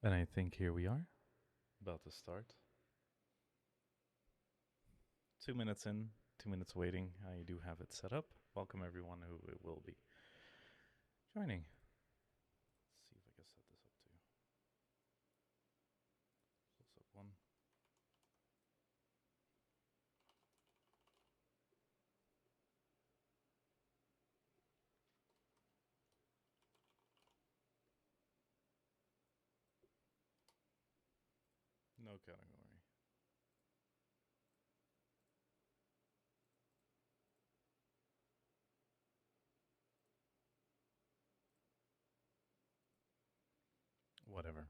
And I think here we are, about to start. 2 minutes in, 2 minutes waiting. I do have it set up. Welcome everyone who will be joining. Let's see if I can set this up too. Close up one. No category. Whatever.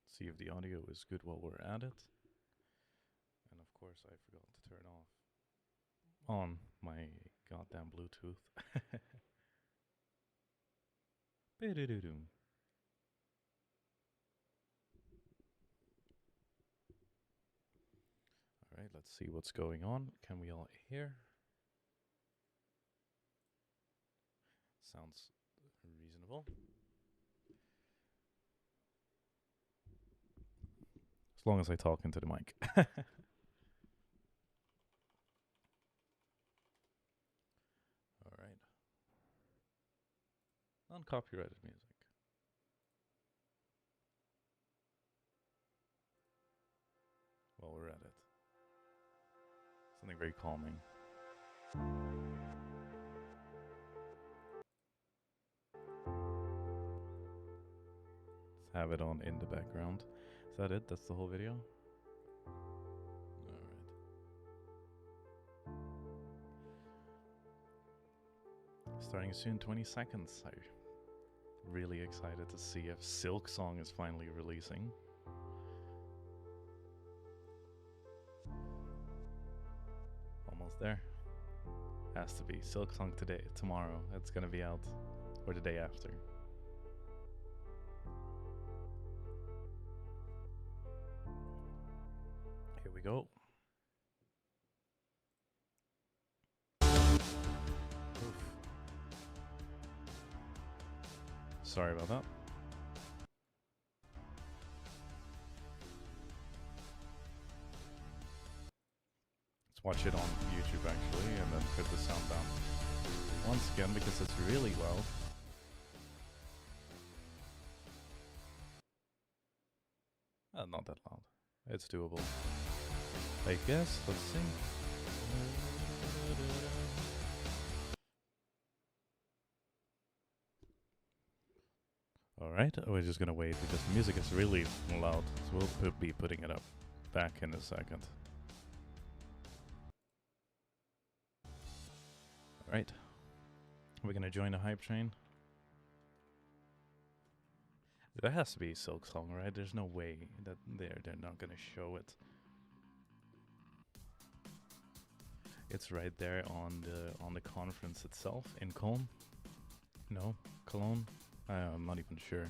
See if the audio is good while we're at it. And of course, I forgot to turn off on my goddamn Bluetooth. Ba-do-do-doom. All right, let's see what's going on. Can we all hear? Sounds reasonable. As long as I talk into the mic. All right. Non-copyrighted music. While we're at it. Something very calming. Let's have it on in the background. Is that it? That's the whole video? Alright. Starting soon, 20 seconds. I'm really excited to see if Silksong is finally releasing. Almost there. Has to be. Silksong today, tomorrow. It's gonna be out. Or the day after. Here we go. Oof. Sorry about that. Let's watch it on YouTube actually, and then put the sound down once again because it's really loud. Not that loud. It's doable. I guess. Let's see. Alright, we're just gonna wait because the music is really loud, so we'll be putting it up back in a second. Alright, we're gonna join the hype train. That has to be Silksong, right? There's no way that they're not gonna show it. It's right there on the conference itself in Cologne. No, Cologne. I'm not even sure.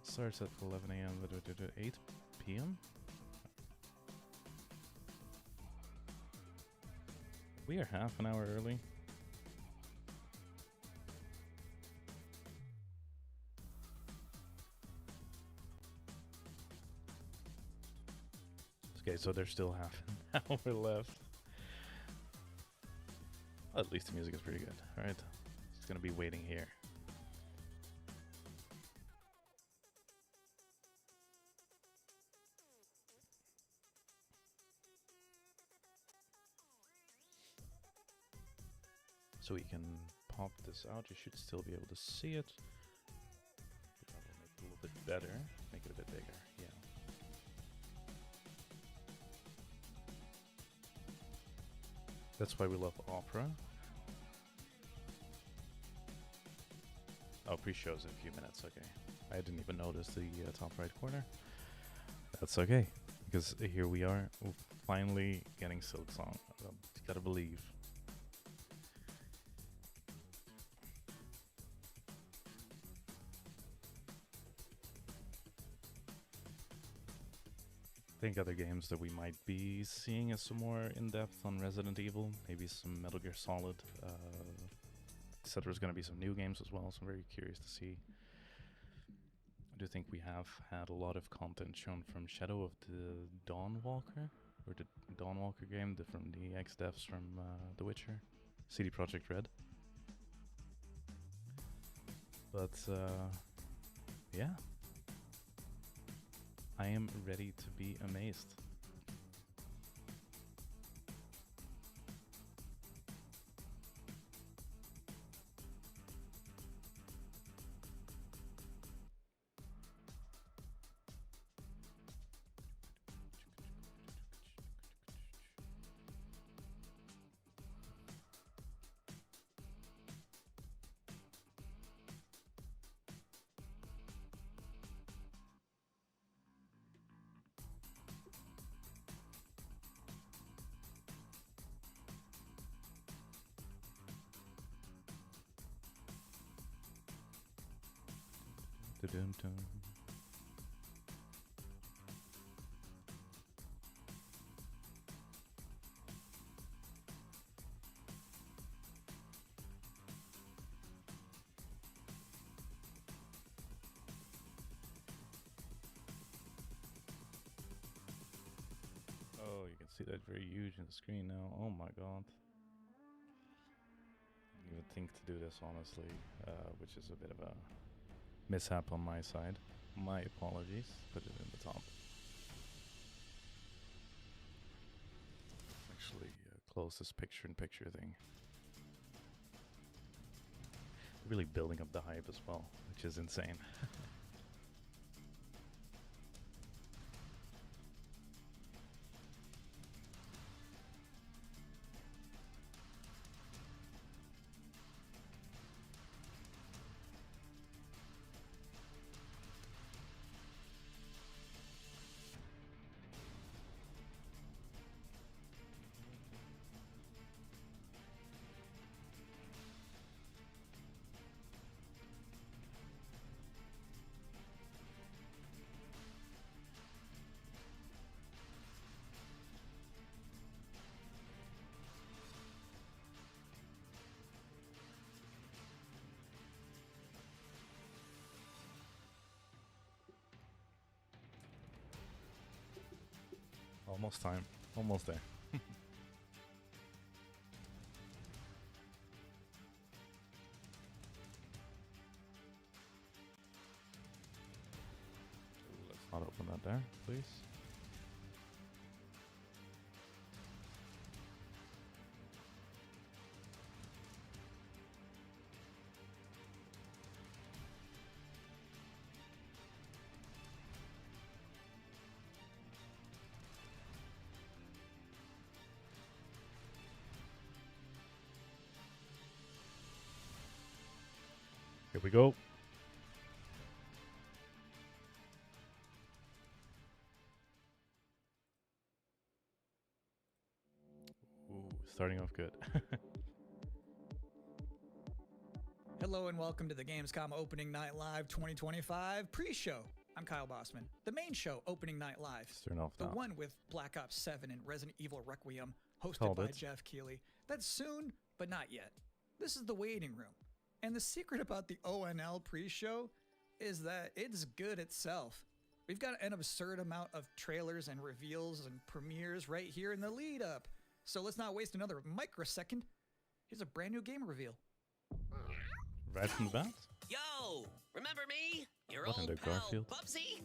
Starts at 11 a.m. 8 p.m. We are half an hour early. Okay, so there's still half an hour left. Well, at least the music is pretty good. Alright, it's gonna be waiting here. So we can pop this out. You should still be able to see it. But that will make it a little bit better. Make it a bit bigger, yeah. That's why we love Opera. Oh, pre-show's in a few minutes, okay. I didn't even notice the top right corner. That's okay, because here we are, finally getting Silksong. Gotta believe. think other games that we might be seeing is some more in-depth on Resident Evil, maybe some Metal Gear Solid. Said there's going to be some new games as well, so I'm very curious to see. I do think we have had a lot of content shown from Shadow of the Dawnwalker, or the Dawnwalker game from the ex-devs from The Witcher, CD Projekt Red. But yeah, I am ready to be amazed. Dun-dun-dun. Oh, you can see that very huge in the screen now. Oh my god. I didn't even think to do this, honestly, which is a bit of a mishap on my side. My apologies. Put it in the top. Actually, close this picture-in-picture thing. Really building up the hype as well, which is insane. Almost time. Almost there. Let's not open that there, please. Here we go. Ooh, starting off good. Hello and welcome to the Gamescom Opening Night Live 2025 pre-show. I'm Kyle Bossman. The main show, Opening Night Live. Let's turn off the now. one with Black Ops 7 and Resident Evil Requiem, hosted Called by it. Jeff Keighley. That's soon, but not yet. This is the waiting room. And the secret about the ONL pre-show is that it's good itself. We've got an absurd amount of trailers and reveals and premieres right here in the lead up. So let's not waste another microsecond. Here's a brand new game reveal. Right from the bat? Yo, remember me? Your What in old the pal Garfield? Bubsy?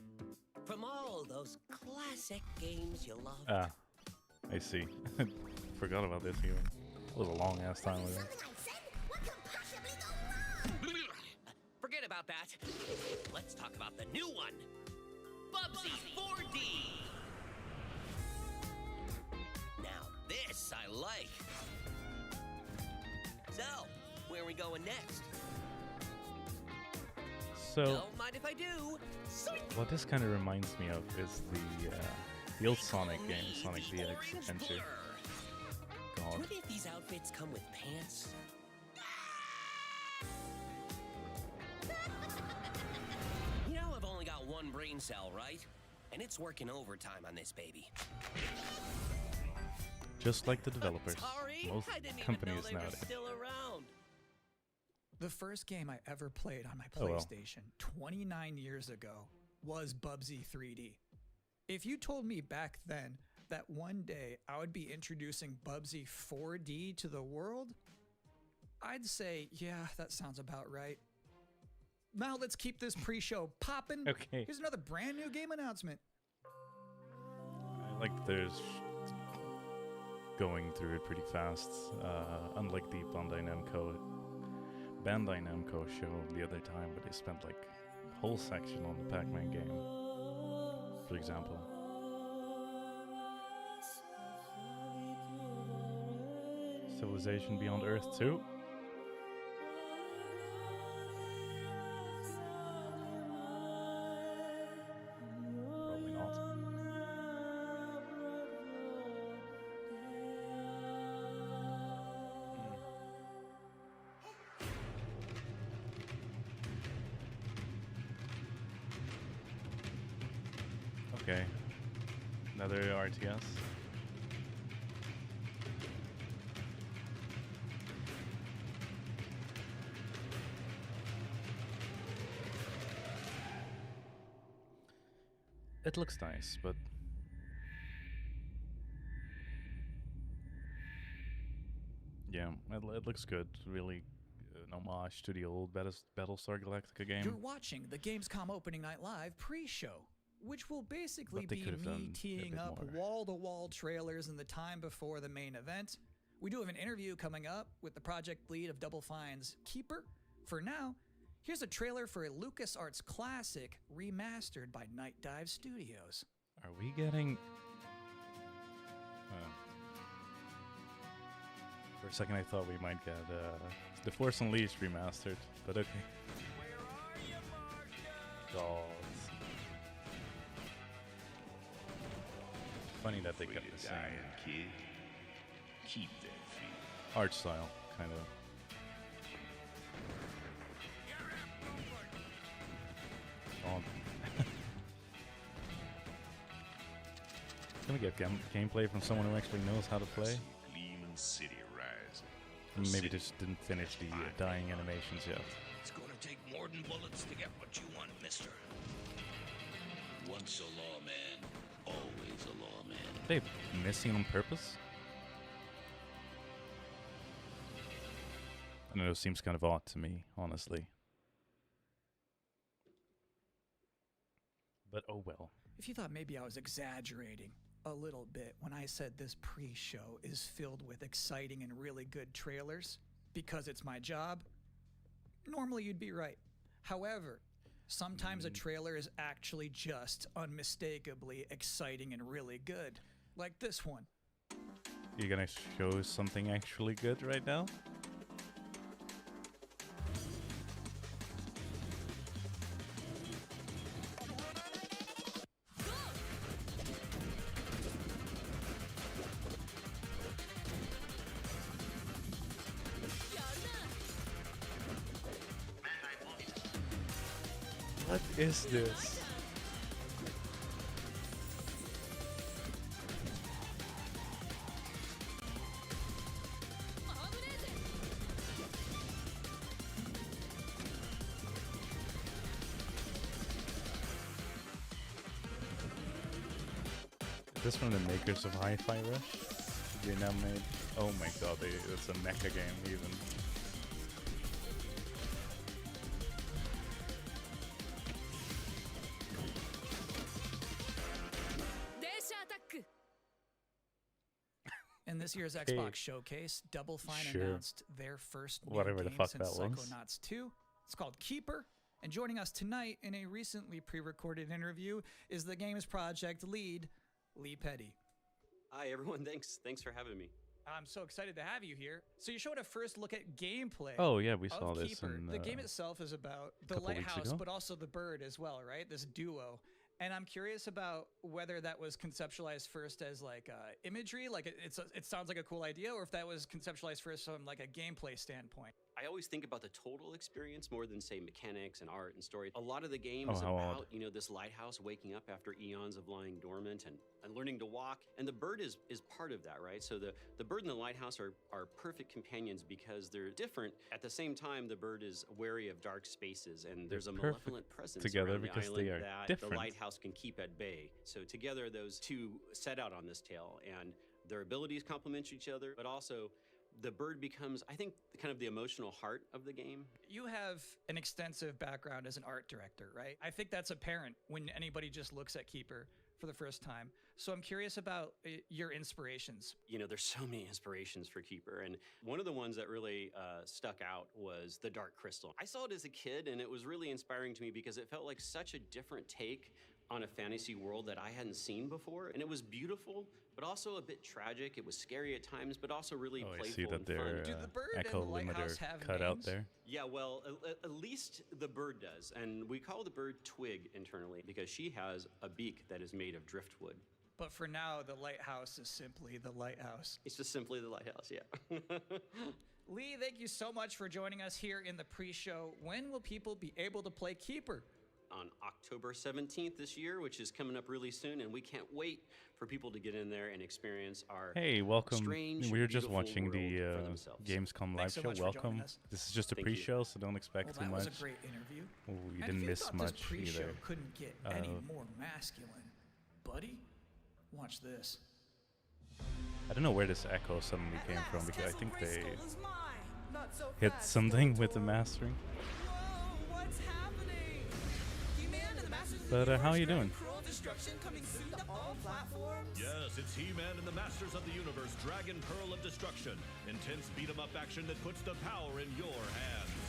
From all those classic games you love. Ah, I see. Forgot about this even. It was a long ass time ago. Forget about that. Let's talk about the new one. Bubsy 4D. Now this I like. So, where are we going next? So, Don't mind if I do. Zoink. what this kind of reminds me of is the old Sonic game, Sonic The DX orange Adventure. blur. God. Do any of these outfits come with pants? You know I've only got one brain cell, right? and it's working overtime on this baby. Just like the developers. Sorry, Most I didn't even companies know they were nowadays. still around. The first game I ever played on my Oh, well. PlayStation 29 years ago was Bubsy 3D. If you told me back then that one day I would be introducing Bubsy 4D to the world, I'd say, yeah, that sounds about right. Now let's keep this pre-show popping. Okay. Here's another brand new game announcement. I like there's going through it pretty fast. Unlike the Bandai Namco show the other time, where they spent like a whole section on the Pac-Man game, for example. Civilization Beyond Earth 2. Probably not. Okay. Another RTS. It looks nice, but yeah, it looks good. Really an homage to the old Battlestar Galactica game. You're watching the Gamescom Opening Night Live pre-show, which will basically But they be could have done me a teeing bit up more. wall-to-wall trailers in the time before the main event. We do have an interview coming up with the project lead of Double Fine's Keeper. For now, here's a trailer for a LucasArts classic remastered by Night Dive Studios. Are we getting... for a second I thought we might get The Force Unleashed remastered, but okay. Where are you, Marcus? Gods. Funny that they kept the same kid. Keep that feeling. art style, kind of. God. Gonna get gameplay from someone who actually knows how to play. Gleaming city rising. Maybe just didn't finish the dying animations yet. It's gonna take more than bullets to get what you want, mister. Once a lawman, always a lawman. Are they missing on purpose? I don't know, it seems kind of odd to me, honestly. But oh well. If you thought maybe I was exaggerating a little bit when I said this pre-show is filled with exciting and really good trailers because it's my job, normally you'd be right. However, sometimes a trailer is actually just unmistakably exciting and really good, like this one. You're gonna show something actually good right now? What is this? Is this from the makers of Hi-Fi Rush? They now made... Oh my god, it's a mecha game even. In this year's Xbox Showcase, Double Fine Sure. announced their first new Whatever the game fuck since that was. Psychonauts 2. It's called Keeper. And joining us tonight in a recently pre-recorded interview is the game's project lead, Lee Petty. Hi everyone, thanks for having me. I'm so excited to have you here. So you showed a first look at gameplay. Oh yeah, we of saw this Keeper. in... The game itself is about the couple weeks lighthouse, ago. but also the bird as well, right? This duo. And I'm curious about whether that was conceptualized first as like imagery, like it sounds like a cool idea, or if that was conceptualized first from like a gameplay standpoint. I always think about the total experience more than, say, mechanics and art and story. A lot of the game Oh, is how about, odd. you know, this lighthouse waking up after eons of lying dormant and learning to walk. And the bird is part of that, right? So the bird and the lighthouse are perfect companions because they're different. At the same time, the bird is wary of dark spaces, and there's a perfect malevolent presence together around the because island they are that different. the lighthouse can keep at bay. So together, those two set out on this tale, and their abilities complement each other, but also the bird becomes, I think, kind of the emotional heart of the game. You have an extensive background as an art director, right? I think that's apparent when anybody just looks at Keeper for the first time. So I'm curious about your inspirations. You know, there's so many inspirations for Keeper, and one of the ones that really stuck out was the Dark Crystal. I saw it as a kid, and it was really inspiring to me because it felt like such a different take on a fantasy world that I hadn't seen before, and it was beautiful, but also a bit tragic. It was scary at times, but also really Oh, I playful see that and their fun. Do the bird and echo the lighthouse limiter have cut out names? there. Yeah, well, at least the bird does, and we call the bird Twig internally because she has a beak that is made of driftwood. But for now, the lighthouse is simply the lighthouse. It's just simply the lighthouse, yeah. Lee, thank you so much for joining us here in the pre-show. When will people be able to play Keeper? On October 17th this year, which is coming up really soon, and we can't wait for people to get in there and experience our Hey, welcome. strange, We were just beautiful watching the world for themselves. Gamescom live Thanks so show. much for joining Welcome. us. This is just a Thank you. pre-show, so don't expect Well, too that much. was a great interview. Oh, you And didn't if miss you thought much this pre-show either. couldn't get any more masculine, buddy, watch this. I don't know where this echo suddenly came from because I think they hit something with the mastering. What's happening? He-Man and the Masters of the But how Universe you Grand doing? Cruel Destruction coming soon to all platforms. Yes, it's He-Man and the Masters of the Universe, Dragon Pearl of Destruction. Intense beat-em-up action that puts the power in your hands.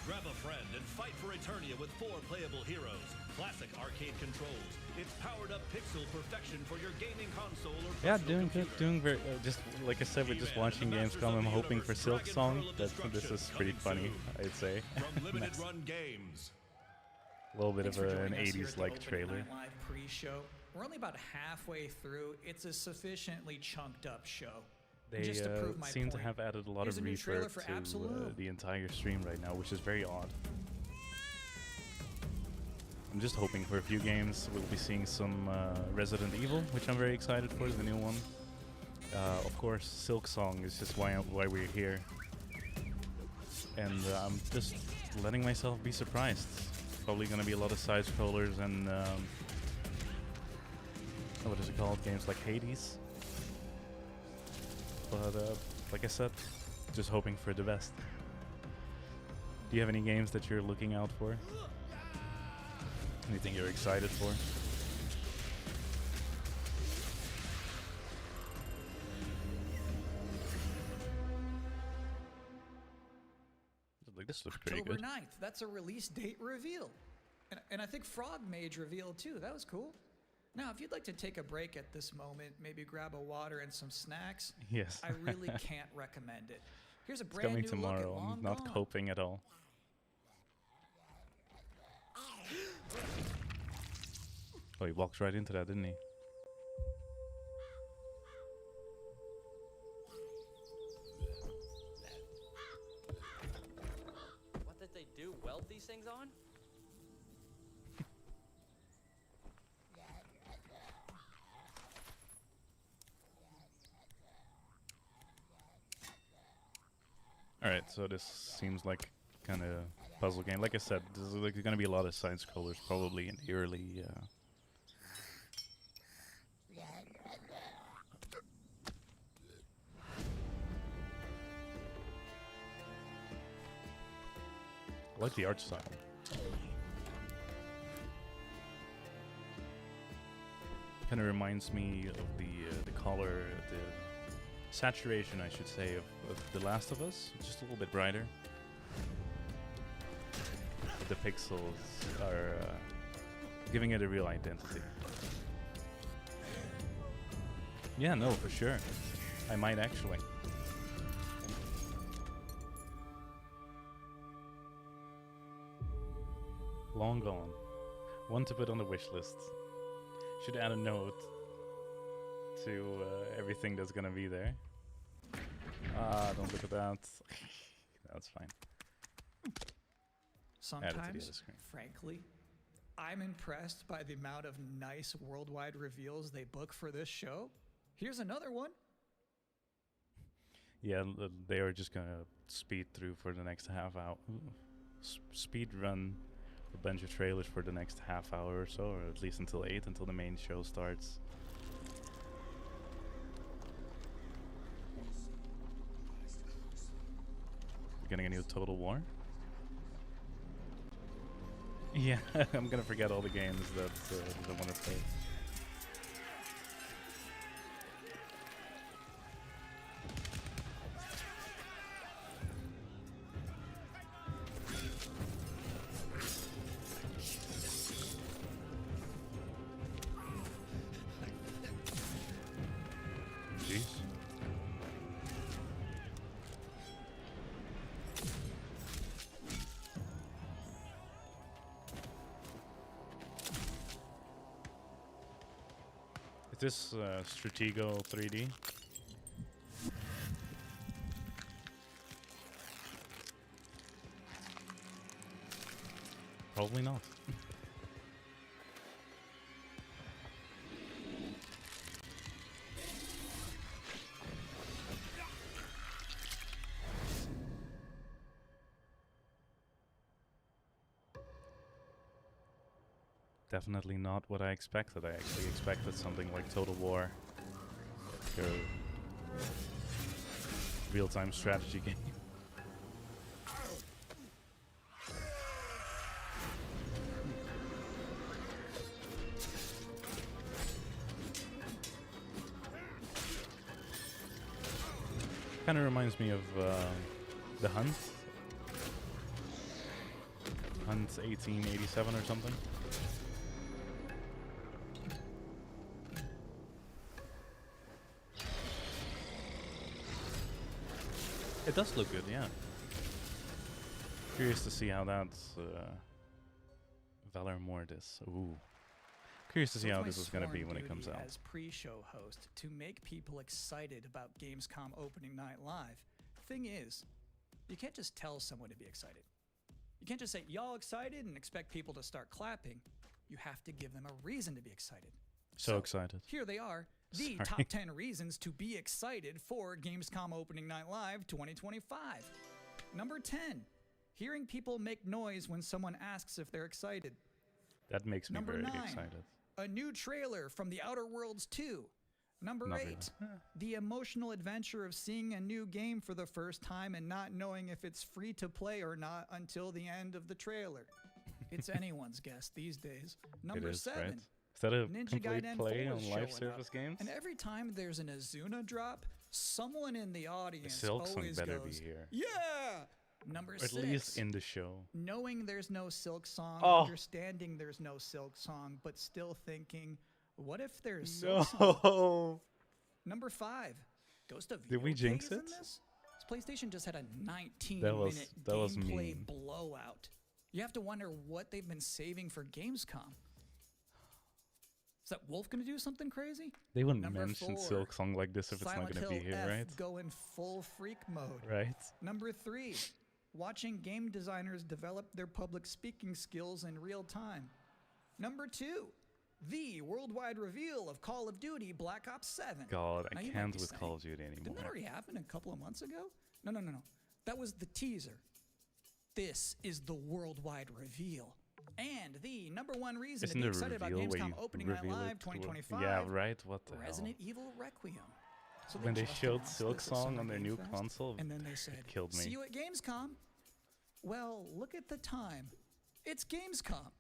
Grab a friend and fight for Eternia with 4 playable heroes. Classic arcade controls. It's powered-up pixel perfection for your gaming console or Yeah, personal doing good, computer. doing very. Just like I said, we're just He-Man watching and the Masters Gamescom. of I'm the hoping for Universe, Dragon Silksong. Pearl of This Destruction is pretty coming funny, soon. I'd say. From Limited Nice. Run Games. A little bit Thanks of for an joining us here at the 80s-like Opening trailer. Night Live pre-show. We're only about halfway through. It's a sufficiently chunked up show. And They just to prove my seem to point, have added a lot here's of a new trailer reverb for to Absolute. the entire stream right now, which is very odd. I'm just hoping for a few games. We'll be seeing some Resident Evil, which I'm very excited for, the new one. Of course, Silksong is just why we're here. And I'm just letting myself be surprised. Probably going to be a lot of side-scrollers and what is it called? Games like Hades. But like I said, just hoping for the best. Do you have any games that you're looking out for? Anything you're excited for? Like, this looks pretty October good. 9th. That's a release date reveal. And I think Frog Mage revealed too. That was cool. Now, if you'd like to take a break at this moment, maybe grab a water and some snacks, Yes. I really can't recommend it. Here's a It's brand coming new tomorrow. look at Long I'm not Gone. coping at all. Oh, he walked right into that, didn't he? What did they do? Weld these things on? Alright, so this seems like kind of puzzle game. Like I said, this is like going to be a lot of side scrollers probably in the early. I like the art style. Kind of reminds me of the color, the saturation, I should say, of The Last of Us. Just a little bit brighter. But the pixels are giving it a real identity. Yeah, no, for sure. I might actually. Long Gone. One to put on the wish list. Should add a note to everything that's gonna be there. Ah, don't look at that. That's fine. Sometimes, other screen. frankly, I'm impressed by the amount of nice worldwide reveals they book for this show. Here's another one. Yeah, they are just gonna speed through for the next half hour. Speed run a bunch of trailers for the next half hour or so, or at least until 8, until the main show starts. We're getting a new Total War? Yeah, I'm gonna forget all the games that I want to play. Jeez. Is this Stratego 3D? Probably not. Definitely not what I expected. I actually expected something like Total War, like a real-time strategy game. Kind of reminds me of The Hunt. Hunt 1887 or something. It does look good, yeah. Curious to see how that's Valor Mortis. Ooh. Curious to see how this is going to be when it comes out. As pre-show host to make people excited about Gamescom opening night live. Thing is, you can't just tell someone to be excited. You can't just say, y'all excited, and expect people to start clapping. You have to give them a reason to be excited. So excited. Here they are, the top 10 reasons to be excited for Gamescom Opening Night Live 2025. Number 10, hearing people make noise when someone asks if they're excited. That makes me Number very 9, excited. a new trailer from The Outer Worlds 2. Number Not 8, really. the emotional adventure of seeing a new game for the first time and not knowing if it's free to play or not until the end of the trailer. It's anyone's guess these days. Number It is, 7, right? Is that a Ninja complete Gaiden play 4 on is live showing service up. games? And every time there's an Azuna drop, someone in the audience Silksong always better goes, be here. yeah! Number Or 6, at least in the show. knowing there's no Silksong, Oh. understanding there's no Silksong, but still thinking, what if there's Silksong? No! Number 5, Ghost of Did we Yokei jinx is in it? this? PlayStation just had a 19-minute That was gameplay mean. blowout. You have to wonder what they've been saving for Gamescom. Is that Wolf going to do something crazy? They wouldn't Number mention 4, Silksong like this if it's not Silent going to be Hill here, F right? going full freak mode. Right? Number 3, watching game designers develop their public speaking skills in real time. Number 2, the worldwide reveal of Call of Duty Black Ops 7. God, Now I you might can't be with saying, Call of Duty anymore. didn't that already happen a couple of months ago? No. That was the teaser. This is the worldwide reveal. And the number 1 reason Isn't to be the excited about reveal where Gamescom you Opening Night reveal Live it? 2025. Yeah, right? What the Resident hell? Evil Requiem. So When they just showed announced this at Silksong Summer on their Game new Fest, console, and then they said, it killed "See me. you at Gamescom." Well, look at the time. It's Gamescom,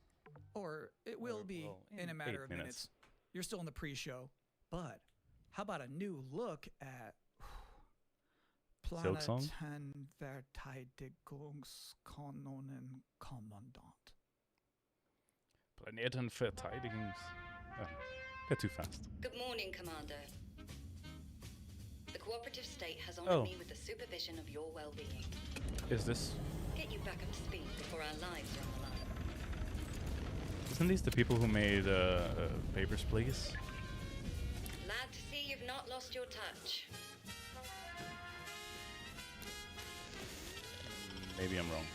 or it will be in a matter 8 of minutes. minutes. You're still in the pre-show, but how about a new look at Silksong? Planetenverteidigungskanonen Kommandant? Planetenverteidigungs... They're too fast. Good morning, Commander. The cooperative state has honored me with the supervision of your well-being. Is this... Get you back up to speed before our lives are on the line. Isn't these the people who made Papers, Please? Glad to see you've not lost your touch. Maybe I'm wrong.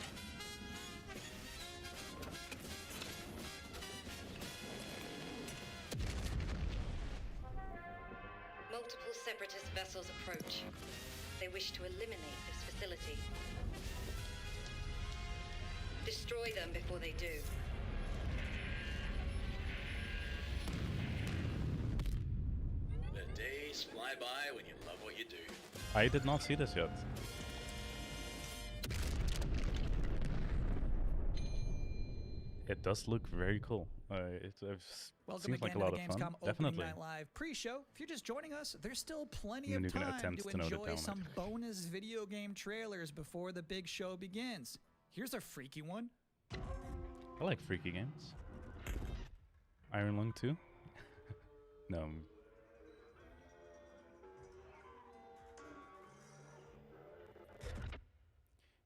Multiple separatist vessels approach. They wish to eliminate this facility. Destroy them before they do. The days fly by when you love what you do. I did not see this yet. It does look very cool. Welcome seems again like a lot to the of fun. Gamescom Opening Definitely. Night Live pre-show. If you're just joining us, there's still plenty And of you're gonna time attempt to to note it enjoy down, some bonus video game trailers before the big show begins. Here's a freaky one. I like freaky games. Iron Lung 2? No.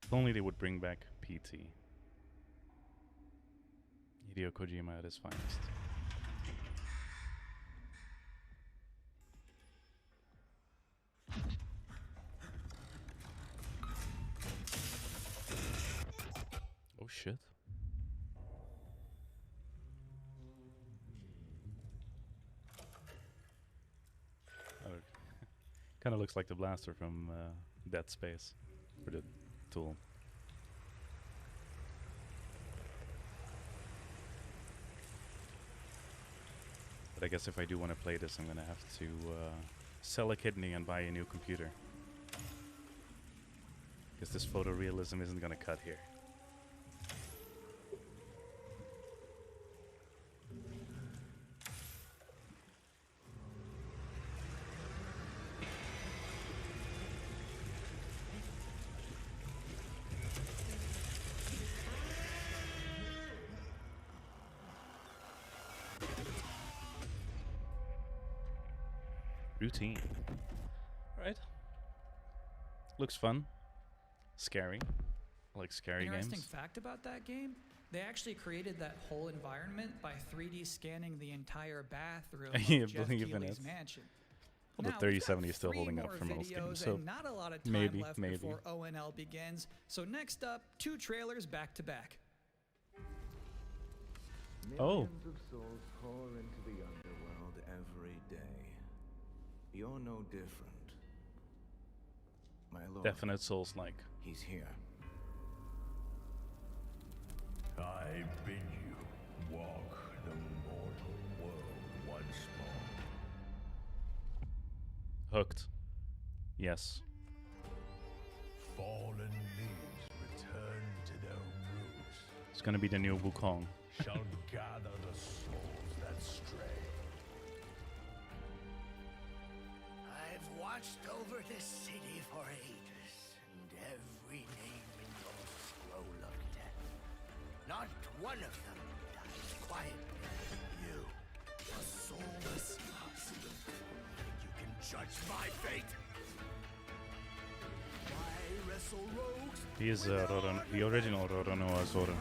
If only they would bring back PT. Hideo Kojima at his finest. Oh shit. Oh, kind of looks like the blaster from Dead Space, or the tool. But I guess if I do want to play this, I'm gonna have to sell a kidney and buy a new computer. Because this photorealism isn't gonna cut here. Routine. Alright. Looks fun. Scary. I like scary Interesting games. fact about that game, they actually created that whole environment by 3D scanning the entire bathroom of Yeah, Jeff believe in Keighley's it. mansion. Well, the Now, we've got 3070 is still 3 holding up more for most videos games, so and not a lot of time maybe, left maybe. before ONL begins. So next up, 2 trailers back to back. Oh. Millions of souls pour into the underworld every day. You're no different. My lord. Definite Souls-like. He's here. I bid you walk the mortal world once more. Hooked. Yes. Fallen leaves return to their roots. It's gonna be the new Wukong. Shall gather the souls that stray. I've watched over this city for ages, and every name in your scroll of death. Not one of them dies quietly. You, a soulless husk. You can judge my fate. Why wrestle rogues? He is the original Roronoa Zora.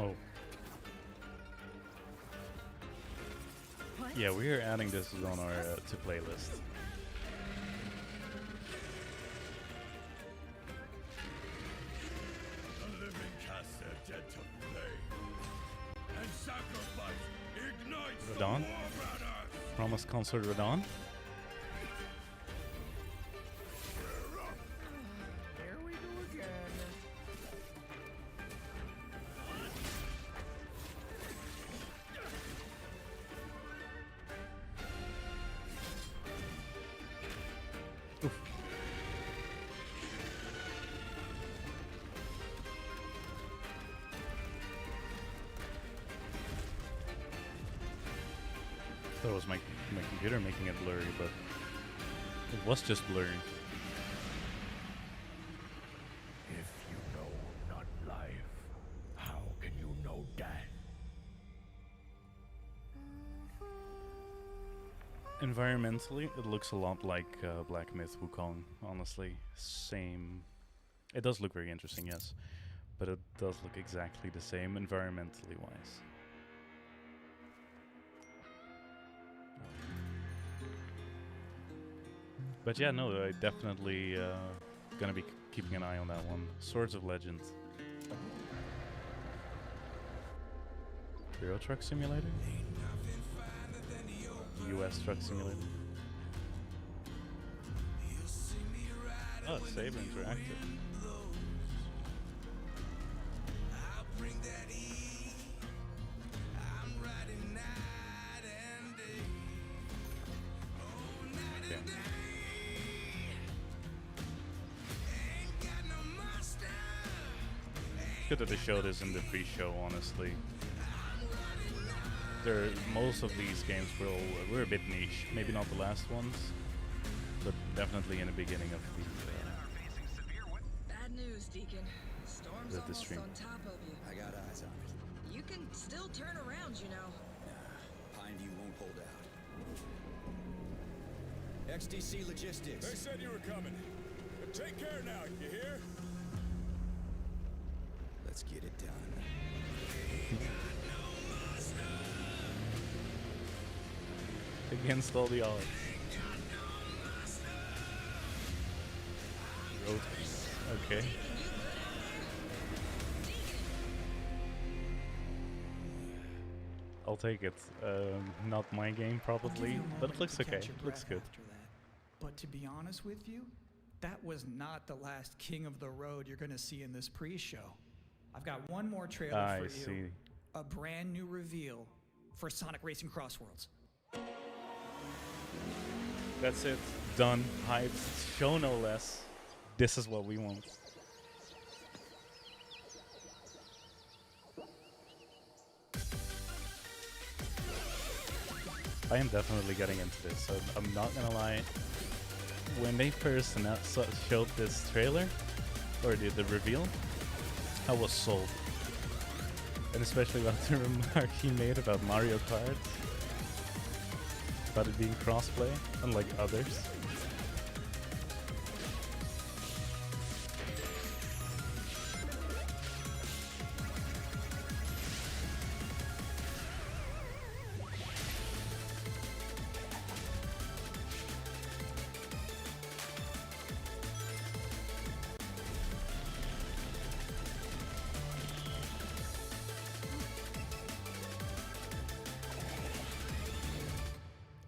Oh. Yeah, we are adding this on our to playlist. The living cast their dead to flame, and sacrifice ignites the Radon? war banners. Promised concert Radon? Here we go again. I thought it was my computer making it blurry, but it was just blurry. If you know not life, how can you know death? Environmentally, it looks a lot like Black Myth Wukong, honestly. Same. It does look very interesting, yes. But it does look exactly the same, environmentally wise. But yeah, no, I definitely gonna be keeping an eye on that one. Swords of Legend. Euro Truck Simulator? US Truck Simulator. Oh, Saber Interactive. Okay. Good that they showed this in the pre-show, honestly. Most of these games were a bit niche. Maybe not the last ones, but definitely in the beginning of Bad news, Deacon. Storm's the almost stream. on top of you. I got eyes on it. You can still turn around, you know. Nah, Pineview won't hold out. XTC Logistics. They said you were coming. But take care now, you hear? Let's get it done. Against all the odds. Road. Okay. I'll take it. Not my game probably, but it looks okay. It looks good. After that. But to be honest with you, that was not the last King of the Road you're going to see in this pre-show. I've got one more trailer for you. See. A brand new reveal for Sonic Racing Crossworlds. That's it. Done. Hyped. Show no less. This is what we want. I am definitely getting into this. I'm not gonna lie. When they first showed this trailer, or the reveal, I was sold. And especially about the remark he made about Mario Kart. About it being crossplay, unlike others.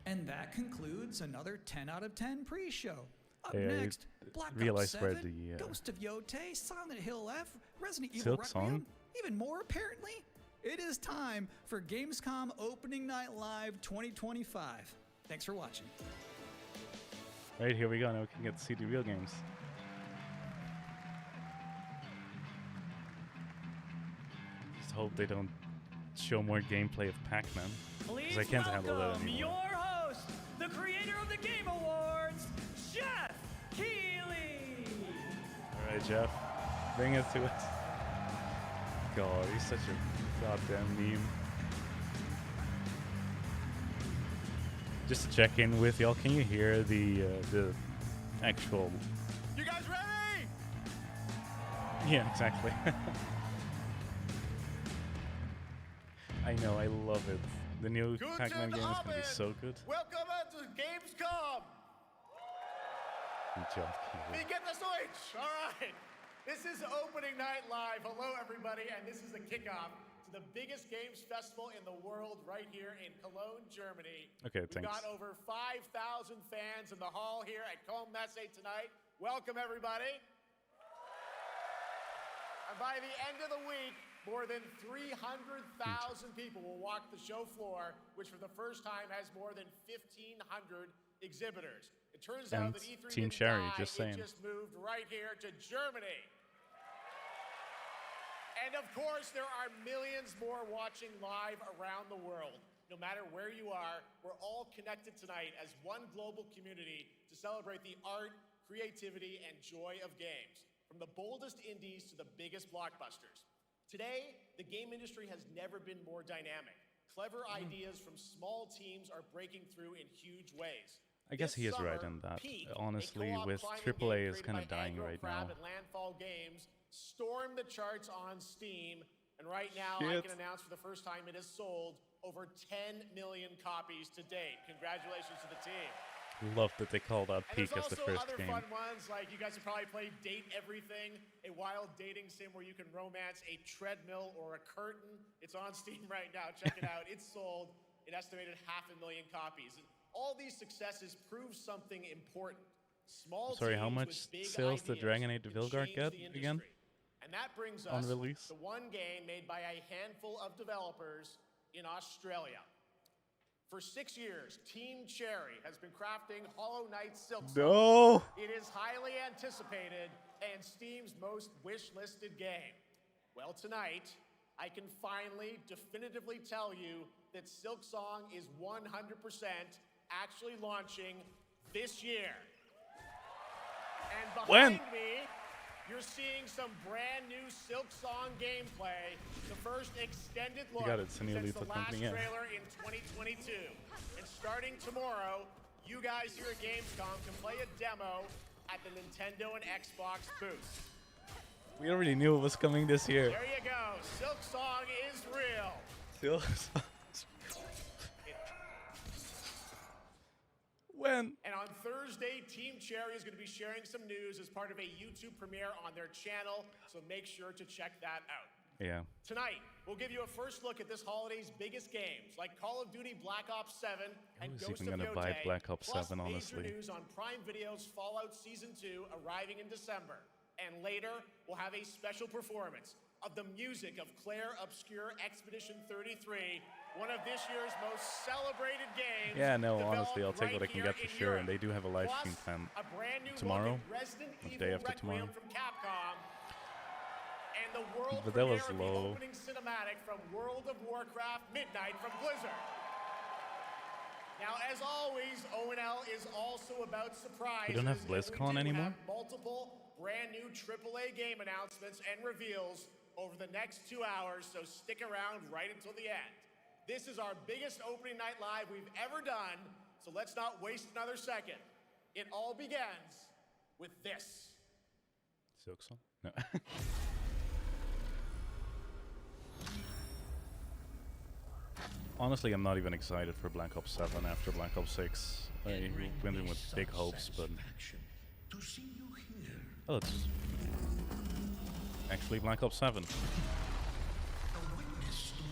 And that concludes another 10 out of 10 pre-show. Up Yeah, next, Black Ops realized where 7, the, Ghost of Yotei, Silent Hill F, Resident Evil Silksong? Requiem, even more apparently. It is time for Gamescom Opening Night Live 2025. Thanks for watching. Right, here we go. Now we can get to see the real games. Just hope they don't show more gameplay of Pac-Man. Because I can't handle that welcome anymore. your host, the creator of the Game Awards, Jeff Keighley. Alright, Jeff. Bring us to it. God, he's such a goddamn meme. Just to check in with y'all, can you hear the actual... You guys ready? Yeah, exactly. I know, I love it. The new Pac-Man game is gonna be so good. Welcome to Gamescom. Good job, Keighley. We get the switch. All right. This is opening night live. Hello, everybody, and this is the kickoff to the biggest games festival in the world, right here in Cologne, Germany. Okay, We've thanks. got over 5,000 fans in the hall here at Cologne Messe tonight. Welcome, everybody. And by the end of the week, more than 300,000 people will walk the show floor, which for the first time has more than 1,500 exhibitors. It turns out that E3 Team didn't Sherry, die, just saying. it just moved right here to Germany. And of course, there are millions more watching live around the world. No matter where you are, we're all connected tonight as one global community to celebrate the art, creativity, and joy of games, from the boldest indies to the biggest blockbusters. Today, the game industry has never been more dynamic. Clever ideas from small teams are breaking through in huge ways. I guess he is right in that. Honestly, with AAA is kind of dying right now. And Landfall Games stormed the charts on Steam, and right now I can announce for the first time it has sold over 10 million copies to date. Congratulations to the team. Love that they called out Peak as the first other game. fun ones, like you guys have probably played Date Everything, a wild dating sim where you can romance a treadmill or a curtain. It's on Steam right now. Check it out. It's sold an estimated 500,000 copies. And all these successes prove something important. Small Sorry, how teams much with big sales did ideas Dragon Age can Vilgard change get the again? industry. And that brings On us release? to one game made by a handful of developers in Australia. For 6 years, Team Cherry has been crafting Hollow Knight Silksong. No! It is highly anticipated and Steam's most wish-listed game. Well, tonight, I can finally definitively tell you that Silksong is 100% actually launching this year. And behind me, you're seeing some brand new Silksong gameplay, the first extended look it's a new since Lethal the last Company, yeah. trailer in 2022. And starting tomorrow, you guys here at Gamescom can play a demo at the Nintendo and Xbox booth. We already knew it was coming this year. There you go. Silksong is real. Silksong. When? And on Thursday, Team Cherry is going to be sharing some news as part of a YouTube premiere on their channel, so make sure to check that out. Yeah. Tonight, we'll give you a first look at this holiday's biggest games, like Call of Duty Black Ops 7 and was Ghost even of gonna Yotei, buy Black Ops plus 7, honestly. major news on Prime Video's Fallout Season 2 arriving in December. And later, we'll have a special performance of the music of Claire Obscure Expedition 33, one of this year's most celebrated games. Yeah, no, honestly, I'll take right what I can here get for in sure, and Europe. they do have a live stream Plus, planned a brand new tomorrow, look at Resident the Evil day after Requiem tomorrow. from Capcom, and the world But that was premiere of the low. opening cinematic from World of Warcraft Midnight from Blizzard. Now, as always, ONL is also about surprises. We don't have and we BlizzCon do anymore? have multiple brand new AAA game announcements and reveals over the next 2 hours, so stick around right until the end. This is our biggest opening night live we've ever done, so let's not waste another second. It all begins with this. Silksong? No. Honestly, I'm not even excited for Black Ops 7 after Black Ops 6. I went in with big hopes, but... Oh, it's... actually Black Ops 7.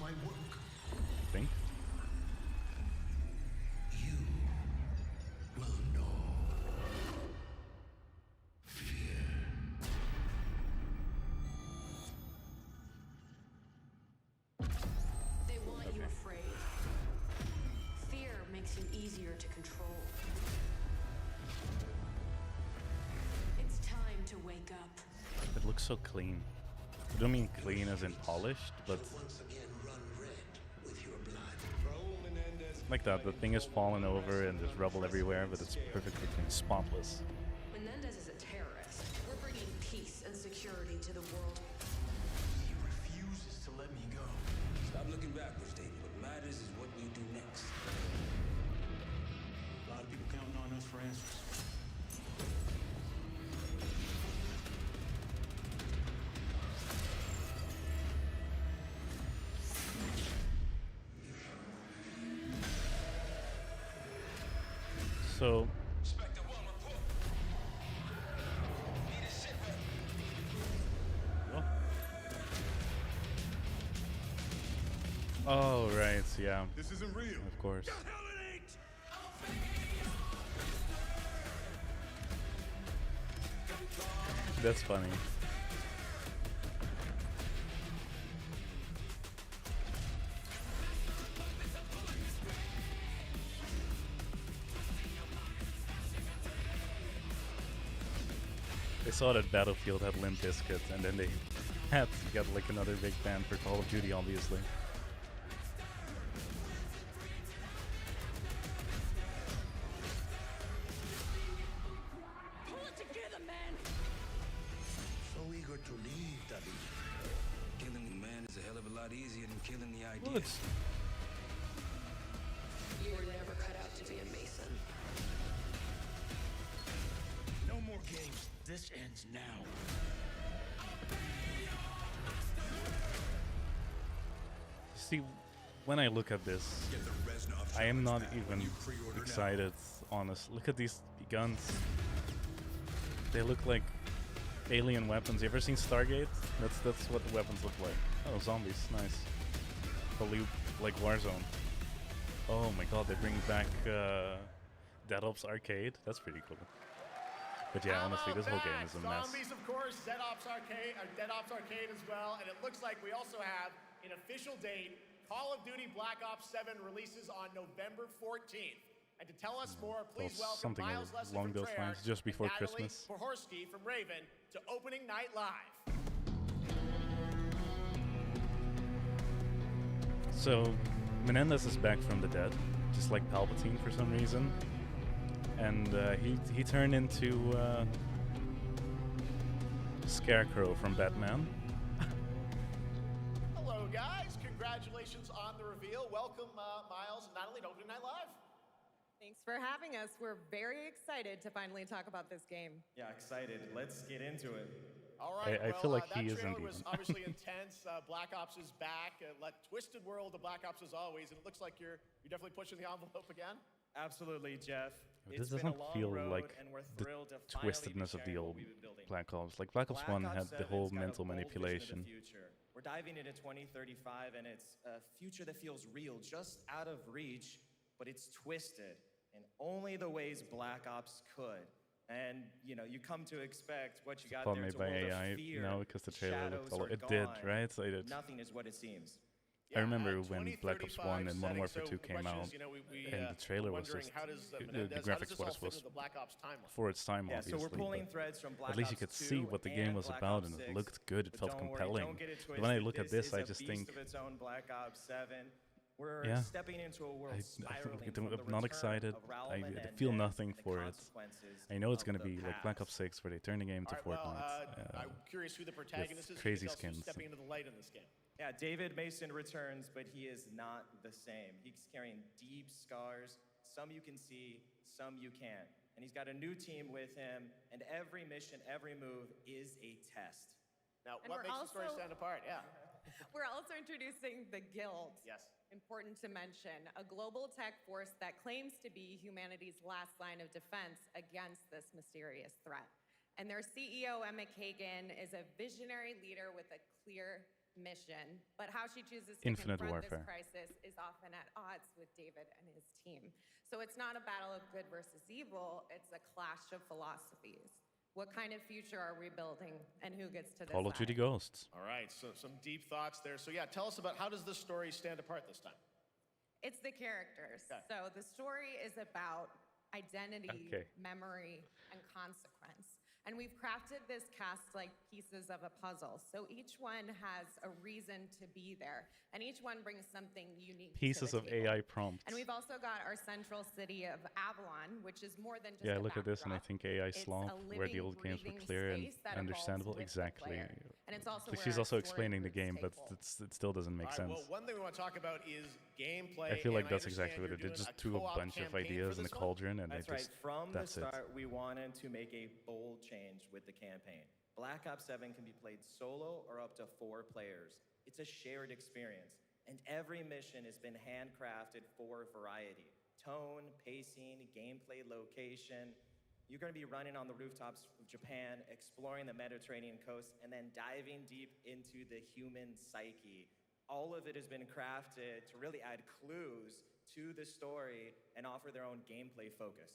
I think. They want you afraid. Fear makes you easier to control. It's time to wake up. It looks so clean. I don't mean clean as in polished, but... like that, the thing is fallen over and there's rubble everywhere, but it's perfectly clean, spotless. Menendez is a terrorist. We're bringing peace and security to the world. He refuses to let me go. Stop looking backwards, David. What matters is what we do next. A lot of people counting on us for answers. So... oh, right, yeah. This isn't real. Of course. That's funny. They saw that Battlefield had Limp Bizkit, and then they had to get like another big band for Call of Duty, obviously. Pull it together, man! So eager to leave, David. Killing the man is a hell of a lot easier than killing the idea. Well, it's You were never cut out to be a Mason. No more games. This ends now. See, when I look at this, I am not even excited, honest. Look at these guns. They look like alien weapons. You ever seen Stargate? That's what the weapons look like. Oh, zombies, nice. Probably like Warzone. Oh my god, they bring back Dead Ops Arcade. That's pretty cool. But yeah, honestly, this whole game is a mess. Zombies, of course, Dead Ops Arcade as well, and it looks like we also have an official date. Call of Duty Black Ops 7 releases on November 14th. And to tell us more, please welcome something Miles Leslie along from those lines, Treyarch just before and Natalie Christmas. Pohorsky from Raven to Opening Night Live. So, Menendez is back from the dead, just like Palpatine for some reason. And he turned into Scarecrow from Batman. Hello, guys. Congratulations on the reveal. Welcome, Miles and Natalie to Opening Night Live. Thanks for having us. We're very excited to finally talk about this game. Yeah, excited. Let's get into it. All right. I feel like he that isn't trailer was even. obviously intense. Black Ops is back. Twisted world of Black Ops as always, and it looks like you're definitely pushing the envelope again. Absolutely, Jeff. This doesn't feel like the twistedness of the old Black Ops. Like Black Ops 1 had the whole mental manipulation. We're diving into 2035, and it's a future that feels real, just out of reach, but it's twisted in only the ways Black Ops could. And you know, you come to expect what you got there. Made to by a world AI, of fear. no, because the trailer looked all. Shadows It are did, gone. right? So it did. Nothing is what it seems. I remember when Black Ops 1 and Modern Warfare 2 came out, and the trailer was just the graphics was for its time, obviously. So we're pulling threads from Black at least you Ops could see 2 what the game was Black about, Ops and it 6. looked good. It felt But don't compelling. Worry, don't get it But when I twisted. look at this, I just think, of its own Black Ops 7. We're yeah, stepping into a world I'm not excited. I feel nothing for it. I know it's going to be like Black Ops 6, where they turn the game to Fortnite. I'm curious who the protagonist is. Crazy Who's also skins. stepping into the light in this game. Yeah, David Mason returns, but he is not the same. He's carrying deep scars. Some you can see, some you can't. And he's got a new team with him, and every mission, every move is a test. Now, And what we're makes the story also- stand apart? Yeah. We're also introducing the Guild. Yes. Important to mention, a global tech force that claims to be humanity's last line of defense against this mysterious threat. And their CEO, Emma Kagan, is a visionary leader with a clear mission, but how she chooses to Infinite confront warfare. this crisis is often at odds with David and his team. So it's not a battle of good versus evil, it's a clash of philosophies. What kind of future are we building, and who gets to decide? Call of Duty Ghosts. All right, so some deep thoughts there. So yeah, tell us about how does this story stand apart this time? It's the characters. Okay. So the story is about identity, memory, and consequence. And we've crafted this cast like pieces of a puzzle. So each one has a reason to be there, and each one brings something unique. Pieces to the of table. AI prompts. And we've also got our central city of Avalon, which is more than just Yeah, I a look at this and I backdrop. think AI It's slump, a where the living, old games were breathing clear and space that evolves understandable. with the Exactly. player. And it's also Like, where she's our also story explaining the roots game, take but hold. it still doesn't make All right, sense. well, one thing we want to talk about is gameplay. I feel like and that's understand exactly what you're it did. doing Just a threw a co-op bunch of campaign for ideas in a this one? cauldron, and That's I right. just From the that's it. start, we wanted to make a bold change with the campaign. Black Ops 7 can be played solo or up to 4 players. It's a shared experience, and every mission has been handcrafted for variety. Tone, pacing, gameplay, location. You're going to be running on the rooftops of Japan, exploring the Mediterranean coast, and then diving deep into the human psyche. All of it has been crafted to really add clues to the story and offer their own gameplay focus.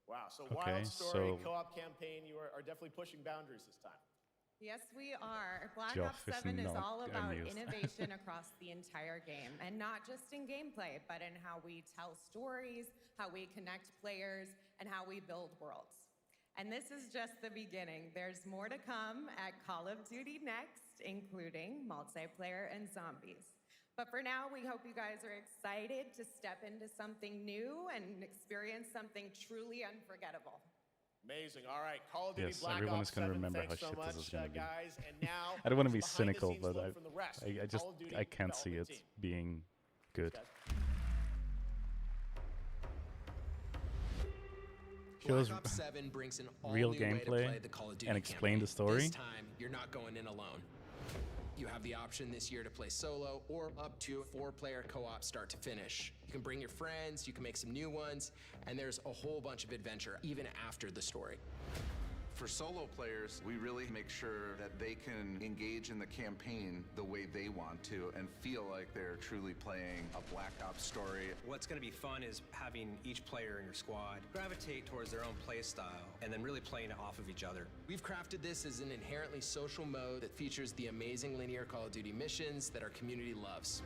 Wow, so Okay, Wild Story so- co-op campaign, you are definitely pushing boundaries this time. Yes, we are. Black Geoff Ops is 7 is not all about amused. innovation across the entire game, and not just in gameplay, but in how we tell stories, how we connect players, and how we build worlds. And this is just the beginning. There's more to come at Call of Duty Next, including multiplayer and zombies. But for now, we hope you guys are excited to step into something new and experience something truly unforgettable. Amazing. All right, Call of Duty Yes, Black everyone Ops is gonna 7. remember Thanks how so shit much, this is gonna be. guys. And now I don't want to be some behind the cynical, scenes but look from the rest I of just Call of Duty I can't see it development team. being good. shows Black Ops 7 brings an real all-new way to gameplay play the Call of Duty and explain campaign. the story. This time, you're not going in alone. You have the option this year to play solo or up to 4-player co-op start to finish. You can bring your friends, you can make some new ones, and there's a whole bunch of adventure even after the story. For solo players, we really make sure that they can engage in the campaign the way they want to and feel like they're truly playing a Black Ops story. What's going to be fun is having each player in your squad gravitate towards their own play style and then really playing it off of each other. We've crafted this as an inherently social mode that features the amazing linear Call of Duty missions that our community loves.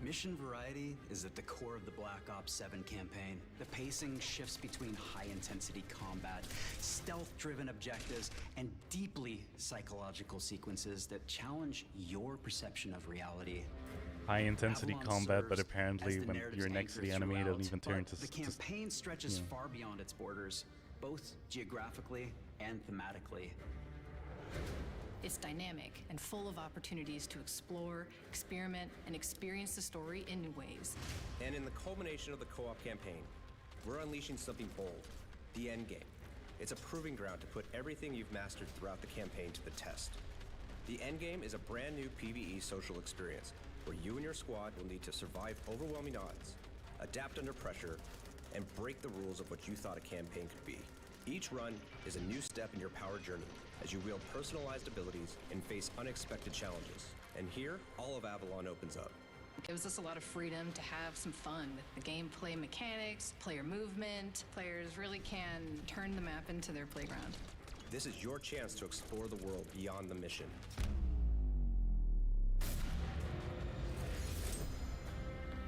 Mission variety is at the core of the Black Ops 7 campaign. The pacing shifts between high-intensity combat, stealth-driven objectives, and deeply psychological sequences that challenge your perception of reality. High-intensity Avalon combat, but serves apparently as the when narrative's you're next to the anchor enemy, it doesn't throughout, even turn but to... the campaign stretches yeah. far beyond its borders, both geographically and thematically. It's dynamic and full of opportunities to explore, experiment, and experience the story in new ways. And in the culmination of the co-op campaign, we're unleashing something bold, the endgame. It's a proving ground to put everything you've mastered throughout the campaign to the test. The endgame is a brand new PvE social experience where you and your squad will need to survive overwhelming odds, adapt under pressure, and break the rules of what you thought a campaign could be. Each run is a new step in your power journey as you wield personalized abilities and face unexpected challenges. And here, all of Avalon opens up. It gives us a lot of freedom to have some fun with the gameplay mechanics, player movement. Players really can turn the map into their playground. This is your chance to explore the world beyond the mission.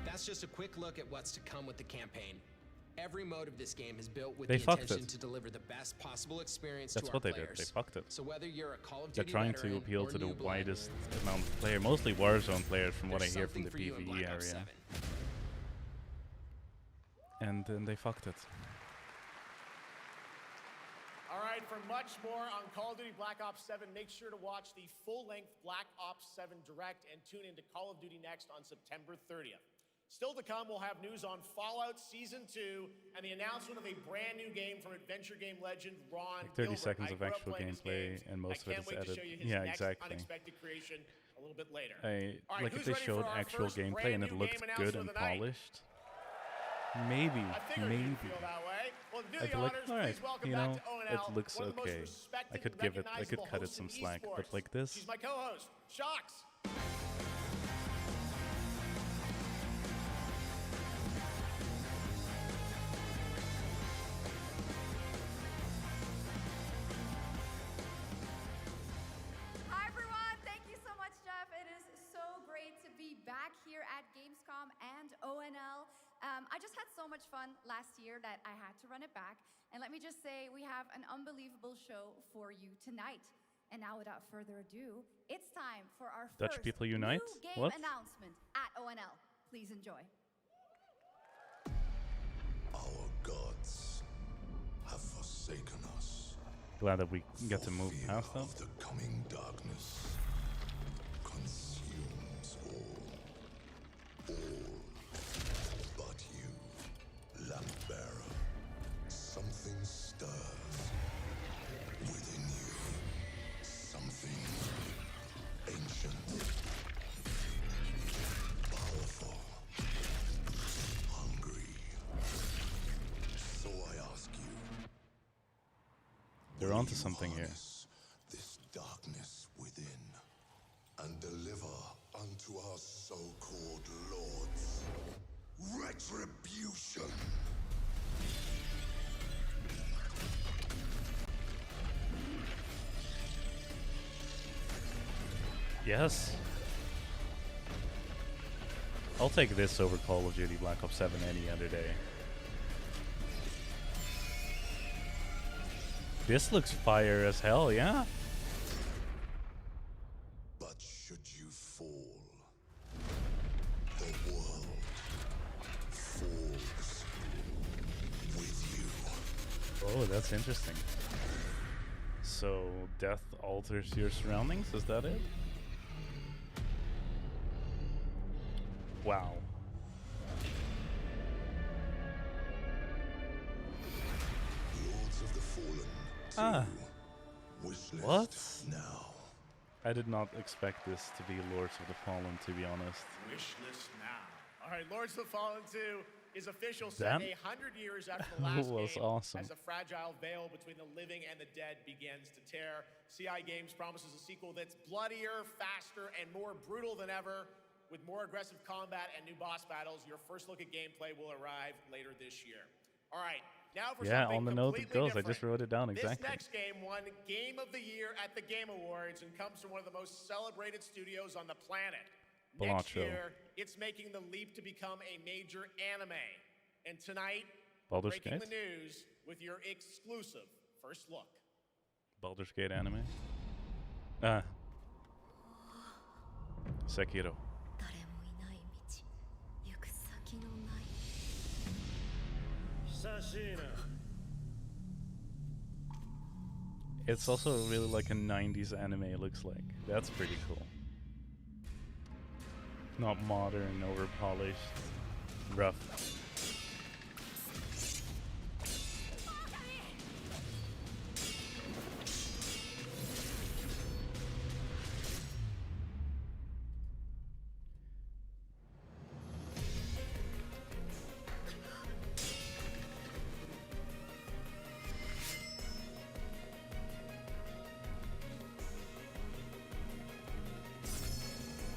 That's just a quick look at what's to come with the campaign. Every mode of this game is built with They the fucked intention it. to deliver the best possible experience That's to what our they did. players. They fucked it. So whether you're a Call of They're Duty trying veteran to appeal or to the new blood, widest amount of players, mostly Warzone players from what I there's hear from the something for you in PvE Black Ops area. 7. And then they fucked it. All right, for much more on Call of Duty Black Ops 7, make sure to watch the full-length Black Ops 7 Direct and tune into Call of Duty Next on September 30th. Still to come, we'll have news on Fallout Season 2 and the announcement of a brand new game from adventure game legend Ron Like 30 Gilbert. seconds I of grew up actual playing his gameplay, games. and most of it I is can't wait to edited. show you his Yeah, next exactly. unexpected creation a little bit later. I All right, like if who's they ready for showed our actual first gameplay and brand it new looked game good announcement and of the night? polished. Maybe, I figured maybe. you'd feel that way. Well, to do I'd the be like, honors, all right, please welcome you back know, to ONL, it looks one of the most okay. respected I could and give it, I could recognizable cut it hosts some in slack, but esports. like this, She's my co-host, Shocks. Hi everyone, thank you so much, Jeff. It is so great to be back here at Gamescom and ONL. I just had so much fun last year that I had to run it back. And let me just say, we have an unbelievable show for you tonight. And now without further ado, it's time for our Dutch first People Unite? new game What? announcement at ONL. Please enjoy. Our gods have forsaken us. glad that we get to move past that. The coming darkness consumes all but you, lamp bearer. Something stirs within you. Something ancient, powerful, hungry. So I ask you. They're onto something here. This darkness within, and deliver unto our so-called lords retribution. Yes. I'll take this over Call of Duty Black Ops 7 any other day. This looks fire as hell, yeah? But should you fall, the world falls with you. Oh, that's interesting. So, death alters your surroundings, is that it? Wow. The old What? Now. I did not expect this to be Lords of the Fallen, to be honest. Wishlist now. All right, Lords of the Fallen 2 is official, Damn. set 100 years after the last was game, awesome. as a fragile veil between the living and the dead begins to tear. CI Games promises a sequel that's bloodier, faster, and more brutal than ever. With more aggressive combat and new boss battles, your first look at gameplay will arrive later this year. All right, now for something On the note it goes. different. I just wrote it down exactly. This next game won Game of the Year at the Game Awards and comes from one of the most celebrated studios on the planet. Next year, it's making the leap to become a major anime. And tonight, Baldur's breaking Gate? the news with your exclusive first look. Baldur's Gate anime. Sekiro. It's also really like a 90s anime, it looks like. That's pretty cool. Not modern, over-polished, rough.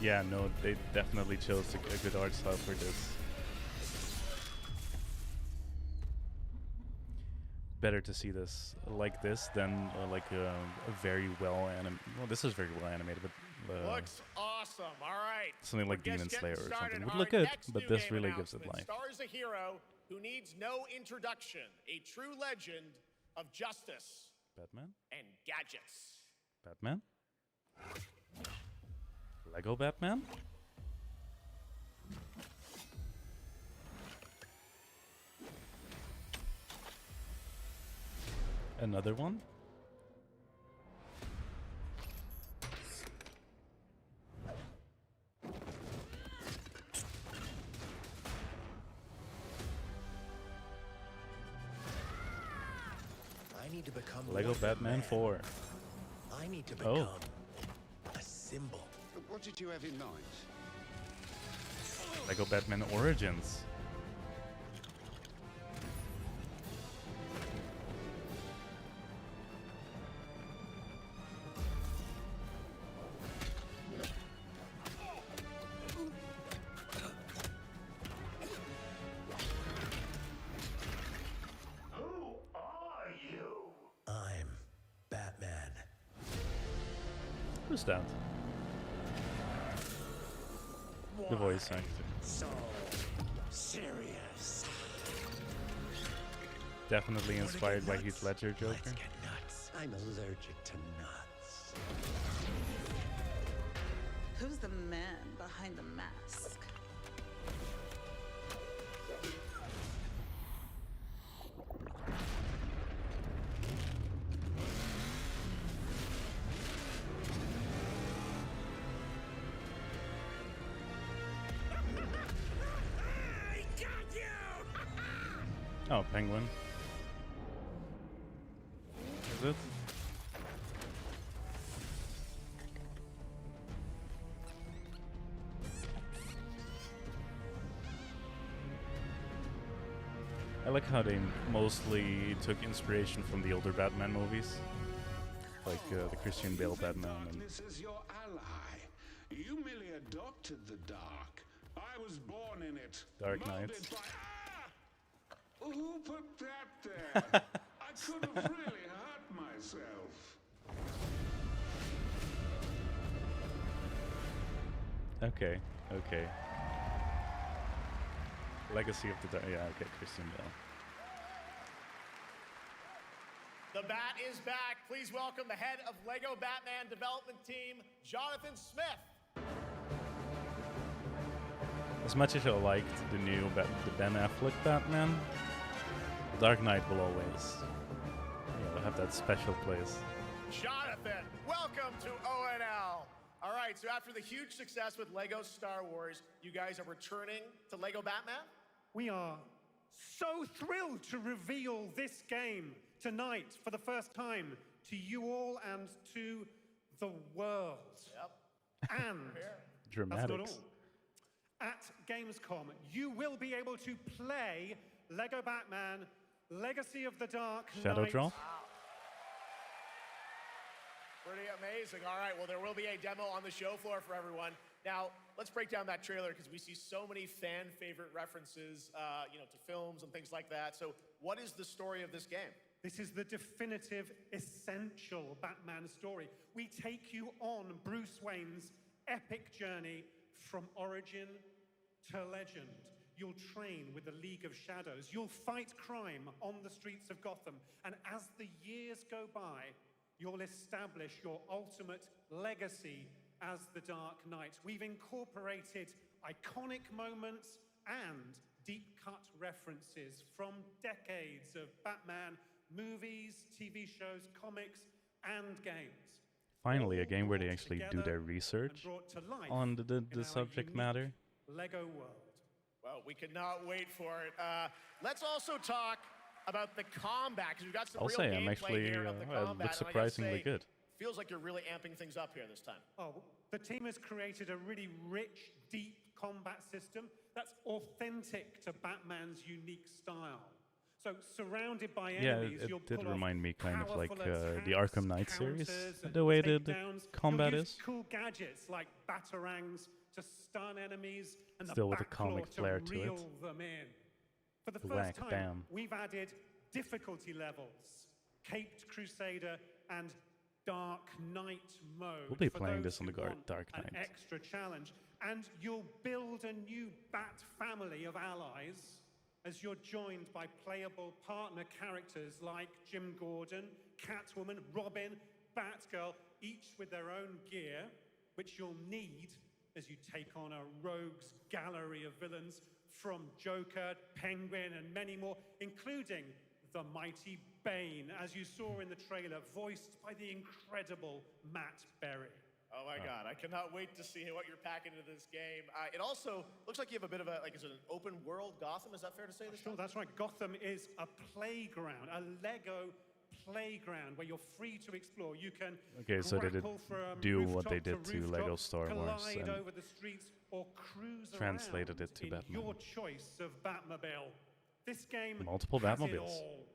Yeah, no, they definitely chose a good art style for this. Better to see this like this than like a very well animated. Well, this is very well animated, but Looks awesome. All right. something like We're Demon just Slayer getting or something started. would Our look good, next but new this game really gives it announcement life. Stars a hero who needs no introduction, a true legend of justice Batman? and gadgets. Batman? Lego Batman? Another one? I need to become Lego Batman 4. I need to become Oh. a symbol. What did you have in mind? Lego Batman Origins. Who are you? I'm Batman. Who's that? The voice actor. So serious. Definitely inspired by Heath Ledger Joker. Nuts. I'm allergic to nuts. Who's the man behind the mask? Oh, Penguin. Is it? I like how they mostly took inspiration from the older Batman movies, like the Christian Bale Batman. And Darkness is your ally. You merely adopted the dark. I was born in it. Dark molded Knights. by- Who put that there? I could have really hurt myself. Okay, okay. Legacy of the Dark. Yeah, okay, Christian Bale. The Bat is back. Please welcome the head of Lego Batman development team, Jonathan Smith. As much as I liked the new the Ben Affleck Batman, Dark Knight will always have that special place. Jonathan, welcome to ONL. All right, so after the huge success with Lego Star Wars, you guys are returning to Lego Batman? We are so thrilled to reveal this game tonight, for the first time, to you all and to the world. Yep. And Dramatics. that's not all. At Gamescom, you will be able to play Lego Batman Legacy of the Dark Shadow Knight. Draw. Pretty amazing. All right, well, there will be a demo on the show floor for everyone. Now, let's break down that trailer because we see so many fan favorite references, to films and things like that. So what is the story of this game? This is the definitive, essential Batman story. We take you on Bruce Wayne's epic journey from origin to legend. You'll train with the League of Shadows. You'll fight crime on the streets of Gotham. And as the years go by, you'll establish your ultimate legacy as the Dark Knight. We've incorporated iconic moments and deep-cut references from decades of Batman movies, TV shows, comics, and games. Finally, a game where they actually do their research on the subject matter. Lego world. Well, we cannot wait for it. Let's also talk about the combat, because we've got some I'll real say I'm gameplay actually here of the combat. it looks and I gotta surprisingly say, good. Feels like you're really amping things up here this time. Oh, the team has created a really rich, deep combat system that's authentic to Batman's unique style. So, surrounded by enemies, you'll it did pull off remind me kind of like powerful the attacks, Arkham Knight series, counters, and the way the takedowns. combat You'll use is. cool gadgets like batarangs to stun enemies and Still the with a back comic claw flair to to it. reel them in. For the Whack, first time, bam. we've added difficulty levels, Caped Crusader and Dark Knight mode. We'll be for playing those this on the who want Dark an Knight. extra challenge. And you'll build a new Bat family of allies as you're joined by playable partner characters like Jim Gordon, Catwoman, Robin, Batgirl, each with their own gear, which you'll need as you take on a rogues gallery of villains from Joker, Penguin, and many more, including the mighty Bane, as you saw in the trailer, voiced by the incredible Matt Berry. Oh my God, I cannot wait to see what you're packing into this game. It also looks like you have a bit of is it an open world Gotham? Is that fair to say this Sure, time? that's right. Gotham is a playground, a Lego playground where you're free to explore. You can Okay, so they did grapple from do what they rooftop did to rooftop, Lego Star Wars glide and over the streets or cruise translated around it to in Batman. your choice of Batmobile. This game Multiple has it Batmobiles. all.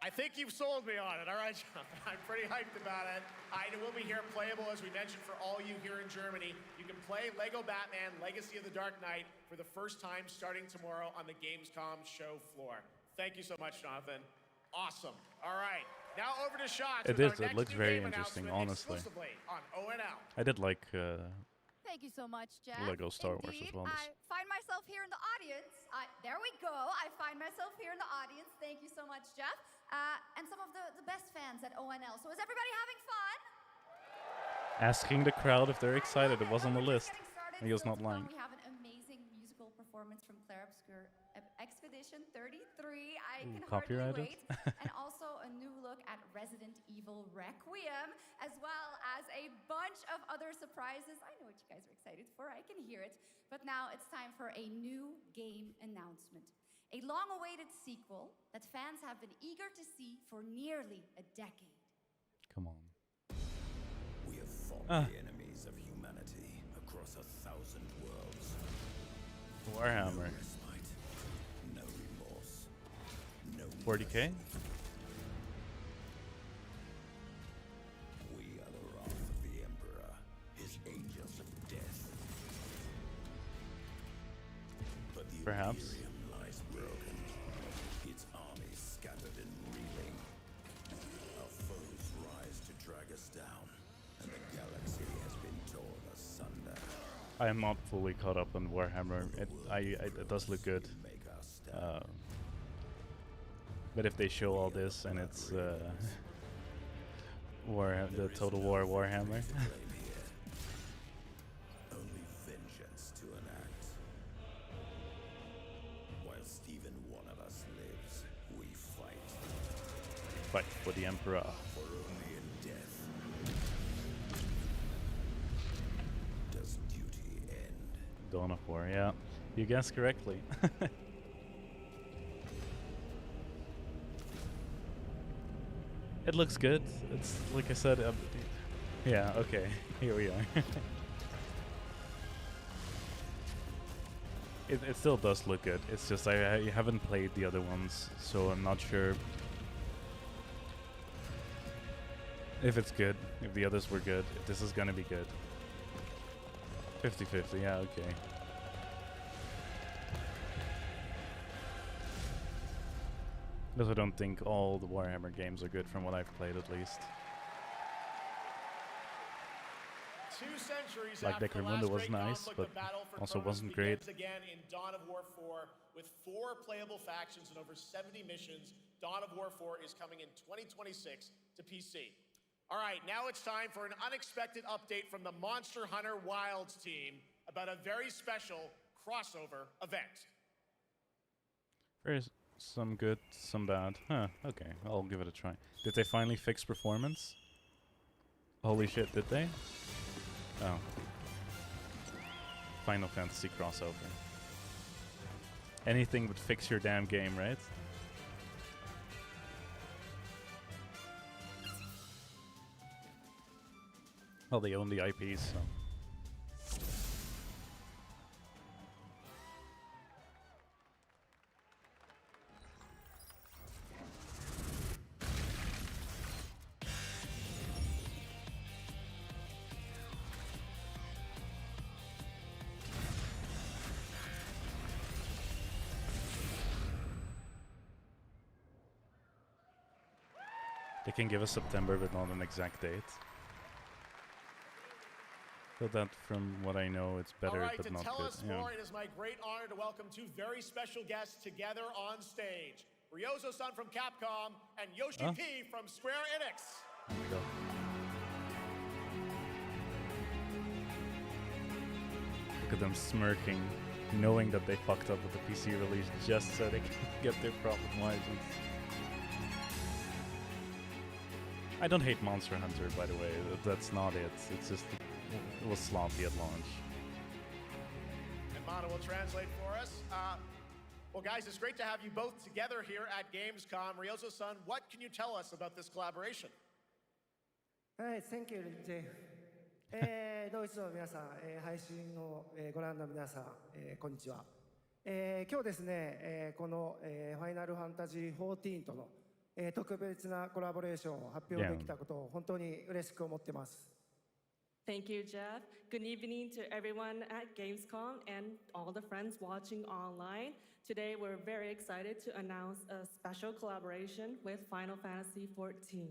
I think you've sold me on it. All right, John. I'm pretty hyped about it. It will be here playable, as we mentioned, for all you here in Germany. You can play Lego Batman Legacy of the Dark Knight for the first time starting tomorrow on the Gamescom show floor. Thank you so much, Jonathan. Awesome. All right. Now over to Shots. It with is. our It next looks new very game interesting, announcement honestly. Exclusively on ONL. I did like Thank you so much, Jeff. Lego Star Wars as Indeed, well. I find myself here in the audience. There we go. I find myself here in the audience. Thank you so much, Jeff. And some of the best fans at ONL. So is everybody having fun? Asking the crowd if they're excited. It was on the list. He was not lying. We have an amazing musical performance from Claire Obscure Expedition 33. I Ooh, can copyrighted. hardly wait. And also a new look at Resident Evil Requiem, as well as a bunch of other surprises. I know what you guys are excited for. I can hear it. But now it's time for a new game announcement. A long-awaited sequel that fans have been eager to see for nearly a decade. Come on. We have fought the enemies of humanity across 1,000 worlds. Warhammer. No respite, no remorse, no 40K? We are the wrath of the Emperor, his angels of death. But the Perhaps. Imperium lies broken, its armies scattered and reeling. Our foes rise to drag us down, and the galaxy has been torn asunder. I am not fully caught up on Warhammer. It does look good. But if they show all this and it's the Total War Warhammer. Only vengeance to enact. While Stephen, one of us, lives, we fight. Fight for the Emperor. For only in death does duty end. Dawn of War, yeah. You guessed correctly. It looks good. It's like I said. Yeah. Okay. Here we are. It still does look good. It's just I haven't played the other ones, so I'm not sure if it's good. If the others were good, if this is gonna be good. 50-50. Yeah. Okay. Because I don't think all the Warhammer games are good from what I've played, at least. 2 centuries Like after the Necromunda last was great nice, conflict, but the battle for also Cronus wasn't great. begins again in Dawn of War 4 with 4 playable factions and over 70 missions. Dawn of War 4 is coming in 2026 to PC. All right, now it's time for an unexpected update from the Monster Hunter Wilds team about a very special crossover event. There's some good, some bad. Huh, okay, I'll give it a try. Did they finally fix performance? Holy shit, did they? Oh. Final Fantasy crossover. Anything would fix your damn game, right? Well, they own the IPs, so... They can give us September, but not an exact date. So that, from what I know, it's better, All right, but to not tell good. us Yeah. more, it is my great honor to welcome 2 very special guests together on stage. Ryozo-san from Capcom and Yoshi P from Square Enix. There we go. Look at them smirking, knowing that they fucked up with the PC release just so they can get their profit margins. I don't hate Monster Hunter, by the way. That's not it. It's just it was sloppy at launch. And Mana will translate for us. Well, guys, it's great to have you both together here at Gamescom. Ryozo-san, what can you tell us about this collaboration? Thank you, Jay. ドイツの皆さん、配信をご覧の皆さん、こんにちは。今日ですね、このファイナルファンタジー14との特別なコラボレーションを発表できたことを本当に嬉しく思ってます。Thank you, Jeff. Good evening to everyone at Gamescom and all the friends watching online. Today, we're very excited to announce a special collaboration with Final Fantasy XIV.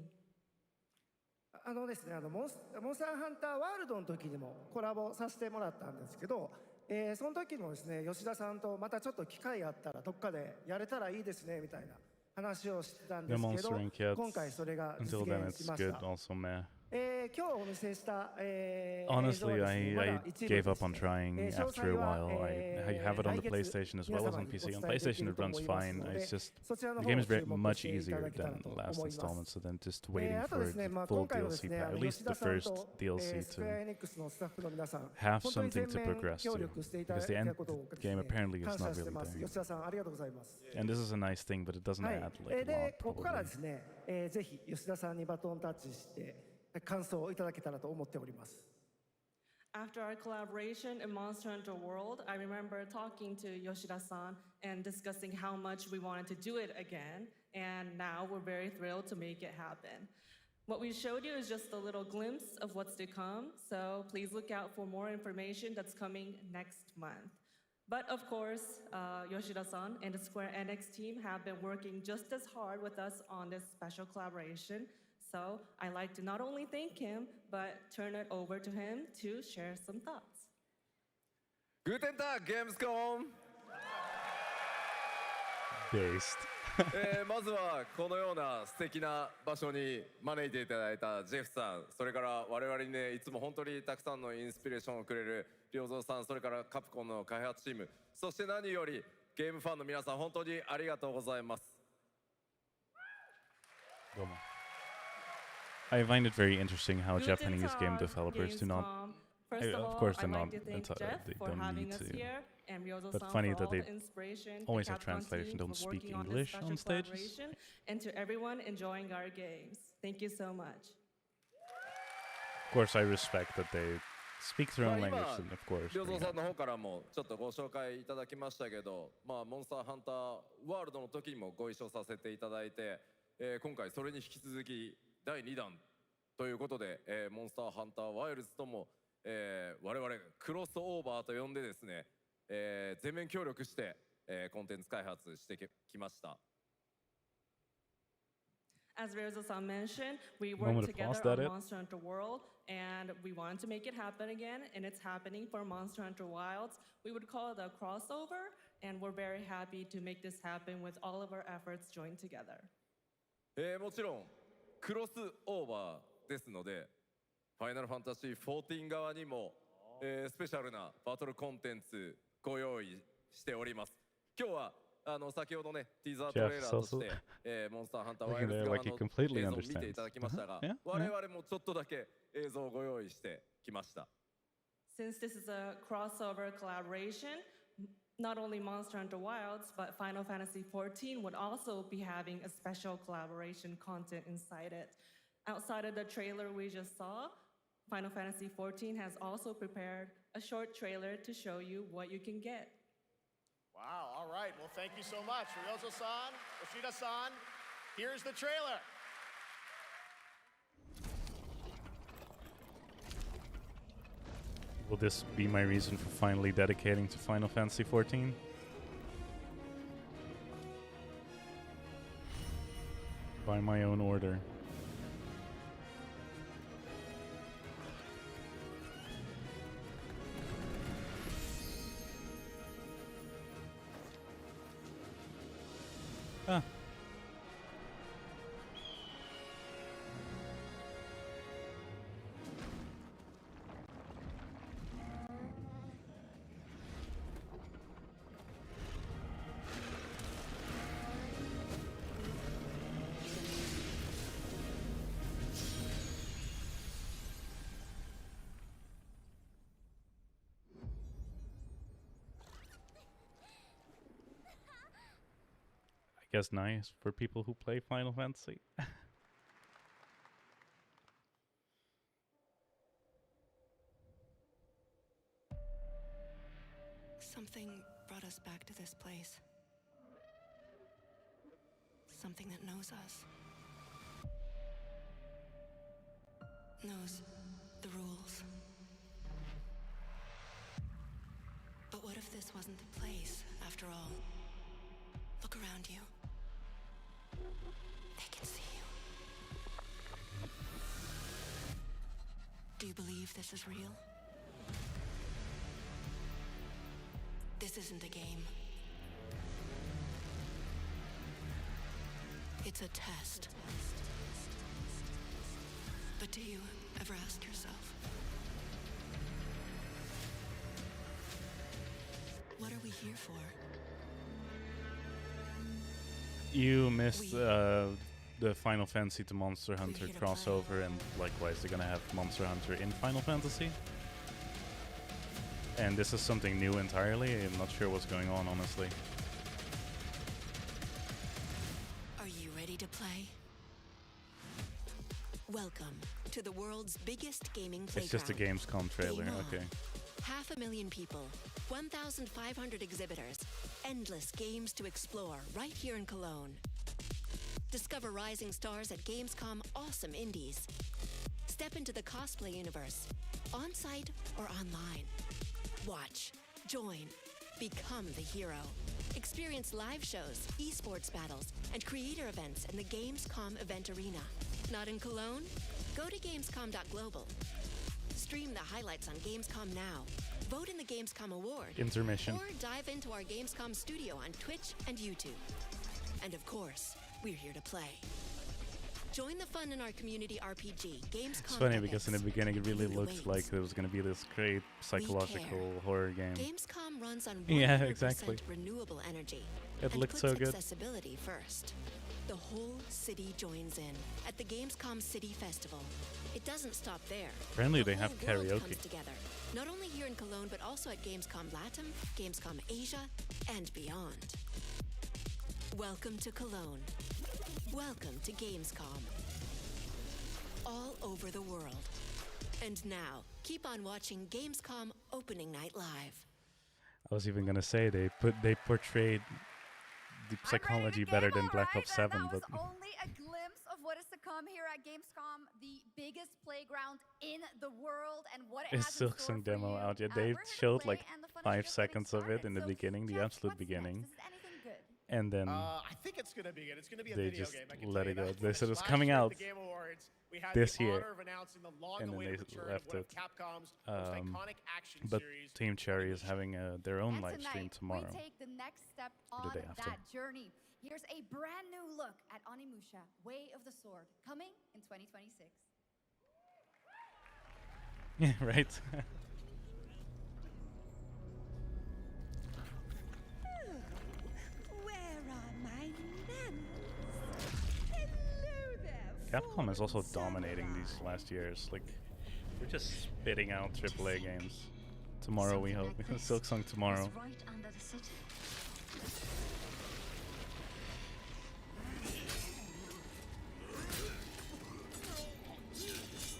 ですね、モンスターハンターワールドの時にもコラボさせてもらったんですけど、その時もですね、吉田さんとまたちょっと機会あったらどっかでやれたらいいですねみたいな話をしてたんですけど、今回それが実現しました。Honestly, I gave up on trying after a while. I have it on the PlayStation as well as on PC. On PlayStation it runs fine. It's just the game is very much easier than the last installment, so then just waiting for the full DLC pack, at least the first DLC, to have something to progress to, because the end game apparently is not really there. And this is a nice thing, but it doesn't add like a lot. ここからですね、ぜひ吉田さんにバトンタッチして感想をいただけたらと思っております。After our collaboration in Monster Hunter World, I remember talking to Yoshida-san and discussing how much we wanted to do it again, and now we're very thrilled to make it happen. What we showed you is just a little glimpse of what's to come, so please look out for more information that's coming next month. But of course, Yoshida-san and the Square Enix team have been working just as hard with us on this special collaboration. So I'd like to not only thank him, but turn it over to him to share some thoughts. Guten Tag, Gamescom! Based. まずはこのような素敵な場所に招いていただいたジェフさん、それから我々にね、いつも本当にたくさんのインスピレーションをくれる良三さん、それからカプコンの開発チーム、そして何よりゲームファンの皆さん、本当にありがとうございます。どうも。I find it very interesting how Japanese game developers do not. Of course, they're not. They don't need to. But funny that they always have translation, don't speak English on stages. And to everyone enjoying our games. Thank you so much. Of course, I respect that they speak their own まあ language, 今 and of course, 良 you 三さ know, んの方からもちょっとご紹介いただきましたけど、まあ、モンスターハンターワールドの時にもご一緒させていただいて、今回それに引き続き第2弾ということで、モンスターハンターワイルズとも、我々クロスオーバーと呼んでですね、全面協力して、コンテンツ開発してきました。As Ryozo-san mentioned, we Moment worked of pause, together on that it? Monster Hunter World, and we wanted to make it happen again, and it's happening for Monster Hunter Wilds. We would call it a crossover, and we're very happy to make this happen with all of our efforts joined together. もちろんクロスオーバーですので、ファイナルファンタジー14側にも、スペシャルなバトルコンテンツご用意しております。今日は先ほどねティーザートレーラーとして、モンスターハンターワイルズ側の映像を見ていただきましたが、我々もちょっとだけ映像をご用意してきました。Since this is a crossover collaboration, not only Monster Hunter Wilds, but Final Fantasy XIV would also be having a special collaboration content inside it. Outside of the trailer we just saw, Final Fantasy XIV has also prepared a short trailer to show you what you can get. Wow, all right. Well, thank you so much. Ryozo-san, Yoshida-san, here's the trailer. Will this be my reason for finally dedicating to Final Fantasy XIV? By my own order. Ah. I guess nice for people who play Final Fantasy. Something brought us back to this place. Something that knows us. Knows the rules. But what if this wasn't the place, after all? Look around you. They can see you. Do you believe this is real? This isn't a game. It's a test. But do you ever ask yourself, what are we here for? You missed the Final Fantasy to Monster Hunter crossover, and likewise they're gonna have Monster Hunter in Final Fantasy. And this is something new entirely. I'm not sure what's going on, honestly. Are you ready to play? Welcome to the world's biggest gaming playground. It's just a Gamescom trailer, okay. 500,000 people, 1,500 exhibitors, endless games to explore right here in Cologne. Discover rising stars at Gamescom Awesome Indies. Step into the cosplay universe, on-site or online. Watch, join, become the hero. Experience live shows, esports battles, and creator events in the Gamescom event arena. Not in Cologne? Go to Gamescom.global. Stream the highlights on Gamescom now. Vote in the Gamescom Award. Intermission. Or dive into our Gamescom studio on Twitch and YouTube. And of course, we're here to play. Join the fun in our community RPG, Gamescom. It's funny because in the beginning it really looked like there was going to be this great psychological horror game. Gamescom runs on 100% renewable energy. It looked so good. Accessibility first. The whole city joins in at the Gamescom City Festival. It doesn't stop there. Apparently they have karaoke. Comes together, not only here in Cologne, but also at Gamescom Latam, Gamescom Asia, and beyond. Welcome to Cologne. Welcome to Gamescom. all over the world. And now, keep on watching Gamescom Opening Night Live. I was even gonna say they portrayed the psychology better than Black Ops 7, That but was only a glimpse of what is to come here at Gamescom, the biggest playground in the world, and what it is has in store Silksong for demo you. out yet? We're They here to showed play, like and the fun is 5 just getting seconds of it started. in the So, beginning, the Jeff, absolute what's beginning, next? Is anything good? and then I think it's going to be good. It's going to be a they video just game. I can let tell it you go. that. They said it was Last coming year at out the Game Awards, we had this the year, honor of announcing the and then long-awaited they return left of one it. of Capcom's most iconic action But series. Team Cherry is having their own And live stream tonight, tomorrow. we take the next step Or on the day after. that journey. Here's a brand new look at Onimusha, Way of the Sword, coming in 2026. Yeah, right. Where are my lamps? Hello there. Capcom is also dominating these last years. Like, we're just spitting out AAA games. Tomorrow, we hope. Silksong tomorrow. Right under the city.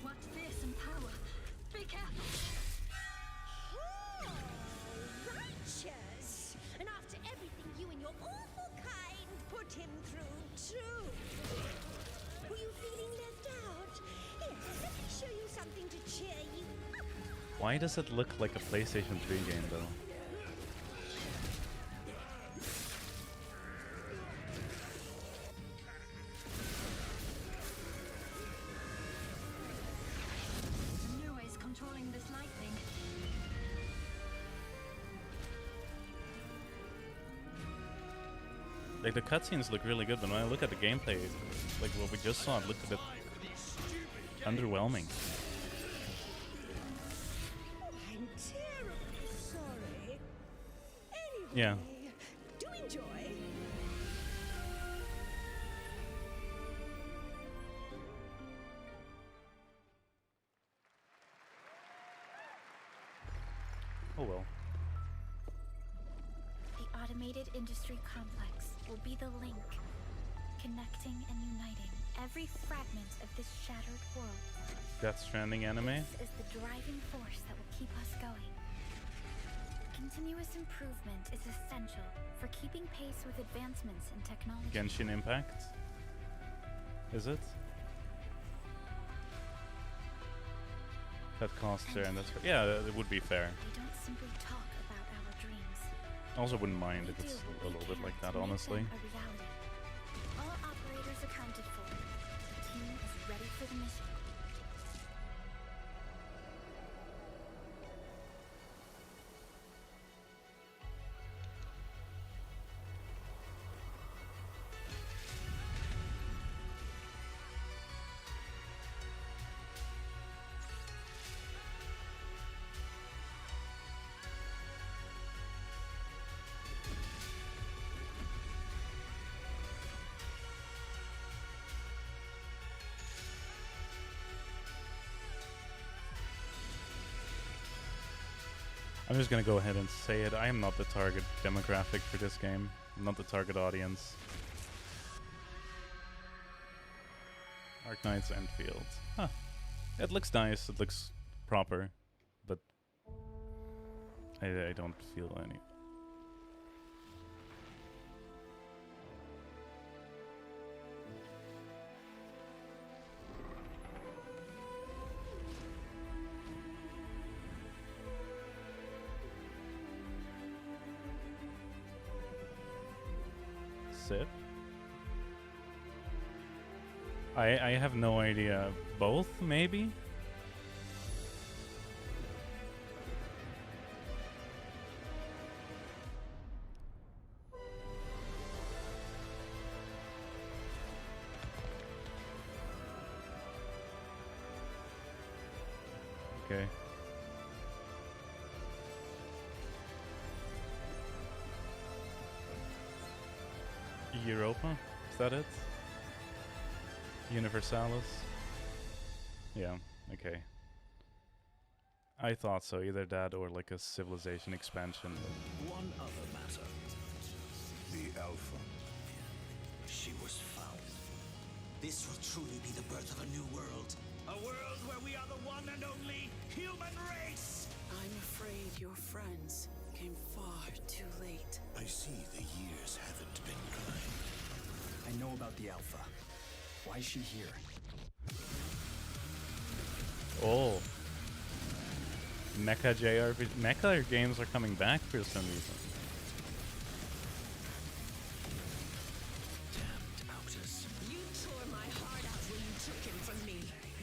What's fearsome power? Be careful. Righteous! And after everything you and your awful kind put him through, too. Were you feeling left out? Here, let me show you something to cheer you up. Why does it look like a PlayStation 3 game, though? Noise controlling this lightning. Like, the cutscenes look really good, but when I look at the gameplay, like what we just saw, it looked a bit underwhelming. I'm terribly sorry. Anyway, Yeah. do enjoy. Oh well. The automated industry complex will be the link, connecting and uniting every fragment of this shattered world. Death Stranding anime? This is the driving force that will keep us going. Continuous improvement is essential for keeping pace with advancements in technology. Genshin Impact? Is it? That costs there, and that's yeah, it would be fair. They don't simply talk about our dreams. I also wouldn't mind if it's a little bit like that, honestly. A reality. All operators accounted for. The team is ready for the mission. I'm just gonna go ahead and say it. I am not the target demographic for this game. I'm not the target audience. Arknight's Enfield. Huh. It looks nice. It looks proper, but I don't feel any. Sip? I have no idea. Both, maybe? Okay. Europa? Is that it? Universalis? Yeah, okay. I thought so, either that or like a civilization expansion. One other matter. The Alpha. She was found. This will truly be the birth of a new world. A world where we are the one and only human race! I'm afraid your friends came far too late. I see the years haven't been kind. I know about the Alpha. Why is she here? Oh. Mecha JRPG. Mecha games are coming back for some reason. Damned Outus. You tore my heart out when you took him from me.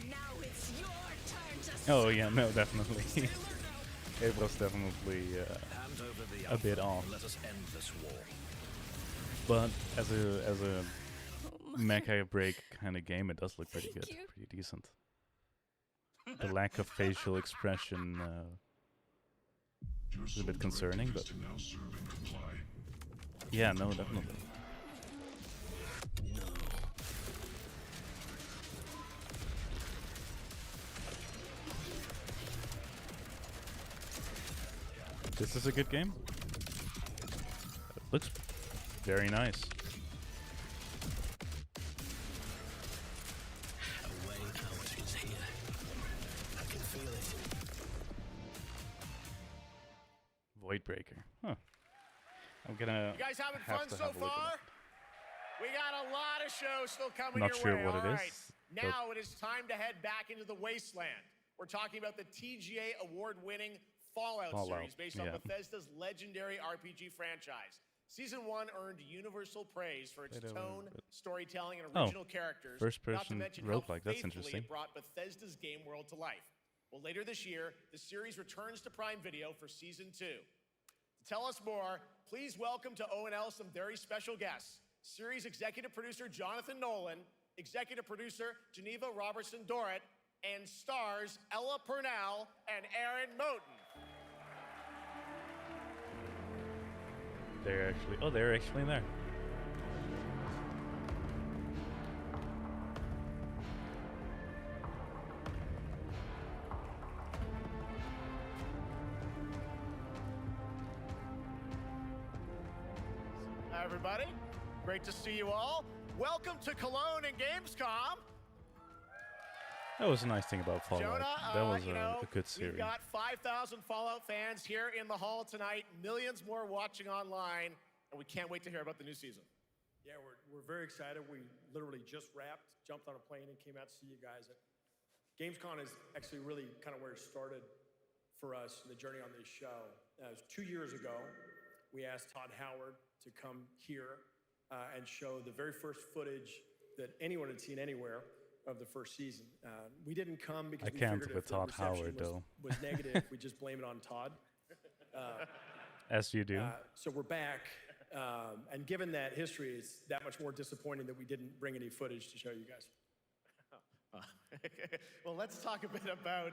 Now it's your turn to Oh yeah, no, definitely. It was definitely a bit off. Let us end this war. But as a mecha break kind of game, it does look pretty good, pretty decent. The lack of facial expression is a bit concerning, but yeah, no, definitely. This is a good game. It looks very nice. A way out is here. I can feel it. Voidbreaker. Huh. I'm gonna. You guys having have fun to so have a look at far? it. We got a lot of shows still coming Not your sure way. what it All is, right. but- Now it is time to head back into the wasteland. We're talking about the TGA award-winning Fallout series based on yeah. Bethesda's legendary RPG franchise. Season 1 earned universal praise for its tone, storytelling, and original characters. first-person not to mention roguelike, how that's faithfully interesting. it brought Bethesda's game world to life. Well, later this year, the series returns to Prime Video for Season 2. To tell us more, please welcome to ONL some very special guests. Series executive producer Jonathan Nolan, executive producer Geneva Robertson-Dorrit, and stars Ella Purnell and Aaron Moten. They're actually there. Hi, everybody. Great to see you all. Welcome to Cologne and Gamescom. That was a nice thing about Fallout. Jonah, That was a good series. We've got 5,000 Fallout fans here in the hall tonight, millions more watching online, and we can't wait to hear about the new season. Yeah, we're very excited. We literally just wrapped, jumped on a plane, and came out to see you guys. Gamescom is actually really kind of where it started for us, the journey on this show. It was 2 years ago. We asked Todd Howard to come here and show the very first footage that anyone had seen anywhere of the first season. We didn't come because I we can't figured with if the Todd reception Howard, though. was negative, we just blame it on Todd. As you do. So we're back, and given that history, it's that much more disappointing that we didn't bring any footage to show you guys. Well, let's talk a bit about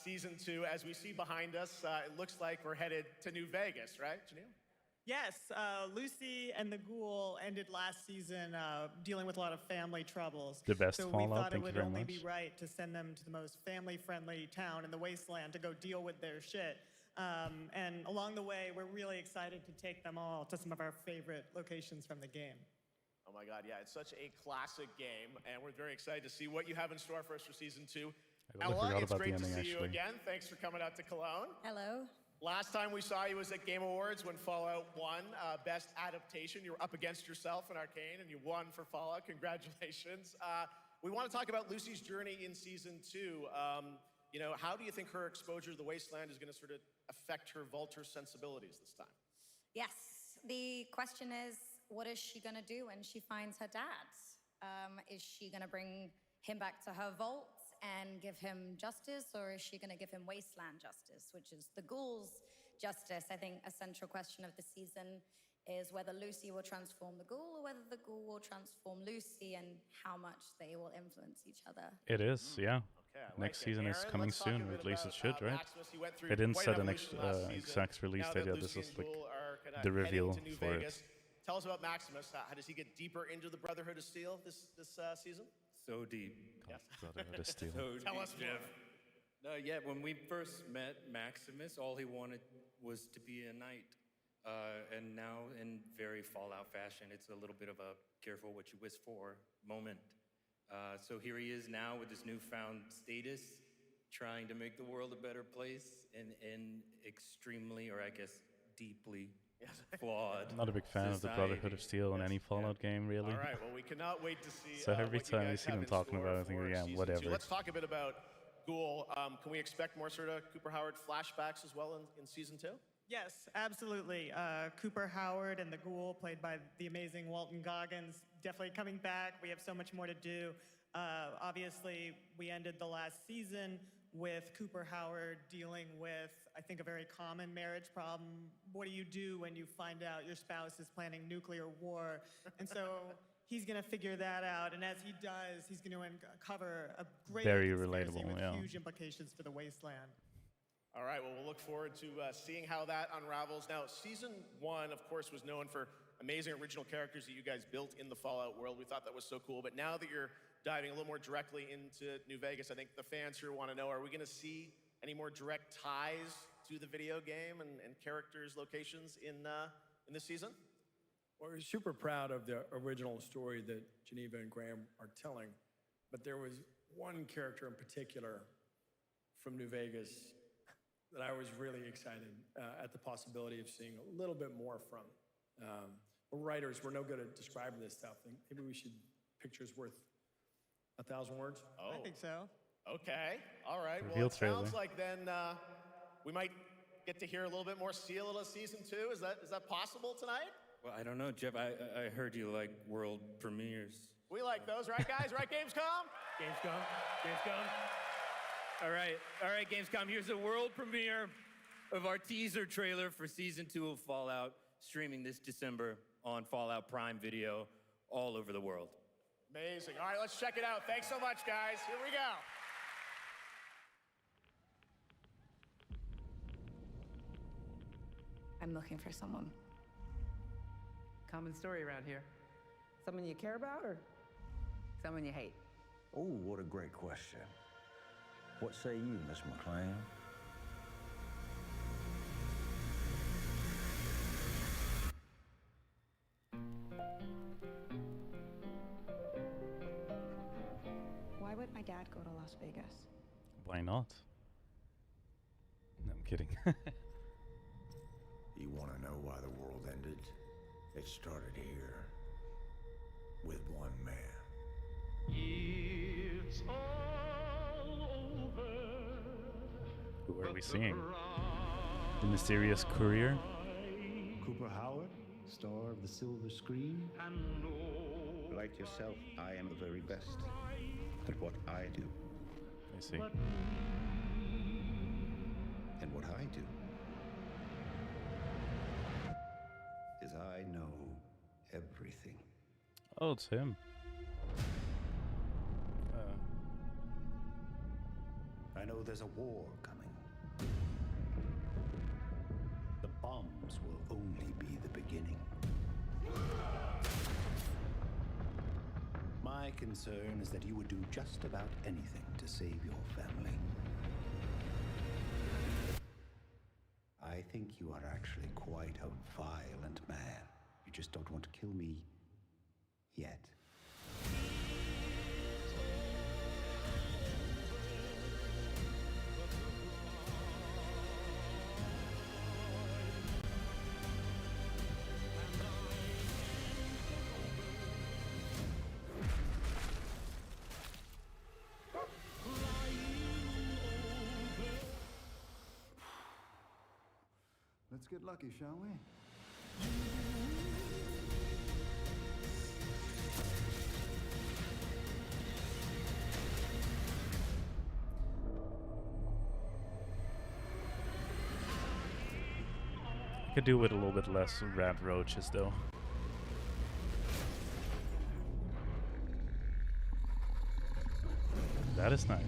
Season 2. As we see behind us, it looks like we're headed to New Vegas, right, Janelle? Yes, Lucy and the Ghoul ended last season dealing with a lot of family troubles. The best so we Fallout, thought it thank you would very only much. be right to send them to the most family-friendly town in the wasteland to go deal with their shit. And along the way, we're really excited to take them all to some of our favorite locations from the game. Oh my God, yeah, it's such a classic game, and we're very excited to see what you have in store for us for Season 2. I totally forgot Ella, it's about great the to ending, see you actually. again. Thanks for coming out to Cologne. Hello. Last time we saw you was at Game Awards when Fallout won Best Adaptation. You were up against yourself in Arcane, and you won for Fallout. Congratulations. We want to talk about Lucy's journey in Season 2. How do you think her exposure to the Wasteland is going to sort of affect her vulture sensibilities this time? Yes, the question is, what is she gonna do when she finds her dad? Is she gonna bring him back to her vault and give him justice, or is she gonna give him wasteland justice, which is the ghoul's justice? I think a central question of the season is whether Lucy will transform the ghoul or whether the ghoul will transform Lucy, and how much they will influence each other. It is, yeah. Okay, I Next like it. season is Aaron, coming let's talk a soon, or bit at least it about, should, right? Maximus. You went through They didn't quite set an an evolution last season. exact release Now date that yet. Lucy This is and like Ghoul are kinda the heading reveal to New for Vegas. it. Tell us about Maximus. How does he get deeper into the Brotherhood of Steel this season? So deep. Yes. Brotherhood of Steel. So Tell deep, us more. Jeff. Yeah, when we first met Maximus, all he wanted was to be a knight. And now, in very Fallout fashion, it's a little bit of a careful what you wish for moment. So here he is now with this newfound status, trying to make the world a better place in extremely, or I guess deeply flawed. I'm not a big fan of the Brotherhood of Steel in any Fallout game, really. All right, well, we cannot wait to see. So every what you time I guys see have them in talking store about it, I think, for yeah, season whatever. 2. Let's talk a bit about Ghoul. Can we expect more sort of Cooper Howard flashbacks as well in season 2? Yes, absolutely. Cooper Howard and the Ghoul, played by the amazing Walton Goggins, definitely coming back. We have so much more to do. Obviously, we ended the last season with Cooper Howard dealing with, I think, a very common marriage problem. What do you do when you find out your spouse is planning nuclear war? And so he's going to figure that out. And as he does, he's going to uncover a great Very conspiracy relatable, with yeah. huge implications for the wasteland. All right, well, we'll look forward to seeing how that unravels. Now, season 1, of course, was known for amazing original characters that you guys built in the Fallout world. We thought that was so cool. But now that you're diving a little more directly into New Vegas, I think the fans here want to know, are we going to see any more direct ties to the video game and characters, locations in this season? Well, we're super proud of the original story that Geneva and Graham are telling. But there was one character in particular from New Vegas that I was really excited at the possibility of seeing a little bit more from. We're writers, we're no good at describing this stuff. Maybe we should, pictures worth 1,000 words? Oh. I think so. Okay, all right. Reveal Well, it sounds trailer. like then we might get to hear a little bit more Seal of season 2. Is that possible tonight? Well, I don't know, Jeff. I heard you like world premieres. We like those, right, guys? Right, Gamescom? Gamescom. All right, Gamescom. Here's a world premiere of our teaser trailer for season 2 of Fallout, streaming this December on Fallout Prime Video all over the world. Amazing. All right, let's check it out. Thanks so much, guys. Here we go. I'm looking for someone. Common story around here. Someone you care about or someone you hate? Oh, what a great question. What say you, Miss McLean? Why would my dad go to Las Vegas? Why not? No, I'm kidding. You want to know why the world ended? It started here with one man. It's all over. Who are we seeing? The mysterious courier? Cooper Howard, star of the silver screen. Like yourself, I am the very best at what I do. I see. And what I do is I know everything. Oh, it's him. I know there's a war coming. The bombs will only be the beginning. My concern is that you would do just about anything to save your family. I think you are actually quite a violent man. You just don't want to kill me yet. Let's get lucky, shall we? Could do with a little bit less rat roaches, though. That is nice.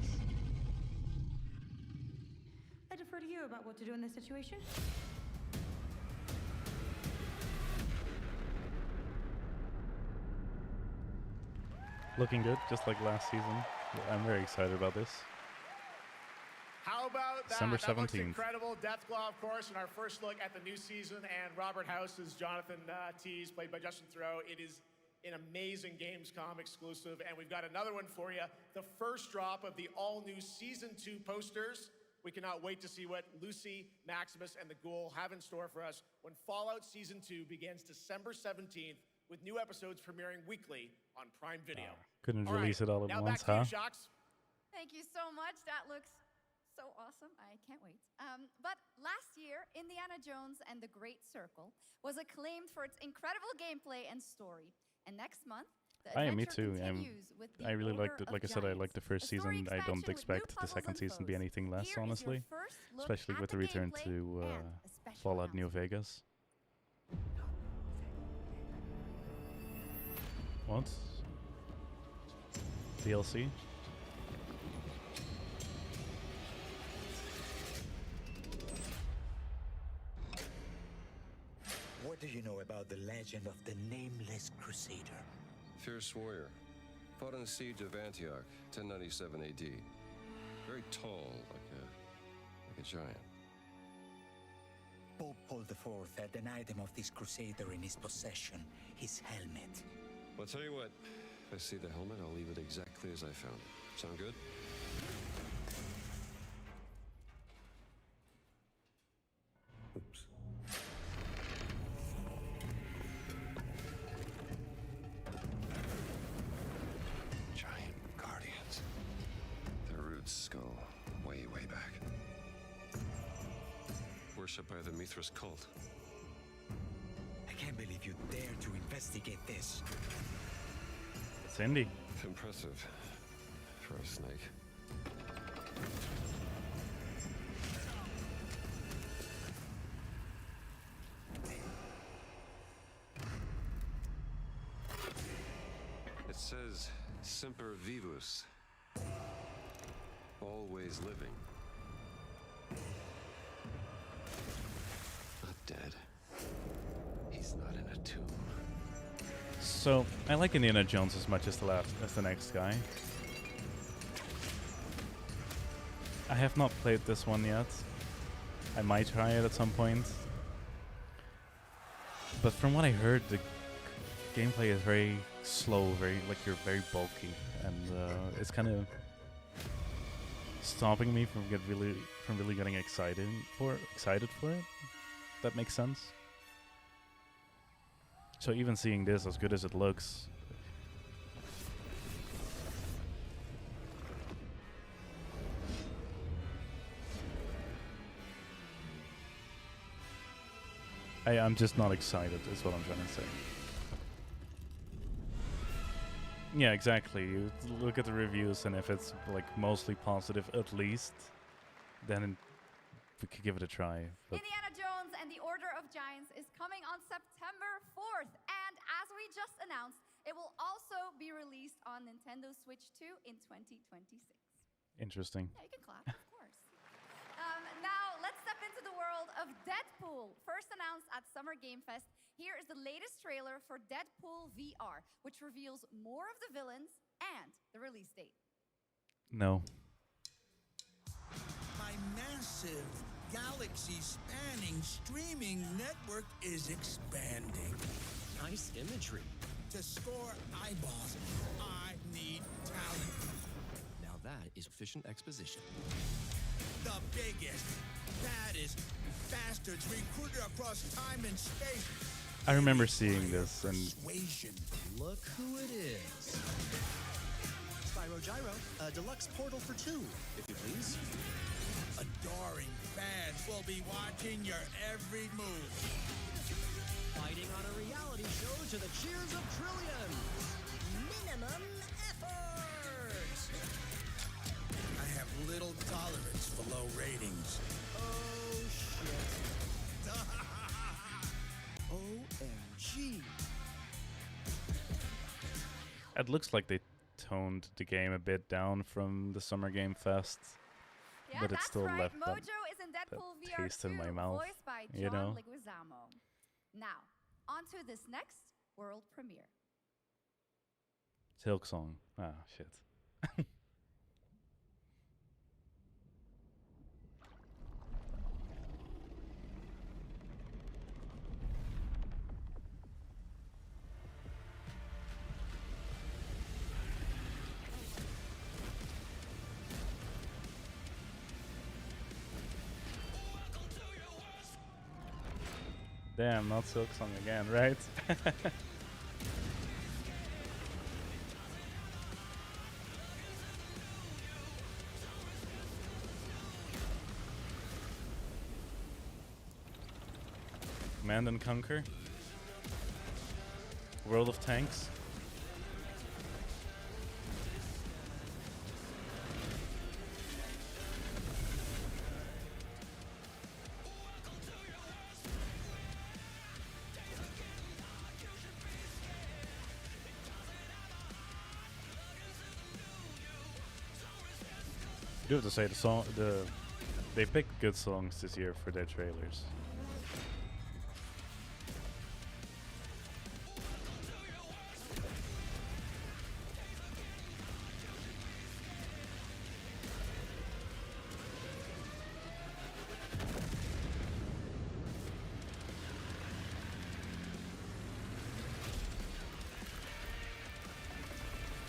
I defer to you about what to do in this situation. Looking good, just like last season. I'm very excited about this. How about that? December That looks 17th. incredible. Deathclaw, of course, and our first look at the new season, and Robert House is Jonathan Tease, played by Justin Theroux. It is an amazing Gamescom exclusive, and we've got another one for you. The first drop of the all-new Season 2 posters. We cannot wait to see what Lucy, Maximus, and the Ghoul have in store for us when Fallout Season 2 begins December 17th, with new episodes premiering weekly on Prime Video. Couldn't All release right, it all at now once, back to huh? you, Jacques. Thank you so much. That looks so awesome. I can't wait. But last year, Indiana Jones and the Great Circle was acclaimed for its incredible gameplay and story. And next month, the Me adventure too. continues with the I really Order liked it. of Like I said, I Giants, liked the first a story season. I don't expansion with new expect the puzzles second and season to be foes. anything less, Here is your honestly. first look Especially at with the the return gameplay to and a special Fallout New Vegas. What? DLC? What do you know about the legend of the Nameless Crusader? Fierce warrior. Fought in the siege of Antioch, 1097 AD. Very tall, like a giant. Pope Paul IV had an item of this crusader in his possession, his helmet. Well, I'll tell you what. If I see the helmet, I'll leave it exactly as I found it. Sound good? Oops. Giant guardians. Their root skull, way back. Worshipped by the Mithras cult. I can't believe you dare to investigate this. Cindy. Impressive for a snake. It says Semper Vivus. Always living. Not dead. He's not in a tomb. So, I like Indiana Jones as much as the next guy. I have not played this one yet. I might try it at some point. But from what I heard, the gameplay is very slow, you're very bulky, and it's kind of stopping me from really getting excited for it. That makes sense. So even seeing this, as good as it looks, I'm just not excited, is what I'm trying to say. Yeah, exactly. You look at the reviews, and if it's like mostly positive at least, then we could give it a try. But Indiana Jones and the Order of Giants is coming on September 4th. And as we just announced, it will also be released on Nintendo Switch 2 in 2026. interesting. Yeah, you can clap, of course. Now, let's step into the world of Deadpool. First announced at Summer Game Fest, here is the latest trailer for Deadpool VR, which reveals more of the villains and the release date. No. My massive, galaxy-spanning streaming network is expanding. Nice imagery. To score eyeballs, I need talent. Now that is efficient exposition. The biggest, baddest bastards recruited across time and space. I remember seeing this, and Persuasion. Look who it is. Spyro Gyro, a deluxe portal for two, if you please. Adoring fans will be watching your every move. Fighting on a reality show to the cheers of trillions. Minimum effort. I have little tolerance for low ratings. Oh, shit. OMG. it looks like they toned the game a bit down from the Summer Game Fest, Yeah, but it that's still right. left Mojo that, is in Deadpool that VR taste 2, in my mouth. voiced by you John know? Leguizamo. Now, on to this next world premiere. Silksong. Ah, shit. Damn, not Silksong again, right? Command and Conquer. World of Tanks. I do have to say they picked good songs this year for their trailers.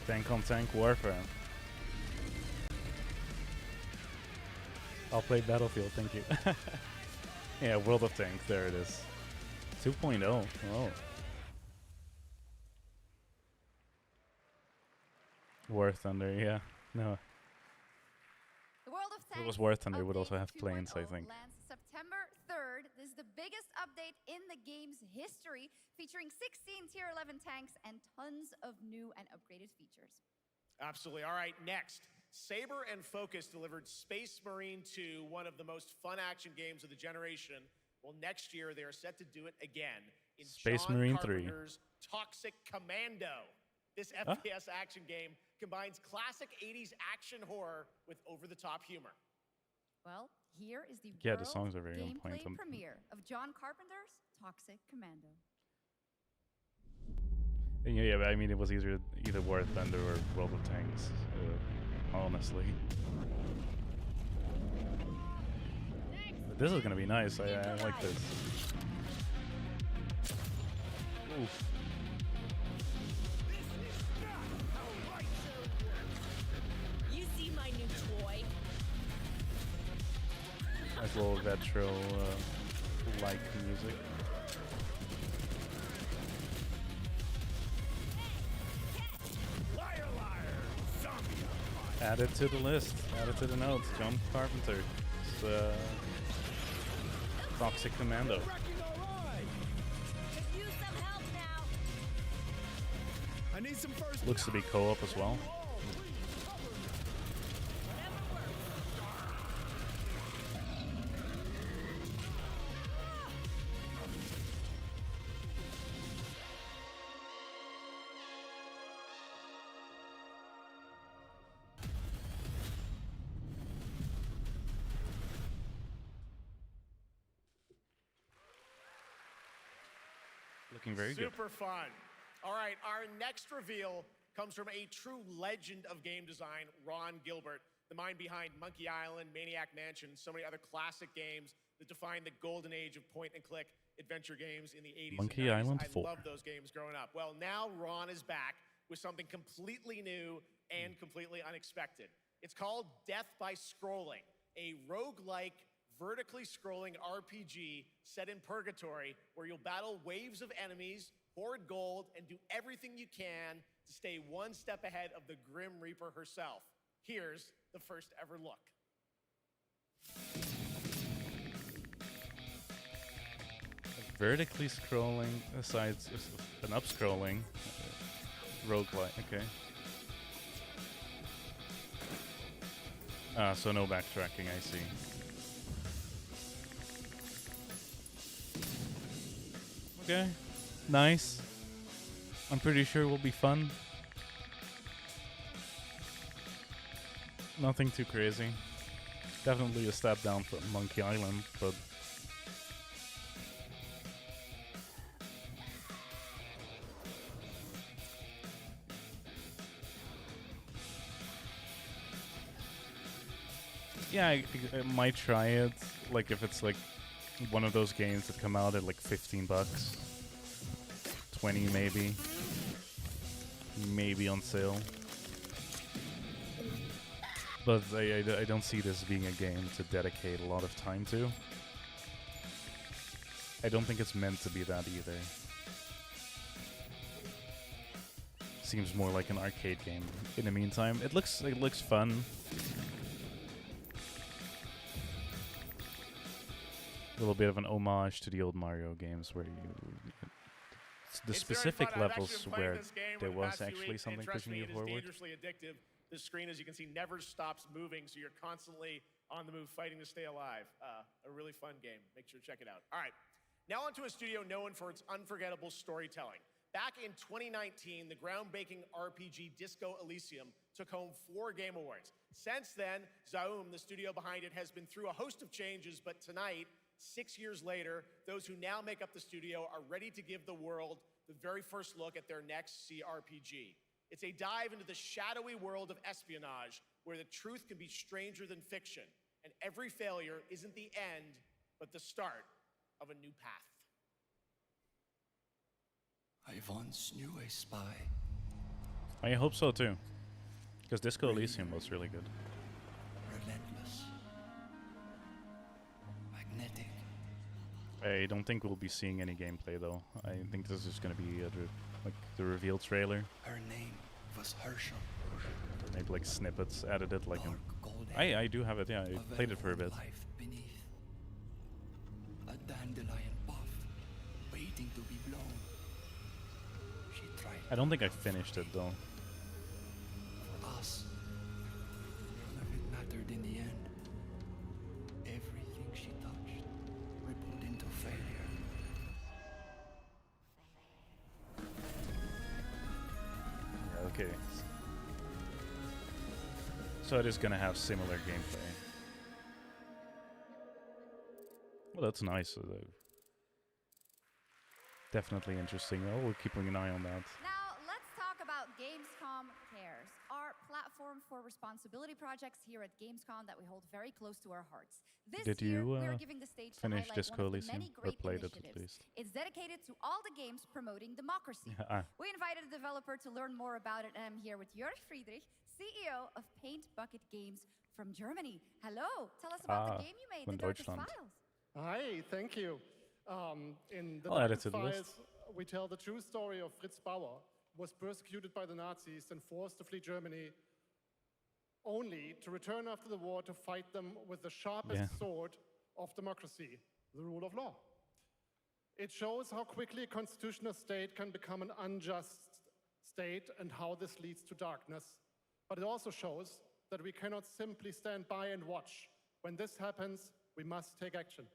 Tank on Tank Warfare. I'll play Battlefield, thank you. Yeah, World of Tanks, there it is. 2.0. Oh. War Thunder, yeah. No. The World of Tanks If it was War Thunder, it would update also have planes, I 2.0 think. lands September 3rd. This is the biggest update in the game's history, featuring 16 Tier 11 tanks and tons of new and upgraded features. Absolutely. All right, next. Saber and Focus delivered Space Marine 2, one of the most fun action games of the generation. Well, next year they are set to do it again in Space John Marine 3. Carpenter's Toxic Commando. This FPS action game combines classic 80s action horror with over-the-top humor. Well, here is the Yeah, the world songs are very on gameplay point. premiere of John Carpenter's Toxic Commando. Yeah, but I mean, it was either War Thunder or World of Tanks, honestly. But this is gonna be nice. I like this. Oof. You see my new toy? Nice little retro like music. Add it to the list. Add it to the notes. John Carpenter. Toxic Commando. I need some first. Looks to be co-op as well. Looking very good. Super fun. All right, our next reveal comes from a true legend of game design, Ron Gilbert, the mind behind Monkey Island, Maniac Mansion, so many other classic games that defined the golden age of point-and-click adventure games in the 80s Monkey and 90s. Island I 4. loved those games growing up. Well, now Ron is back with something completely new and completely unexpected. It's called Death by Scrolling, a roguelike, vertically scrolling RPG set in purgatory where you'll battle waves of enemies, hoard gold, and do everything you can to stay one step ahead of the Grim Reaper herself. Here's the first ever look. Vertically scrolling, besides an up-scrolling roguelike. Okay. So no backtracking, I see. Okay, nice. I'm pretty sure it will be fun. Nothing too crazy. Definitely a step down from Monkey Island, but yeah, I might try it. Like if it's like one of those games that come out at like $15, 20 maybe on sale. But I don't see this being a game to dedicate a lot of time to. I don't think it's meant to be that either. Seems more like an arcade game. In the meantime, it looks fun. A little bit of an homage to the old Mario games, where the specific levels where there was actually something pushing you forward. It is dangerously addictive. This screen, as you can see, never stops moving, so you're constantly on the move, fighting to stay alive. A really fun game. Make sure to check it out. All right, now onto a studio known for its unforgettable storytelling. Back in 2019, the groundbreaking RPG Disco Elysium took home 4 Game Awards. Since then, Zaum, the studio behind it, has been through a host of changes, but tonight, 6 years later, those who now make up the studio are ready to give the world the very first look at their next CRPG. It's a dive into the shadowy world of espionage, where the truth can be stranger than fiction, and every failure isn't the end, but the start of a new path. I once knew a spy. I hope so too, because Disco Elysium was really good. Relentless. Magnetic. I don't think we'll be seeing any gameplay though. I think this is going to be the reveal trailer. Her name was Herschel. Maybe like snippets edited like I do have it, yeah. I played it for a bit. Life beneath. A dandelion puff, waiting to be blown. She tried. I don't think I finished it though. For us, none of it mattered in the end. Everything she touched rippled into failure. Okay. So it is gonna have similar gameplay. Well, that's nice. Definitely interesting. Oh, we're keeping an eye on that. Now, let's talk about Gamescom Cares, our platform for responsibility projects here at Gamescom that we hold very close to our hearts. This Did year, you we are giving the stage to finish highlight Disco one of the Elysium, many or great played it at initiatives. least? It's dedicated to all the games promoting democracy. We invited a developer to learn more about it, and I'm here with Jörg Friedrich, CEO of Paint Bucket Games from Germany. Hello, tell us about the game you made, von The Darkest Deutschland. Files. Hi, thank you. In The I'll add it Darkest to the list. Files, we tell the true story of Fritz Bauer, who was persecuted by the Nazis and forced to flee Germany, only to return after the war to fight them with the sharpest sword of democracy, the rule of law. It shows how quickly a constitutional state can become an unjust state and how this leads to darkness. But it also shows that we cannot simply stand by and watch. When this happens, we must take action.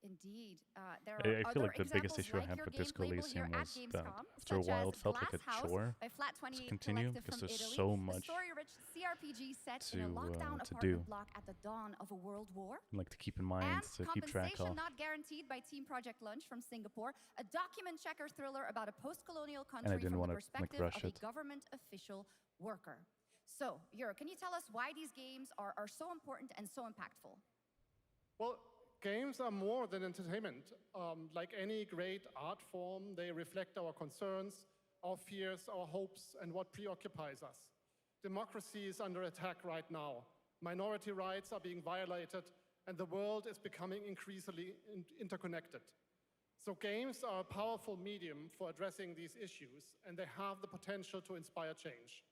Indeed. There I are feel other like the biggest examples issue I like had your with game Disco label Elysium here at was that Gamescom, after a such while as it felt like Glass a House chore by Flat to 28 continue Collective because from there's Italy, so a much story-rich CRPG set in a to lockdown do. apartment block at the dawn of a world war. Like to keep in mind, And to keep track compensation of. not guaranteed by Team Project Lunch from Singapore, a document checker thriller about a post-colonial I country didn't from the wanna, like, perspective rush of a it. government official worker. So, Jörg, can you tell us why these games are so important and so impactful? Well, games are more than entertainment. Like any great art form, they reflect our concerns, our fears, our hopes, and what preoccupies us. Democracy is under attack right now. Minority rights are being violated, and the world is becoming increasingly interconnected. So games are a powerful medium for addressing these issues, and they have the potential to inspire change.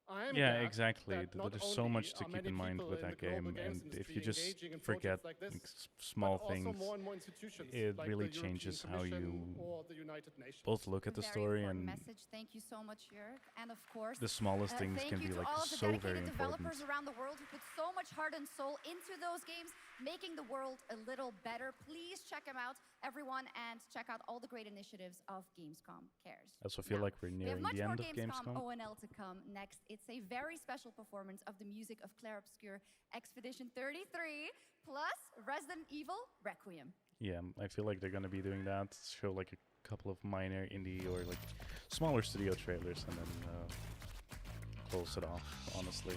I am glad Exactly. that not There's so only much to are keep many in mind people with in that the global game, games and if industry you just engaging in forget projects like this, small but also things, more and more institutions it like really the European changes how you Commission or the United Nations. both look at the Very story important and message. Thank you so much, Jörg. And of course, the smallest things thank can you be to like all of the so dedicated very developers important. around the world who put so much heart and soul into those games, making the world a little better. Please check them out, everyone, and check out all the great initiatives of Gamescom Cares. I also feel Now, like we're we have nearing much the more end of Gamescom Gamescom. ONL to come next. It's a very special performance of the music of Claire Obscure Expedition 33 plus Resident Evil Requiem. Yeah, I feel like they're gonna be doing that. Show like a couple of minor indie or like smaller studio trailers, and then close it off. Honestly.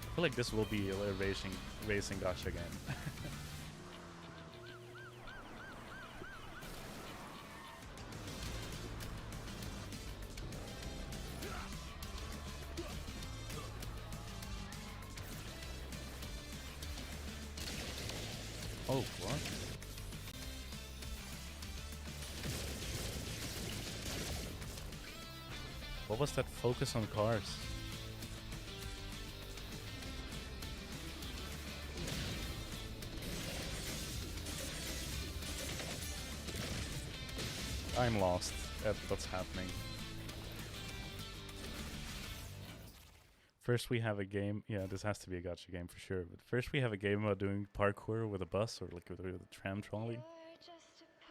I feel like this will be a racing gacha game. Oh, what? What was that focus on cars? I'm lost at what's happening. First we have a game, yeah, this has to be a gacha game for sure, but first we have a game about doing parkour with a bus or like with a tram trolley.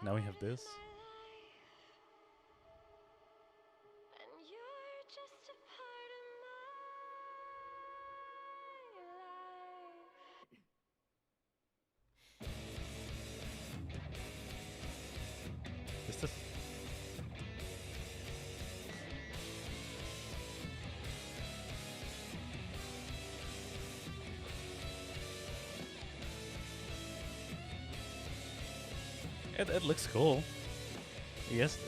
Now we have this. Is this... It looks cool. Yes.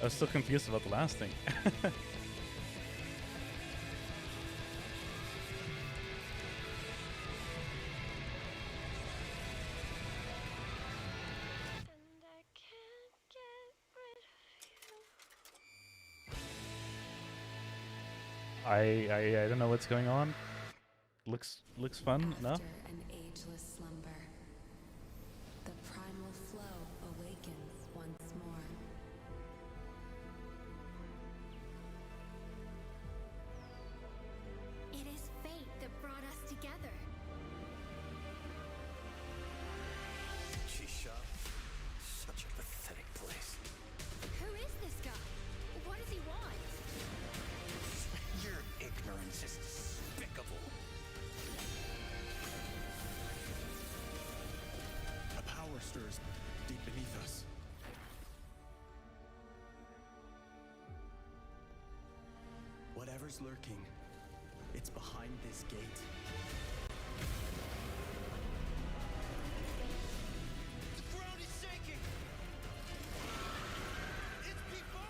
I was still confused about the last thing. I don't know what's going on. Looks fun, no? After an ageless slumber, the primal flow awakens once more. It is fate that brought us together. Shisha. Such a pathetic place. Who is this guy? What does he want? Your ignorance is despicable. A power stirs deep beneath us. Whatever's lurking, it's behind this gate. The ground is shaking. It's people.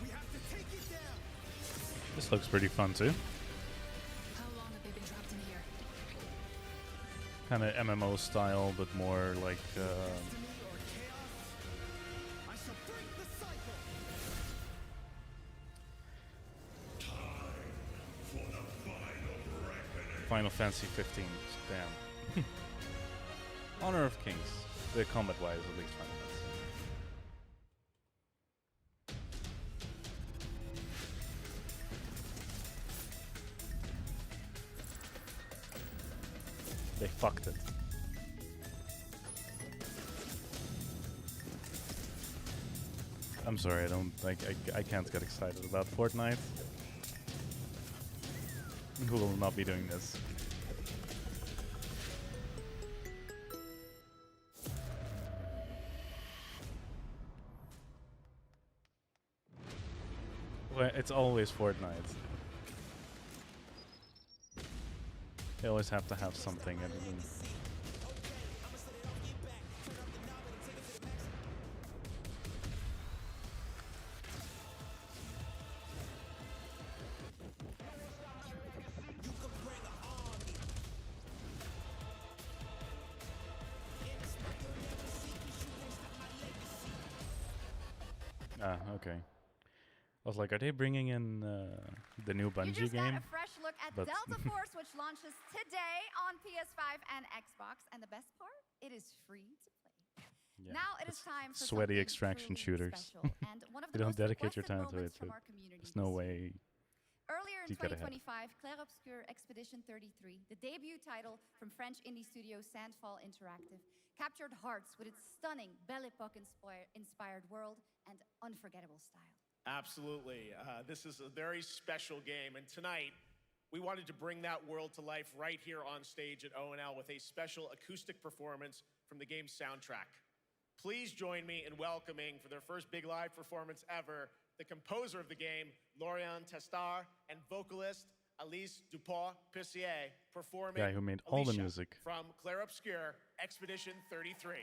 We have to take it down. This looks pretty fun too. How long have they been trapped in here? Kind of MMO style, but more like I shall break the cycle. Final Fantasy 15. Damn. Honor of Kings. The combat-wise, at least Final Fantasy. They fucked it. I'm sorry, I don't like. I can't get excited about Fortnite. We will not be doing this. Well, it's always Fortnite. They always have to have something. And okay. I was like, are they bringing in the new Bungie game? Got a fresh look at But Delta Force, which launches today on PS5 and Xbox. And the best part, it is free to play. Yeah, Now it is it's time for sweaty something extraction truly shooters. special. And one of You the don't most dedicate your requested time to it. moments from our community There's no this way. Earlier in you get ahead. 2025, Claire Obscure Expedition 33, the debut title from French indie studio Sandfall Interactive, captured hearts with its stunning Belle Epoque inspired world and unforgettable style. Absolutely. This is a very special game. And tonight, we wanted to bring that world to life right here on stage at ONL with a special acoustic performance from the game's soundtrack. Please join me in welcoming, for their first big live performance ever, the composer of the game, Laurent Testard, and vocalist Alice Dupont-Pissier, performing Guy who made all the Alicia music. from Claire Obscure Expedition 33.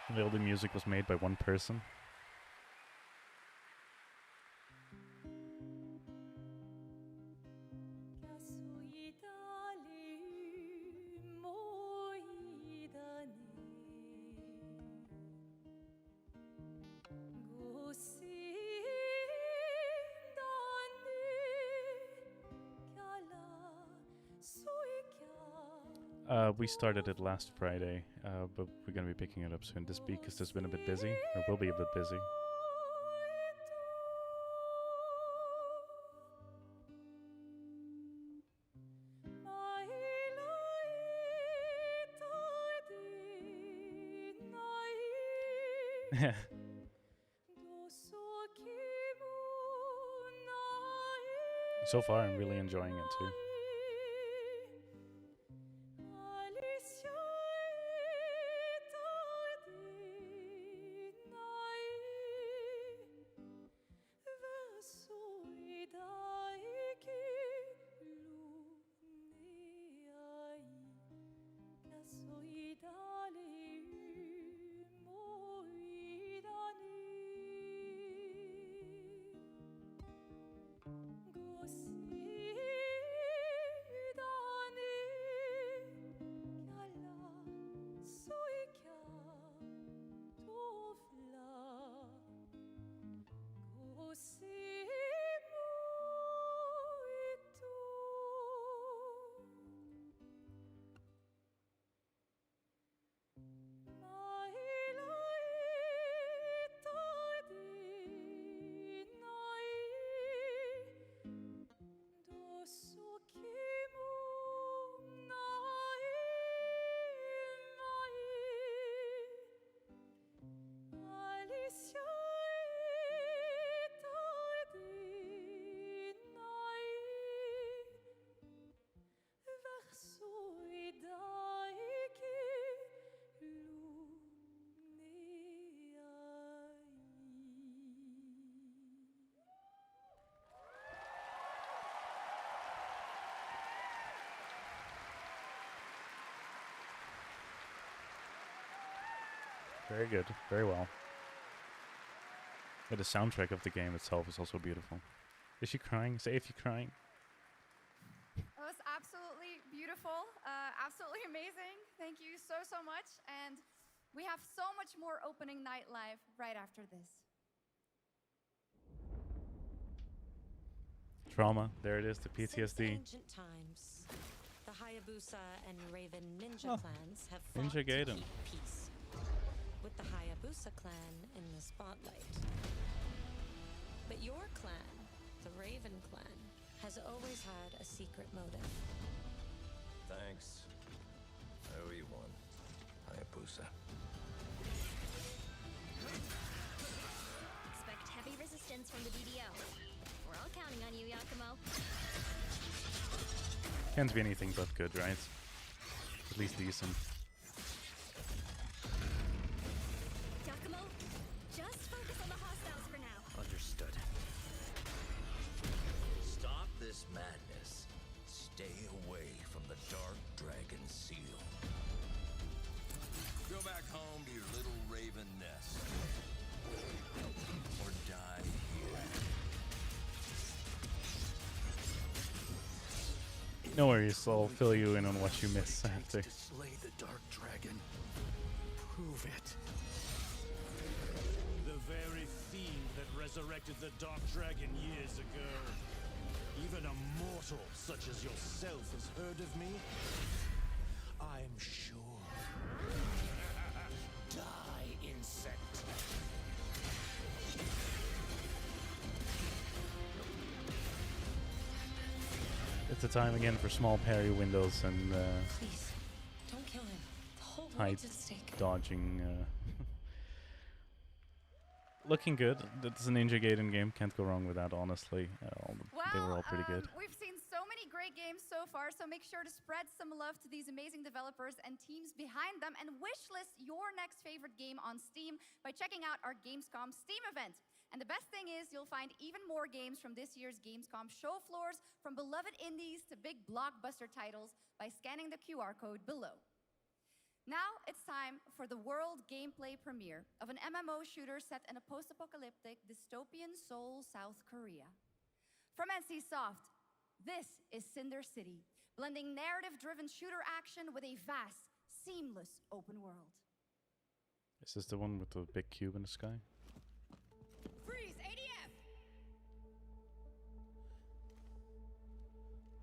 And all the music was made by one person. We started it last Friday, but we're gonna be picking it up soon this week because it's been a bit busy, or will be a bit busy. So far, I'm really enjoying it too. Very good, very well. But the soundtrack of the game itself is also beautiful. Is she crying? Say if you're crying. It was absolutely beautiful, absolutely amazing. Thank you so, so much. And we have so much more opening night live right after this. Trauma, there it is, the PTSD. Since ancient times, the Hayabusa and Raven ninja clans have fought Ninja to Gaiden. keep peace, with the Hayabusa clan in the spotlight. But your clan, the Raven clan, has always had a secret motive. Thanks. I owe you one, Hayabusa. Expect heavy resistance from the DDO. We're all counting on you, Yakumo. Can't be anything but good, right? At least decent. Yakumo, just focus on the hostiles for now. Understood. Stop this madness. Stay away from the Dark Dragon Seal. Go back home to your little raven nest. Or die here. No worries, I'll fill you in on what you missed after. To slay the Dark Dragon. Prove it. The very fiend that resurrected the Dark Dragon years ago. Even a mortal such as yourself has heard of me? I'm sure. Die, insect. It's a time again for small parry windows and Please, don't kill him. The whole tight world's at stake. dodging. Looking good. That's a Ninja Gaiden game. Can't go wrong with that, honestly. They were all pretty good. We've seen so many great games so far, so make sure to spread some love to these amazing developers and teams behind them, and wishlist your next favorite game on Steam by checking out our Gamescom Steam event. And the best thing is you'll find even more games from this year's Gamescom show floors, from beloved indies to big blockbuster titles, by scanning the QR code below. Now it's time for the world gameplay premiere of an MMO shooter set in a post-apocalyptic dystopian Seoul, South Korea. From NCSoft, this is Cinder City, blending narrative-driven shooter action with a vast, seamless open world. Is this the one with the big cube in the sky? Freeze, ADF!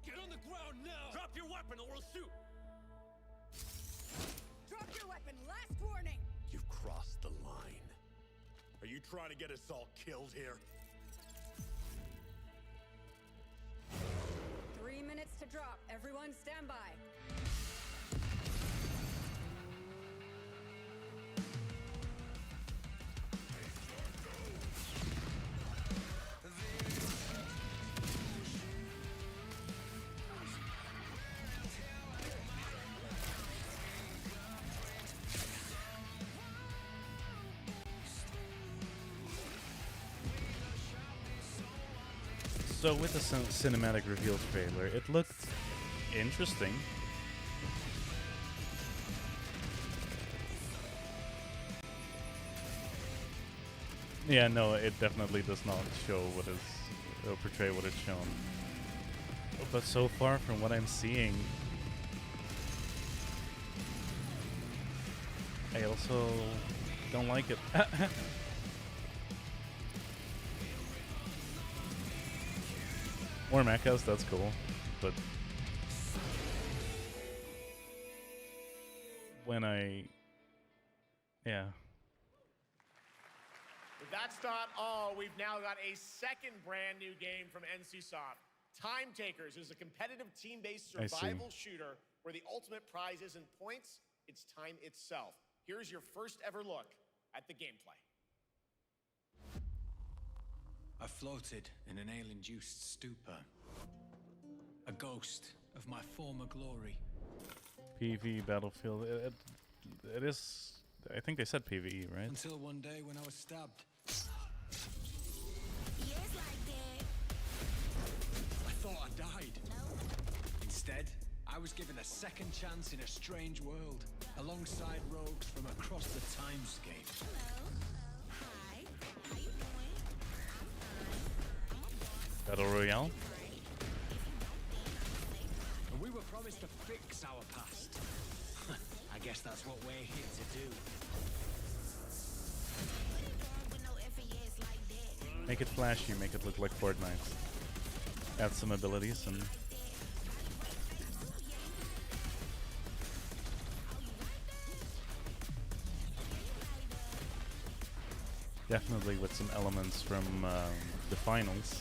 Get on the ground now! Drop your weapon or we'll shoot! you trying to get us all killed here? 3 minutes to drop. Everyone stand by. So with the cinematic reveal trailer, it looked interesting. Yeah, no, it definitely does not show what is, or portray what it's shown. But so far, from what I'm seeing, I also don't like it. More mechas, that's cool, but when yeah. But that's not all. We've now got a second brand new game from NCSoft. Time Takers is a competitive team-based survival shooter where the ultimate prize isn't points, it's time itself. Here's your first ever look at the gameplay. I floated in an ale-induced stupor. A ghost of my former glory. PvE Battlefield. It is. I think they said PvE, right? Until one day when I was stabbed. I thought I died. Instead, I was given a second chance in a strange world, alongside rogues from across the timescape. Battle Royale? And we were promised to fix our past. I guess that's what we're here to do. Make it flashy, make it look like Fortnite. Add some abilities and... Definitely with some elements from the finals.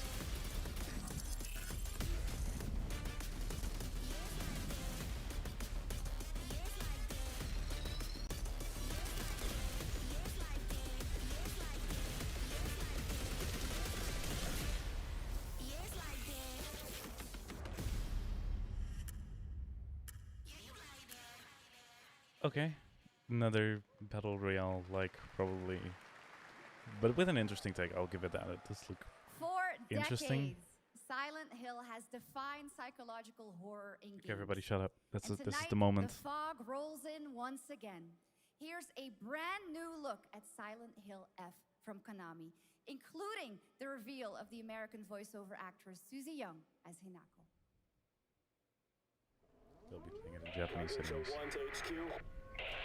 Okay, another Battle Royale, like, probably, but with an interesting take. I'll give it that. It does look interesting. Decades, Silent Hill has defined psychological horror in games. Okay, everybody, shut up. This is tonight, the moment. The fog rolls in once again. Here's a brand new look at Silent Hill F from Konami, including the reveal of the American voiceover actress Susie Young as Hinako. They'll be playing it in Japanese cinemas. One to HQ.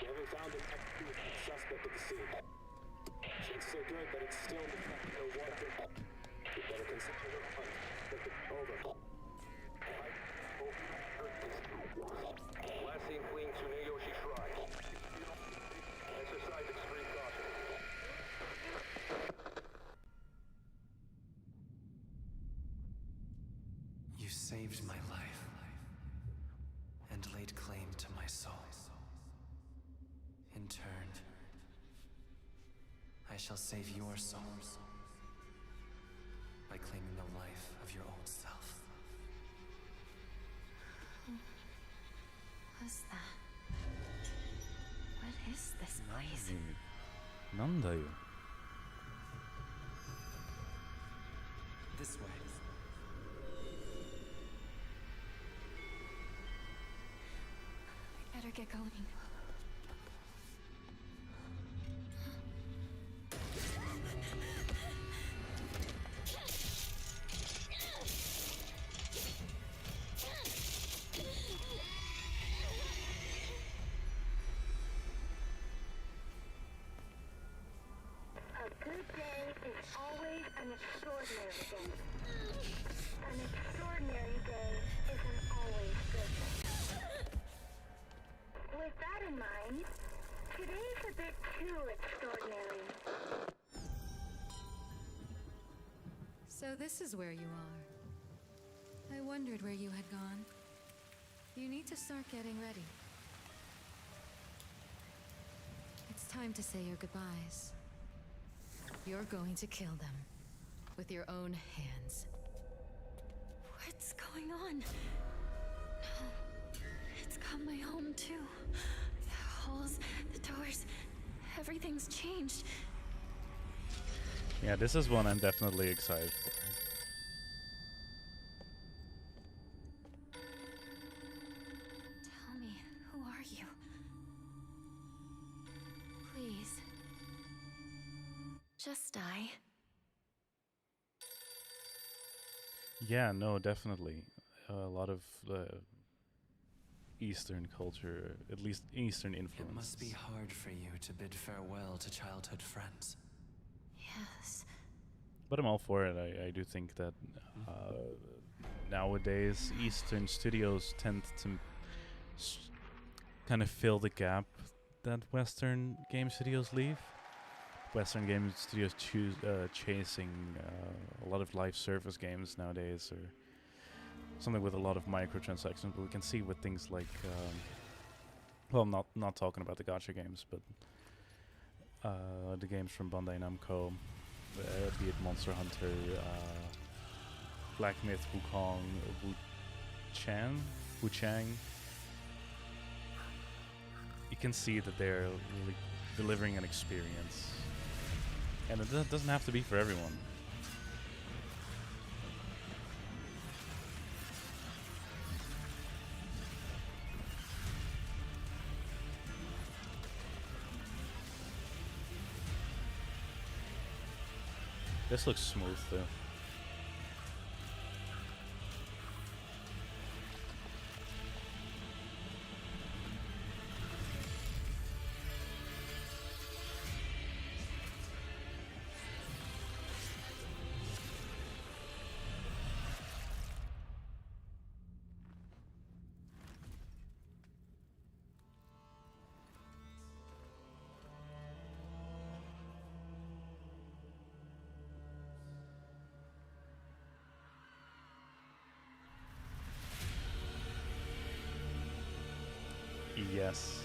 We haven't found an active suspect at the scene. Shit's so good that it's still in the fact no wanted. We better consider the hunt. Over. Last seen fleeing Tsuneyoshi Shrine. Exercise extreme caution. You saved my life and laid claim to my soul. In turn, I shall save your souls by claiming the life of your own self. What's that? What is this place? なんだよ。 This way. We better get going. A good day is always an extraordinary day. An extraordinary day isn't always good. With that in mind, today's a bit too extraordinary. So this is where you are. I wondered where you had gone. You need to start getting ready. It's time to say your goodbyes. You're going to kill them with your own hands. What's going on? No. It's got my home too. The halls, the doors, everything's changed. Yeah, this is one I'm definitely excited for. Tell me, who are you? Please. Just die. Yeah, no, definitely. A lot of Eastern culture, at least Eastern influence. It must be hard for you to bid farewell to childhood friends. Yes. But I'm all for it. I do think that nowadays Eastern studios tend to kind of fill the gap that Western game studios leave. Western game studios chasing a lot of live service games nowadays, or something with a lot of microtransactions. But we can see with things like, well, I'm not talking about the gacha games, but the games from Bandai Namco, be it Monster Hunter, Black Myth, Wukong, Wuchang. You can see that they're really delivering an experience. And it doesn't have to be for everyone. This looks smooth though. Yes.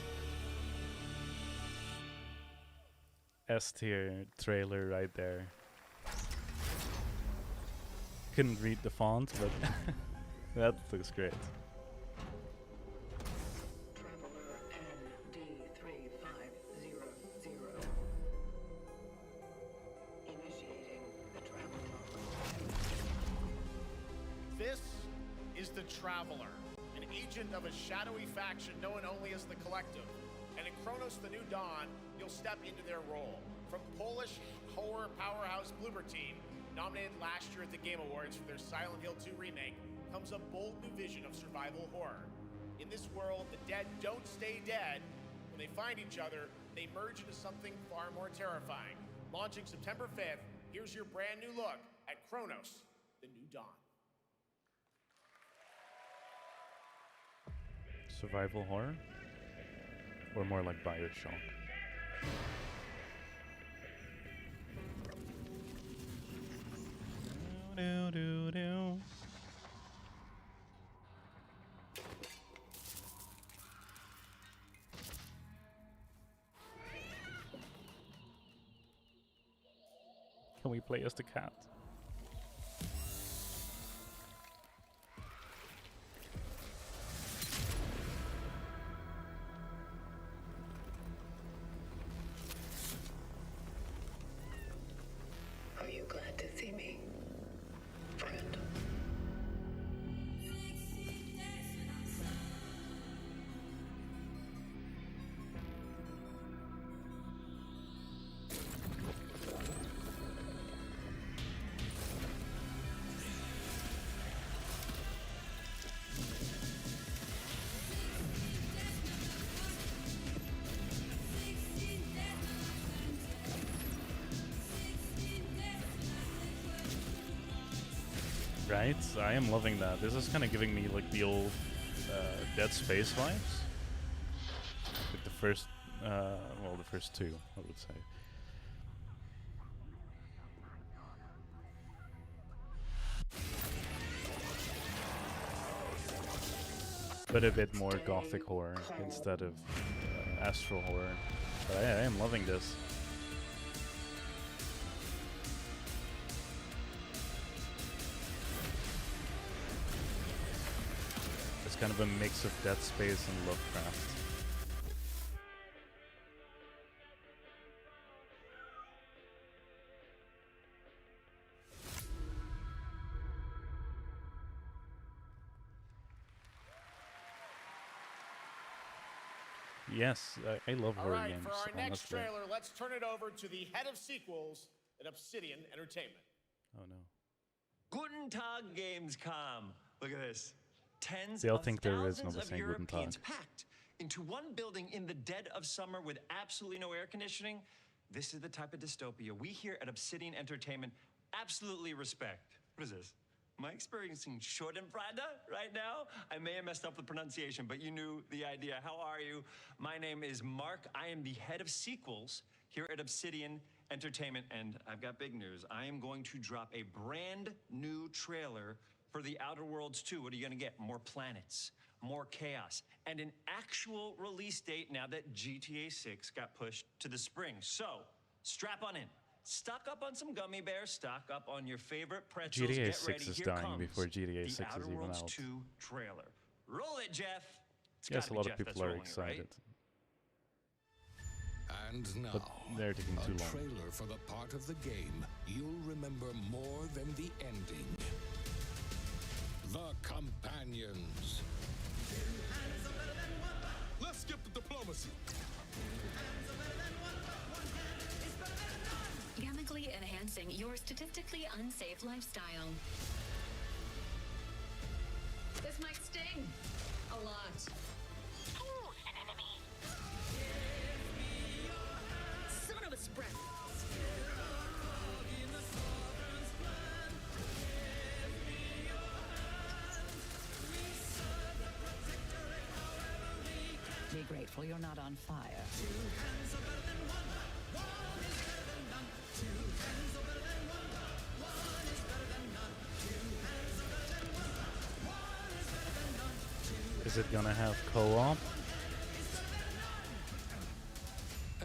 S tier trailer right there. Couldn't read the font, but that looks great. This is the Traveler, an agent of a shadowy faction known only as the Collective. And in Kronos the New Dawn, you'll step into their role. From Polish horror powerhouse Bloober Team, nominated last year at the Game Awards for their Silent Hill 2 remake, comes a bold new vision of survival horror. In this world, the dead don't stay dead. When they find each other, they merge into something far more terrifying. Launching September 5th, here's your brand new look at Kronos, the New Dawn. Survival horror? Or more like Bioshock? Can we play as the cat? Are you glad to see me, friend? Right? I am loving that. This is kind of giving me like the old Dead Space vibes. Like the first, well, the first two, I would say. but a bit more gothic horror instead of astral horror. But I am loving this. It's kind of a mix of Dead Space and Lovecraft. Yes, I love All horror right, games. for our next honestly. trailer, let's turn it over to the head of sequels at Obsidian Entertainment. Oh no. Guten Tag, Gamescom. Look at this. Tens They all of think they're thousands original by of saying Guten Tag. Europeans packed into one building in the dead of summer with absolutely no air conditioning. This is the type of dystopia we here at Obsidian Entertainment absolutely respect. What is this? Am I experiencing Schadenfreude right now? I may have messed up the pronunciation, but you knew the idea. How are you? My name is Mark. I am the head of sequels here at Obsidian Entertainment, and I've got big news. I am going to drop a brand new trailer for The Outer Worlds 2. What are you gonna get? More planets, more chaos, and an actual release date now that GTA 6 got pushed to the spring. So, strap on in. Stock up on some gummy bears, stock up on your favorite pretzels. GTA Get 6 ready. is Here dying comes before GTA the 6 Outer is even Worlds out. 2 trailer. Roll it, Jeff. It's Yes, gotta a be lot Jeff of people that's are rolling it, right? excited. And now, But they're taking too a long. trailer for the part of the game you'll remember more than the ending. The Companions. Let's skip the diplomacy. Chemically enhancing your statistically unsafe lifestyle. This might sting a lot. Ooh, an enemy. Son of a spread. Be grateful you're not on fire. Is it gonna have co-op?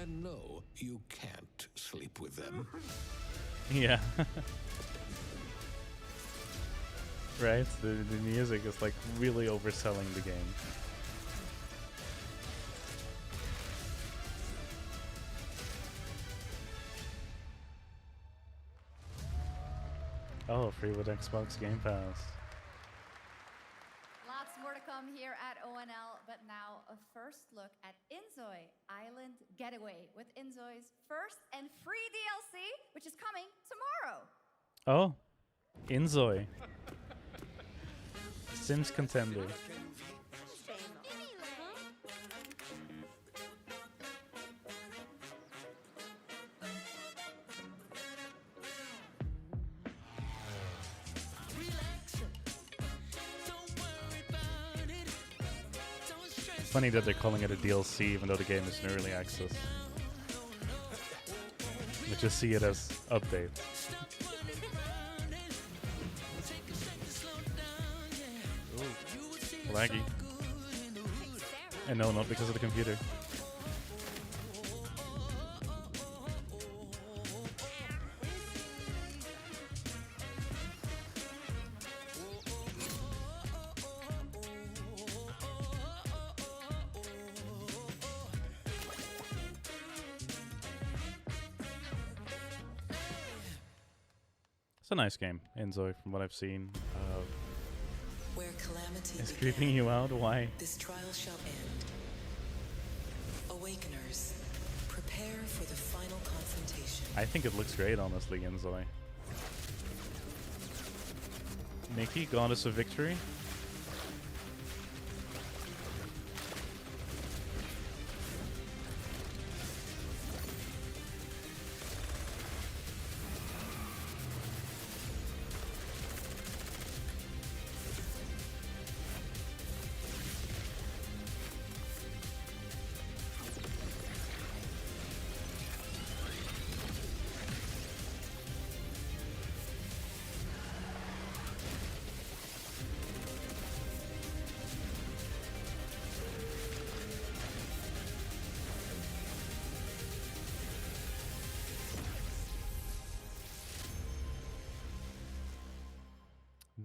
And no, you can't sleep with them. Yeah. Right? The music is like really overselling the game. Oh, free with Xbox Game Pass. Lots more to come here at ONL, but now a first look at Inzoi Island Getaway with Inzoi's first and free DLC, which is coming tomorrow. Oh, Inzoi. Sims contender. Funny that they're calling it a DLC even though the game is in early access. We just see it as update. Ooh, laggy. And no, not because of the computer. It's a nice game, Enzoy, from what I've seen. Where calamity It's creeping you out? Why? This trial shall end. Awakeners, prepare for the final confrontation. I think it looks great, honestly, Enzoy. Nikki, Goddess of Victory.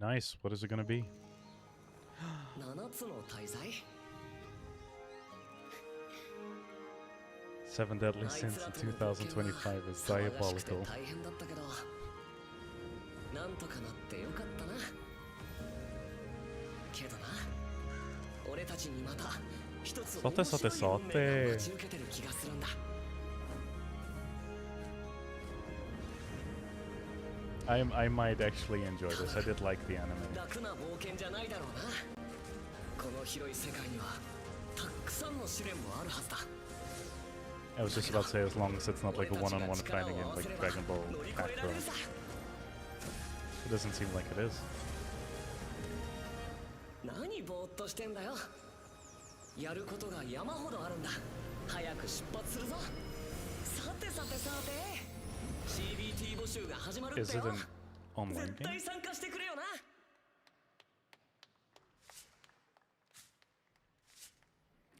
Nice. What is it gonna be? 7つの大罪 Seven Deadly Sins in 2025 is diabolical. 大変だったけどなんとかなってよかったなけどな俺たちにまた一つ面白い運命が待ち受けてる気がするんだ I might actually enjoy this. I did like the anime. 楽な冒険じゃないだろうなこの広い世界にはたくさんの試練もあるはずだ I was just about to say, as long as it's not like a one-on-one fighting in like Dragon Ball background. It doesn't seem like it is. 何ぼーっとしてんだよやることが山ほどあるんだ早く出発するぞさてさてさて CBT 募集が始まるってよ Is it an online 絶 game? 対参加してくれよな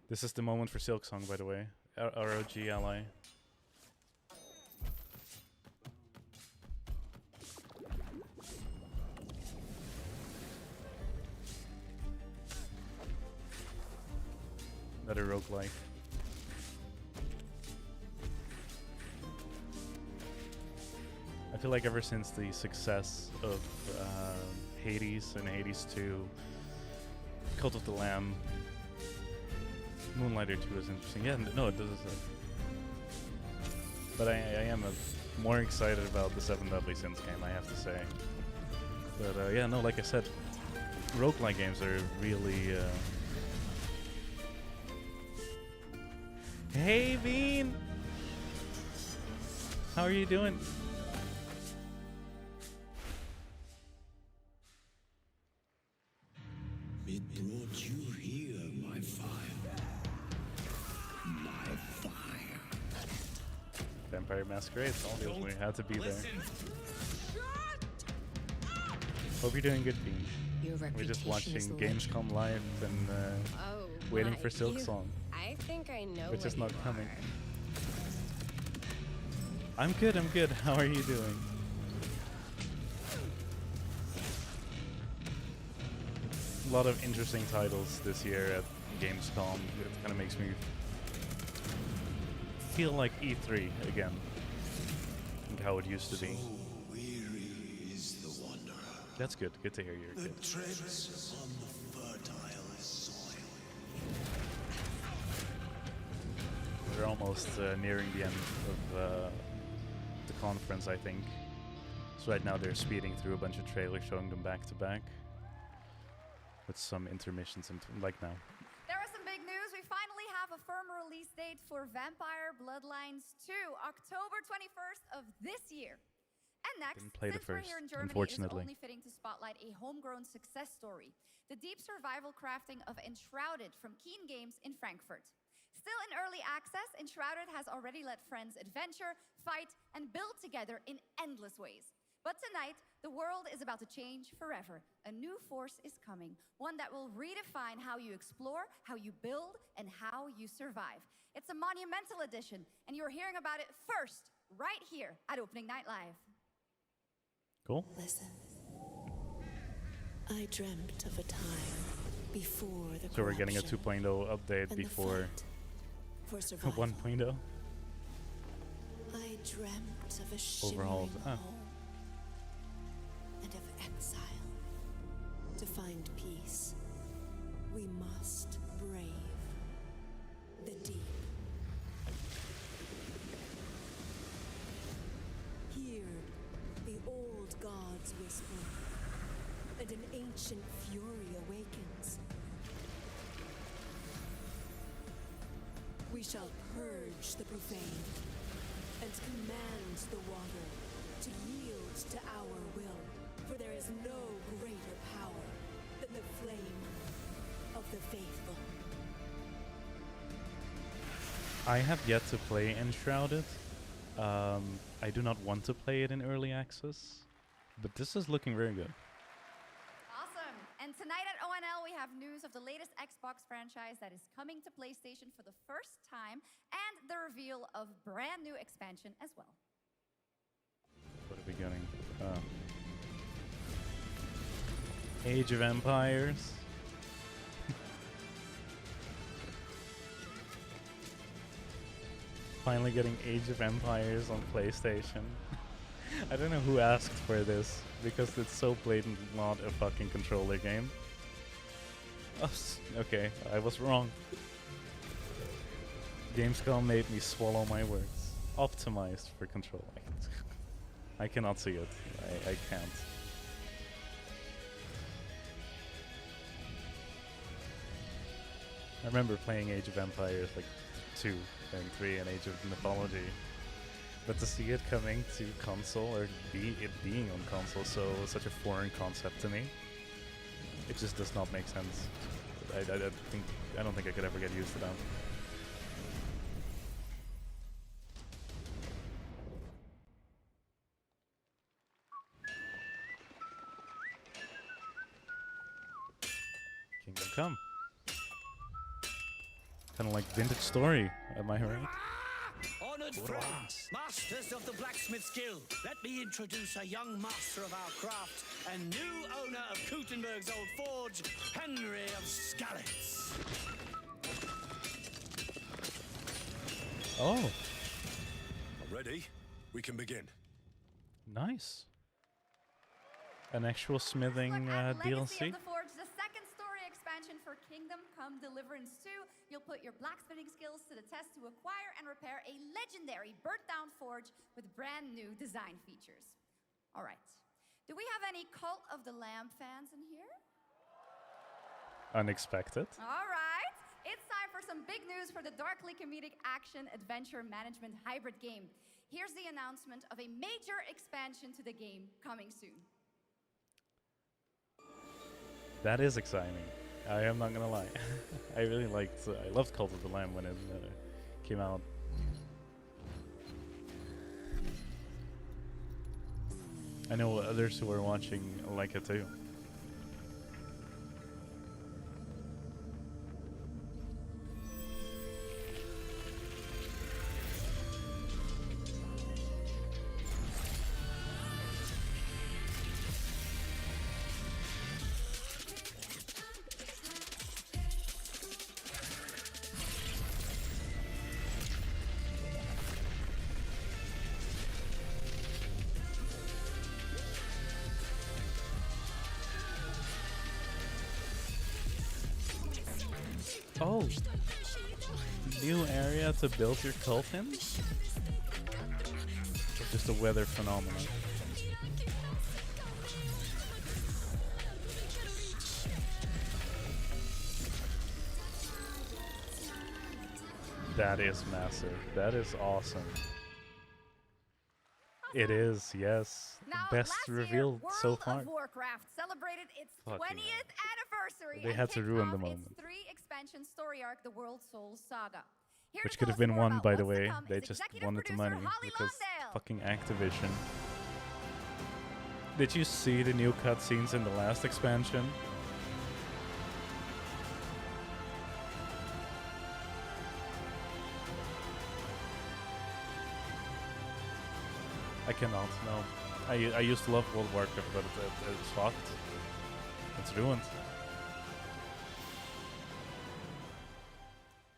This is the moment for Silksong, by the way. ROG ally. Another roguelike. I feel like ever since the success of Hades and Hades 2, Cult of the Lamb, Moonlighter 2 is interesting. Yeah, no, it does. But I am more excited about the Seven Deadly Sins game, I have to say. But yeah, no, like I said, roguelike games are really... Hey, Bean! How are you doing? It brought you here, my fire. My fire. Vampire Masquerade, obviously we had to be there. Hope you're doing good, Bean. We're just watching Gamescom live and waiting for Silksong. I think I know which is not coming. Are. I'm good, I'm good. How are you doing? A lot of interesting titles this year at Gamescom. It kind of makes me feel like E3 again. And how it used to be. Weary is the wanderer. That's good. Good to hear you're good. Treads on the fertile soil. We're almost nearing the end of the conference, I think. So right now they're speeding through a bunch of trailers, showing them back to back, with some intermissions like now. There is some big news. We finally have a firm release date for Vampire Bloodlines 2, October 21st of this year. And next, Didn't play the since we're first, here in Germany, unfortunately. it's only fitting to spotlight a homegrown success story. The deep survival crafting of Enshrouded from Keen Games in Frankfurt. Still in early access, Enshrouded has already let friends adventure, fight, and build together in endless ways. But tonight, the world is about to change forever. A new force is coming, one that will redefine how you explore, how you build, and how you survive. It's a monumental edition, and you're hearing about it first, right here at Opening Night Live. Cool. Listen. I dreamt of a time before the So we're getting a corruption 2.0 update and the before fight for survival. 1.0. I dreamt of a shimmering Overhauled. Ah. home and of exile. To find peace, we must brave the deep. Hear the old gods whisper, and an ancient fury awakens. We shall purge the profane and command the water to yield to our will, for there is no greater power than the flame of the faithful. I have yet to play Enshrouded. I do not want to play it in early access, but this is looking very good. Awesome. And tonight at ONL, we have news of the latest Xbox franchise that is coming to PlayStation for the first time, and the reveal of brand new expansion as well. What are we getting? Age of Empires. Finally getting Age of Empires on PlayStation. I don't know who asked for this, because it's so blatant not a fucking controller game. Oh, okay, I was wrong. Gamescom made me swallow my words. Optimized for controller. I cannot see it. I can't. I remember playing Age of Empires like 2 and 3 and Age of Mythology. But to see it coming to console, or it being on console, such a foreign concept to me, it just does not make sense. I don't think I could ever get used to that. Kingdom Come. Kind of like Vintage Story, am I right? Honored friends, masters of the blacksmith guild, let me introduce a young master of our craft and new owner of Kutenberg's old forge, Henry of Skalitz. Oh. Ready? We can begin. Nice. An actual smithing Legacy DLC. of the Forge, the second story expansion for Kingdom Come Deliverance 2. You'll put your blacksmithing skills to the test to acquire and repair a legendary burnt-down forge with brand new design features. All right. Do we have any Cult of the Lamb fans in here? Unexpected. All right. It's time for some big news for the darkly comedic action adventure management hybrid game. Here's the announcement of a major expansion to the game coming soon. That is exciting. I am not gonna lie. I loved Cult of the Lamb when it came out. I know others who are watching like it too. Oh, new area to build your cult in? Or just a weather phenomenon? That is massive. That is awesome. It is, yes. Now, Best reveal so World far. of Warcraft celebrated its Fucking 20th anniversary They and had to kicked ruin the off moment. its 3-expansion story arc, the World Soul Saga. Here Which to could tell have us been more won, about by the what's to way. come They is just executive wanted the producer money Holly because Lonsdale. fucking Activision. Did you see the new cutscenes in the last expansion? I cannot, no. I used to love World of Warcraft, but it's fucked. It's ruined.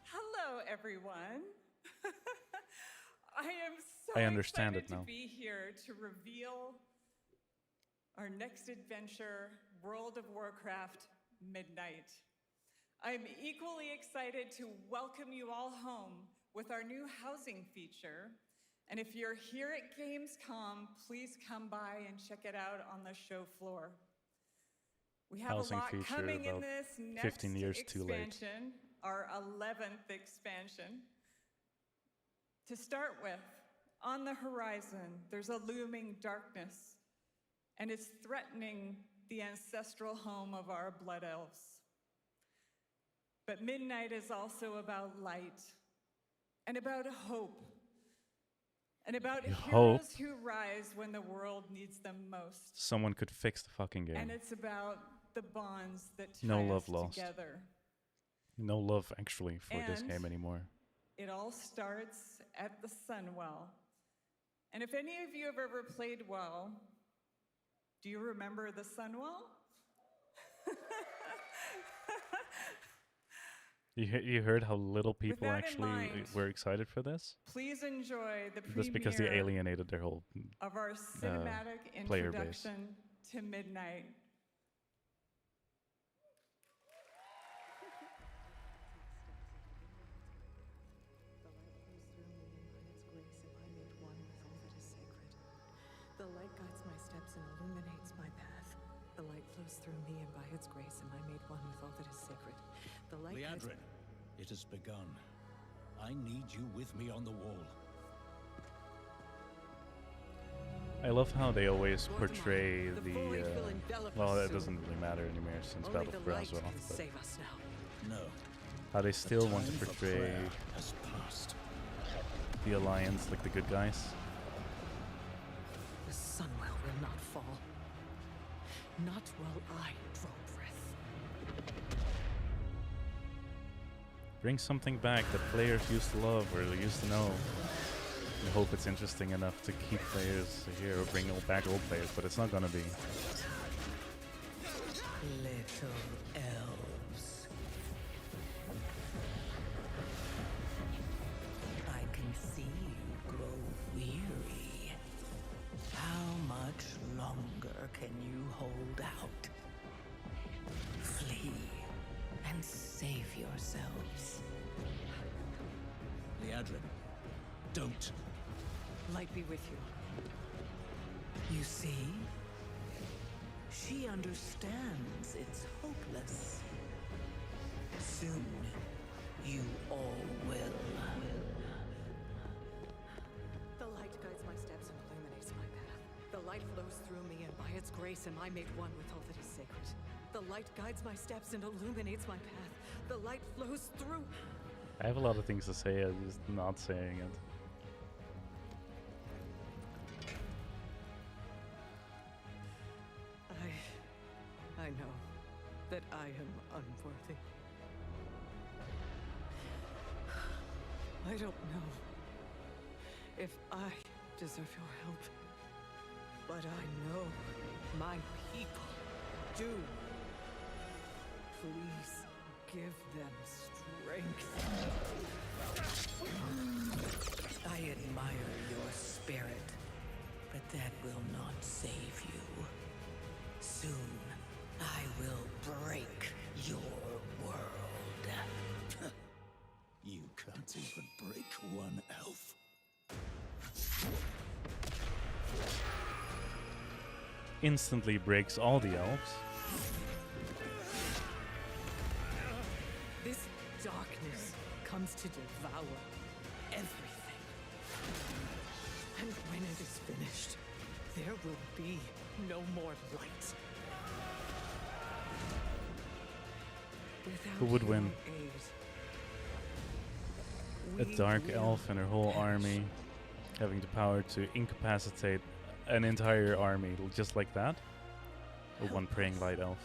Hello, everyone. I am so I understand excited it now. to be here to reveal our next adventure, World of Warcraft Midnight. I'm equally excited to welcome you all home with our new housing feature. And if you're here at Gamescom, please come by and check it out on the show floor. We have Housing a lot feature coming in about this next 15 years too late. expansion, our 11th expansion. To start with, on the horizon, there's a looming darkness, and it's threatening the ancestral home of our blood elves. But Midnight is also about light, and about hope, and about You heroes who rise when the world needs them most. Someone could fix the fucking game. And it's about the bonds that tie No us love lost. together. No love, actually, for this And game anymore. It all starts at the Sunwell. And if any of you have ever played WoW, do you remember the Sunwell? You heard how little people that in actually mind, were excited for this? Please enjoy the That's because they premiere alienated their whole of our cinematic player base. introduction to Midnight. The light guides my steps and illuminates my path. The light flows through me, and by its grace am I made one with all that is sacred. The light guides... Liadrin, it has begun. I need you with me on the wall. I love how they always portray the well, that doesn't really matter anymore since Battlegrounds went off. But save us now. No. How they still want to portray has passed. the Alliance like the good guys. The Sunwell will not fall. Not while I draw breath. Bring something back that players used to love or they used to know. I hope it's interesting enough to keep players here or bring back old players, but it's not gonna be. Little elves. I can see you grow weary. How much longer can you hold out? Flee and save yourselves. Liadrin, don't. Light be with you. You see? She understands it's hopeless. Soon, you all will. The light guides my steps and illuminates my path. The light flows through me, and by its grace am I made one with all that is sacred. The light guides my steps and illuminates my path. The light flows through... I have a lot of things to say, I'm just not saying it. I know that I am unworthy. I don't know if I deserve your help, but I know my people do. Please give them strength. I admire your spirit, but that will not save you. Soon, I will break your world. You can't even break one elf. Instantly breaks all the elves. This darkness comes to devour everything. And when it is finished, there will be no more light. Who would win? A dark elf and her whole army having the power to incapacitate an entire army just like that? Or one praying light elf?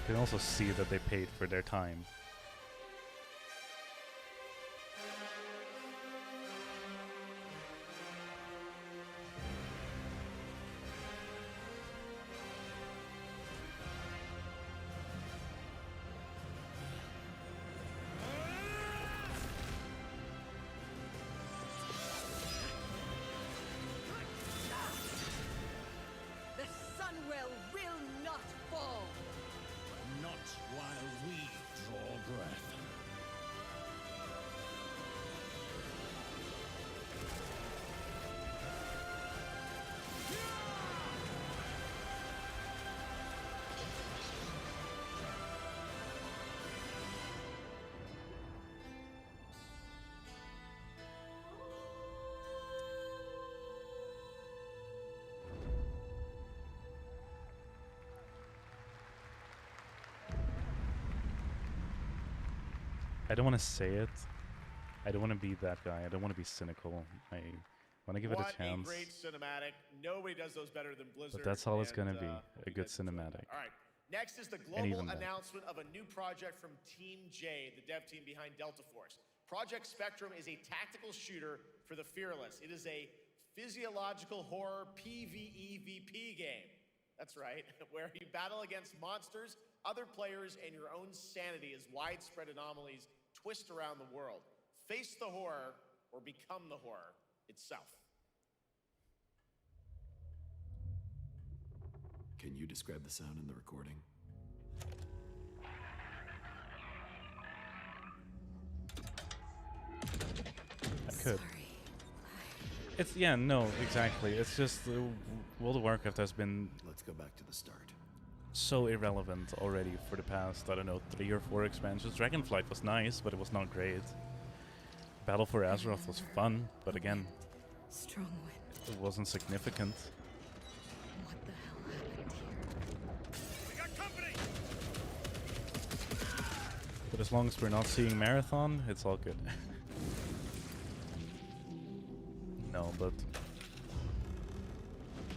You can also see that they paid for their time. The Sunwell will not fall! Not while we draw breath. I don't want to say it. I don't want to be that guy. I don't want to be cynical. I want to give it a chance. What a great cinematic. Nobody does those better than Blizzard. But that's all it's going to be. Hope A you good guys enjoy cinematic. All right. Next is the And global even that. announcement of a new project from Team J, the dev team behind Delta Force. Project Spectrum is a tactical shooter for the fearless. It is a physiological horror PvEVP game. That's right, where you battle against monsters, other players, and your own sanity as widespread anomalies twist around the world. Face the horror or become the horror itself. Can you describe the sound in the recording? I could. It's, yeah, no, exactly. It's just World of Warcraft has been... Let's go back to the start. So irrelevant already for the past, I don't know, 3 or 4 expansions. Dragonflight was nice, but it was not great. Battle for Azeroth was fun, but again, Strong wind. it wasn't significant. What the hell happened here? We got company! But as long as we're not seeing Marathon, it's all good. No, but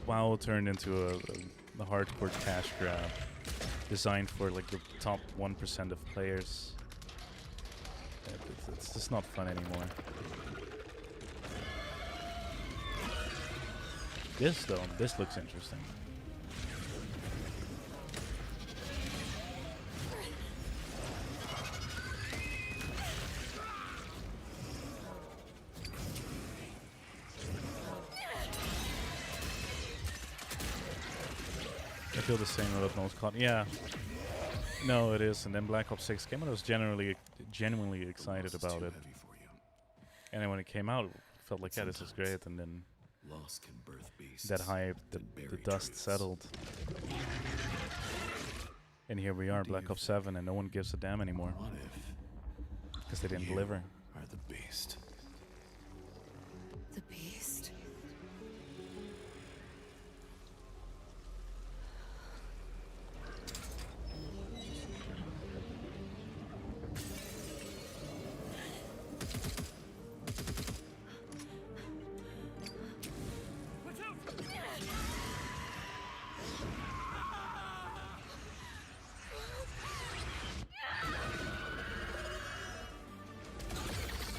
WoW turned into a hardcore cash grab designed for like the top 1% of players. It's just not fun anymore. This though, this looks interesting. I feel the same about most COD. Yeah. No, it is. And then Black Ops 6 came out. I was genuinely excited about it. And then when it came out, it felt like, yeah, this is great. And then Loss can birth beasts, that hype, the dust settled. And here we are, Black Ops 7, and no one gives a damn anymore. Because they didn't deliver. Are the beast. The beast?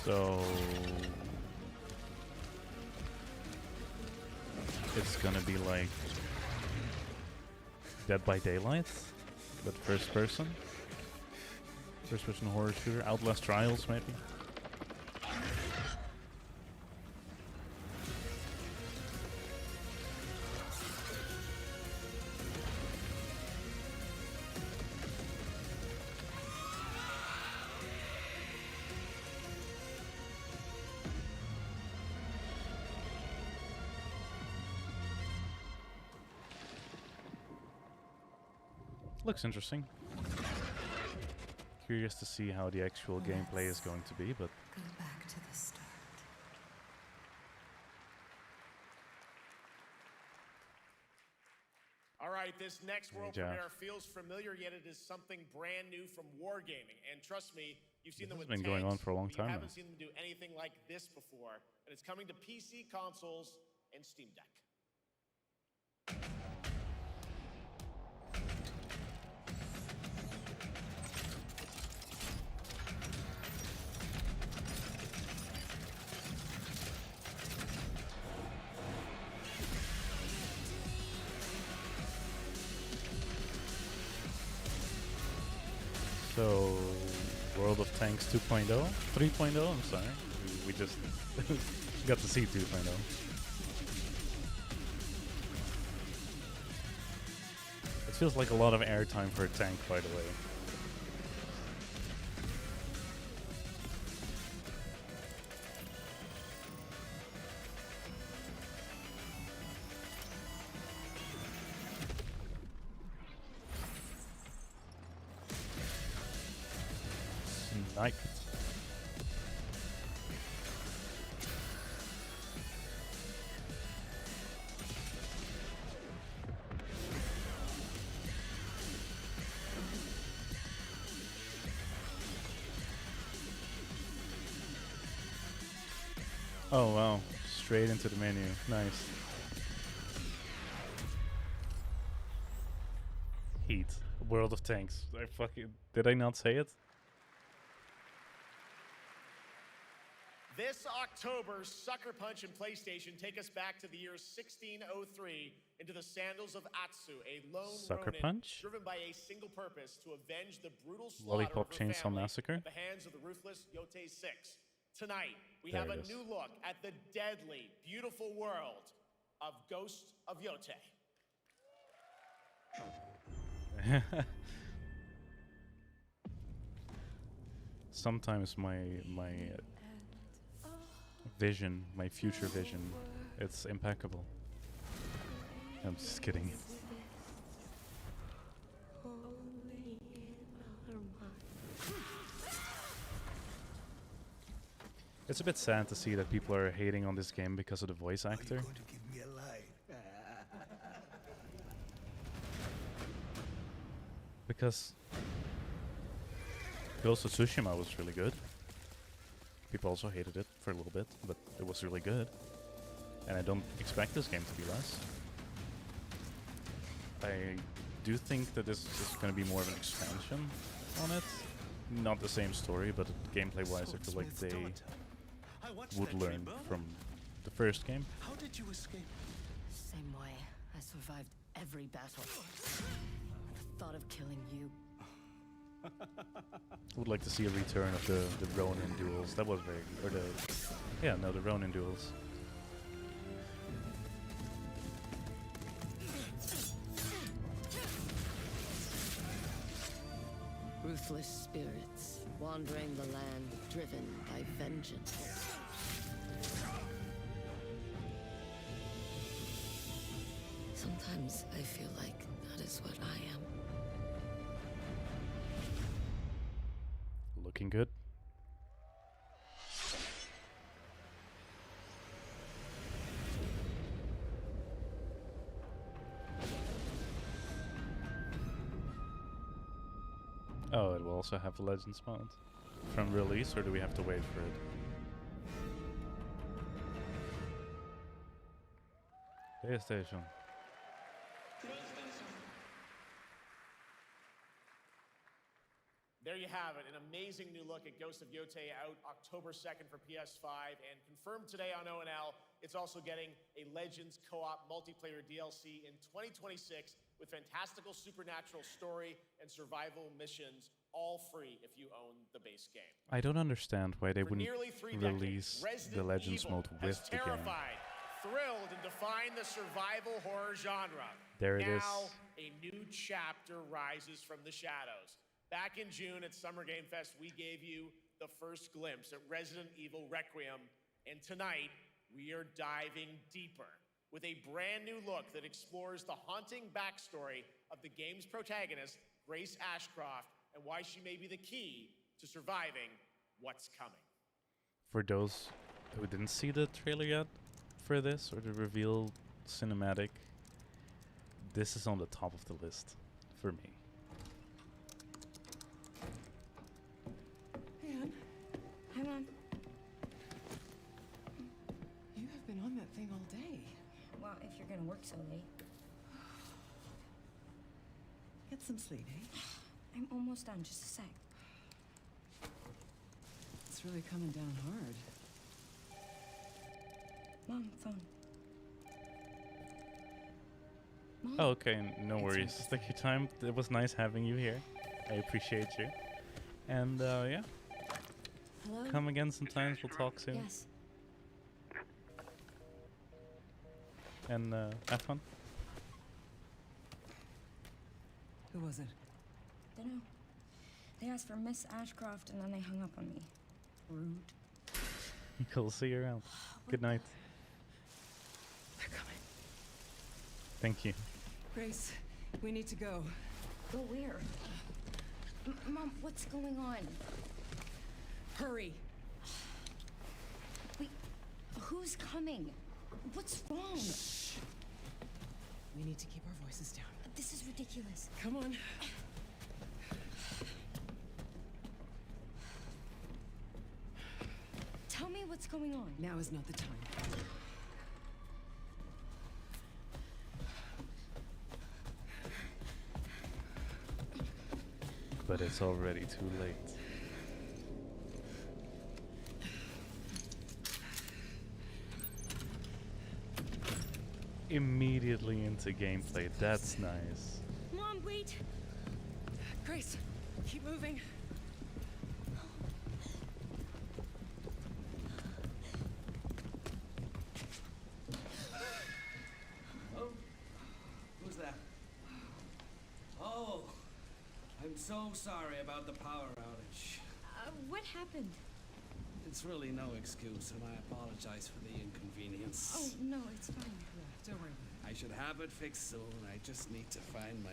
So it's gonna be like Dead by Daylight, but first person horror shooter. Outlast Trials maybe. Looks interesting. Curious to see how the actual gameplay is going to be, but Go back to the start. All right, this next world Jeff. premiere feels familiar, yet it is something brand new from Wargaming. And trust me, you've seen them This with has been going on tanks, for a long but time you now. haven't seen them do anything like this before. And it's coming to PC, consoles, and Steam Deck. so World of Tanks 2.0, 3.0. I'm sorry, we just got to see 2.0. It feels like a lot of airtime for a tank, by the way. Sniped. Oh wow, straight into the menu. Nice. Heat. World of Tanks. I fucking... Did I not say it? This October, Sucker Punch and PlayStation take us back to the year 1603 into the sandals of Atsu, a lone Sucker ronin Punch? driven by a single purpose to avenge the brutal slaughter Lollipop of her Chainsaw family Massacre? at the hands of the ruthless Yotei 6. Tonight, we There have it a is. new look at the deadly, beautiful world of Ghost of Yotei. Sometimes my vision, my future vision, it's impeccable. I'm just kidding. It's a bit sad to see that people are hating on this game because of the voice actor. Because Ghost of Tsushima was really good. People also hated it for a little bit, but it was really good. And I don't expect this game to be less. I do think that this is going to be more of an expansion on it. Not the same story, but gameplay-wise, I feel like they would learn from the first game. How did you escape? Same way. I survived every battle. The thought of killing you. I would like to see a return of the Ronin duels. That was very... Or the Ronin duels. Ruthless spirits, wandering the land, driven by vengeance. Sometimes I feel like that is what I am. Looking good. Oh, it will also have the Legends mod from release, or do we have to wait for it? PlayStation. There you have it, an amazing new look at Ghost of Yotei out October 2nd for PS5, and confirmed today on ONL, it's also getting a Legends co-op multiplayer DLC in 2026 with fantastical supernatural story and survival missions, all free if you own the base game. I don't understand why they For wouldn't nearly 3 release decades, the Resident Legends Evil mode has with the game. terrified, thrilled, and defined the survival horror genre. There it is. Now, a new chapter rises from the shadows. Back in June at Summer Game Fest, we gave you the first glimpse at Resident Evil Requiem, and tonight, we are diving deeper with a brand new look that explores the haunting backstory of the game's protagonist, Grace Ashcroft, and why she may be the key to surviving what's coming. For those who didn't see the trailer yet for this, or the reveal cinematic, this is on the top of the list for me. Hey, Mom. You have been on that thing all day. Well, if you're gonna work so late. Get some sleep, eh? I'm almost done, just a sec. It's really coming down hard. Mom, phone. Mom. Oh, okay, no worries. Take your time. It was nice having you here. I appreciate you. And yeah. Hello? Come again sometimes. We'll talk soon. Yes. And have fun. Who was it? Dunno. They asked for Miss Ashcroft and then they hung up on me. Rude. Cool. See you around. Good night. They're coming. Thank you. Grace, we need to go. Go where? Mom, what's going on? Hurry. Wait, who's coming? What's wrong? Shh. We need to keep our voices down. This is ridiculous. Come on. Tell me what's going on. Now is not the time. But it's already too late. immediately into gameplay. That's nice. Mom, wait! Grace, keep moving. Oh, who's that? Oh, I'm so sorry about the power outage. What happened? It's really no excuse, and I apologize for the inconvenience. Oh, no, it's fine. Don't worry. I should have it fixed soon. I just need to find my...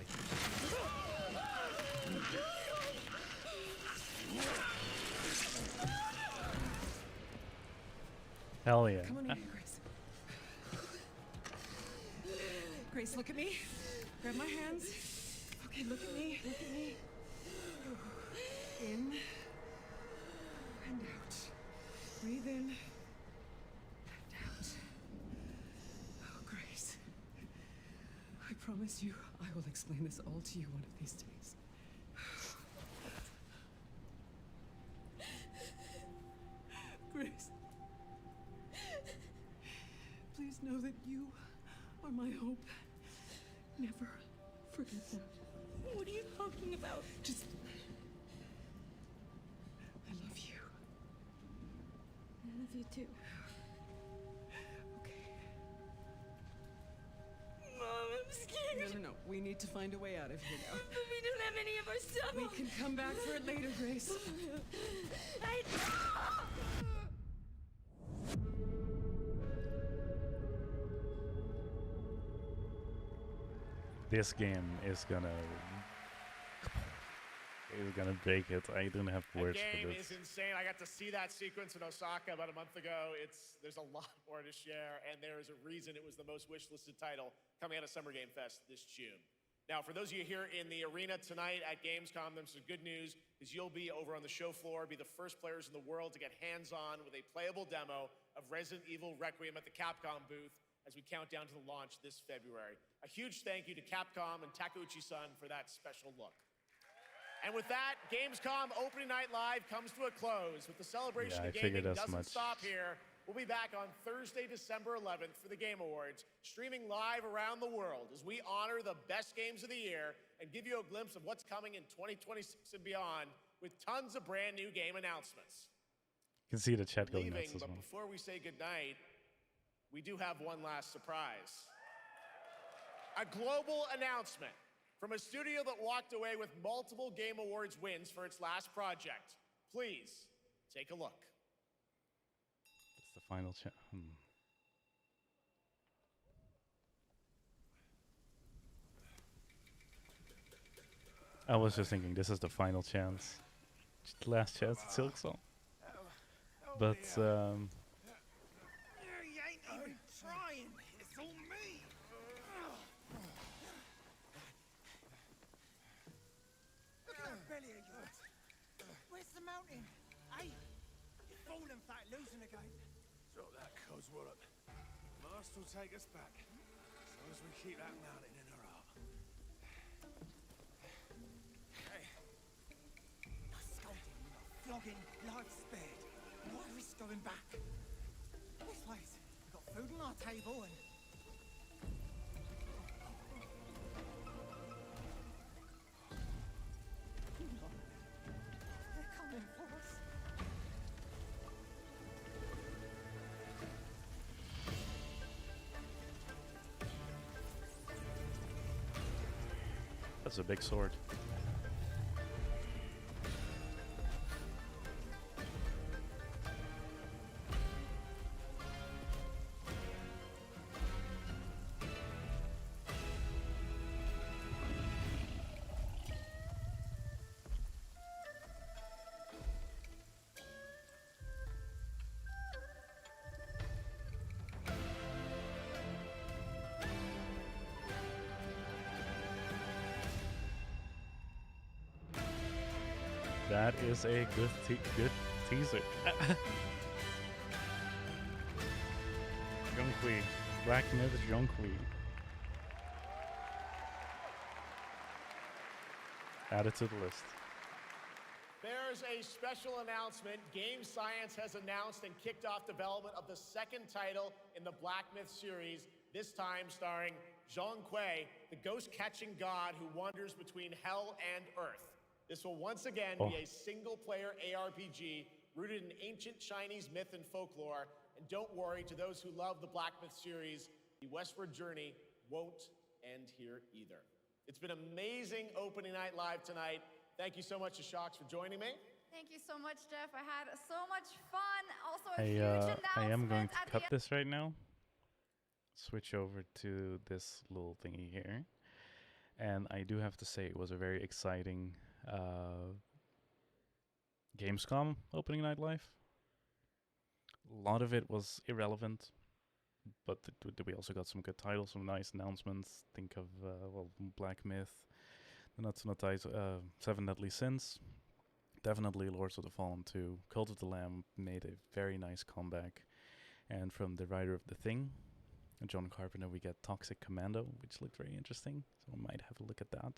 Hell yeah. Come on in, Grace. Grace, look at me. Grab my hands. Okay, look at me. Look at me. In and out. Breathe in and out. Oh, Grace. I promise you, I will explain this all to you one of these days. Grace. Please know that you are my hope. Never forget that. What are you talking about? Just... I love you. I love you too. Okay. Mom, I'm scared. No. We need to find a way out of here now. But we don't have any of our stuff. We can come back for it later, Grace. This game is gonna break it. I don't have words That for game this. is insane. I got to see that sequence in Osaka about a month ago. There's a lot more to share, and there is a reason it was the most wishlisted title coming out of Summer Game Fest this June. Now, for those of you here in the arena tonight at Gamescom, there's some good news, because you'll be over on the show floor, be the first players in the world to get hands-on with a playable demo of Resident Evil Requiem at the Capcom booth as we count down to the launch this February. A huge thank you to Capcom and Takeuchi-san for that special look. And with that, Gamescom Opening Night Live comes to a close, with the celebration Yeah, of I figured gaming as doesn't much. stop here. We'll be back on Thursday, December 11th for the Game Awards, streaming live around the world as we honor the best games of the year and give you a glimpse of what's coming in 2026 and beyond, with tons of brand new game announcements. You can see the chat going Leaving, nuts as but well. before we say goodnight, we do have one last surprise. A global announcement from a studio that walked away with multiple Game Awards wins for its last project. Please, take a look. It's the final chat. I was just thinking, this is the final chance. Just the last chance at Silksong. But, You ain't even trying. It's all me. Look at that belly of yours. Where's the mountain? Hey, you're falling fat, losing again. Drop that coswallop. Master will take us back, as long as we keep that mountain in our heart. Hey. Not scolding, not flogging, life spared. No risk going back. This place, we've got food on our table and... They're coming for us. that's a big sword. That is a good teaser. Jonqui. Black Myth Jonqui. Add it to the list. There's a special announcement. Game Science has announced and kicked off development of the second title in the Black Myth series, this time starring Zhang Kui, the ghost-catching god who wanders between hell and earth. This will once again be a single-player ARPG rooted in ancient Chinese myth and folklore. And don't worry, to those who love the Black Myth series, the westward journey won't end here either. It's been amazing opening night live tonight. Thank you so much to Shox for joining me. Thank you so much, Jeff. I had so much fun. Also, a I huge announcement I am going to at cut the this right now. Switch over to this little thingy here. And I do have to say it was a very exciting Gamescom opening night live. A lot of it was irrelevant, but we also got some good titles, some nice announcements. Think of well, Black Myth, the Natsuno Taizou, Seven Deadly Sins, definitely Lords of the Fallen 2. Cult of the Lamb made a very nice comeback, and from the writer of The Thing, John Carpenter, we get Toxic Commando, which looked very interesting, so I might have a look at that.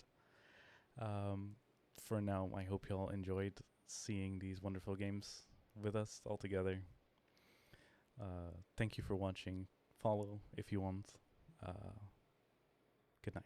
For now, I hope you all enjoyed seeing these wonderful games with us all together. Thank you for watching. Follow if you want. Good night.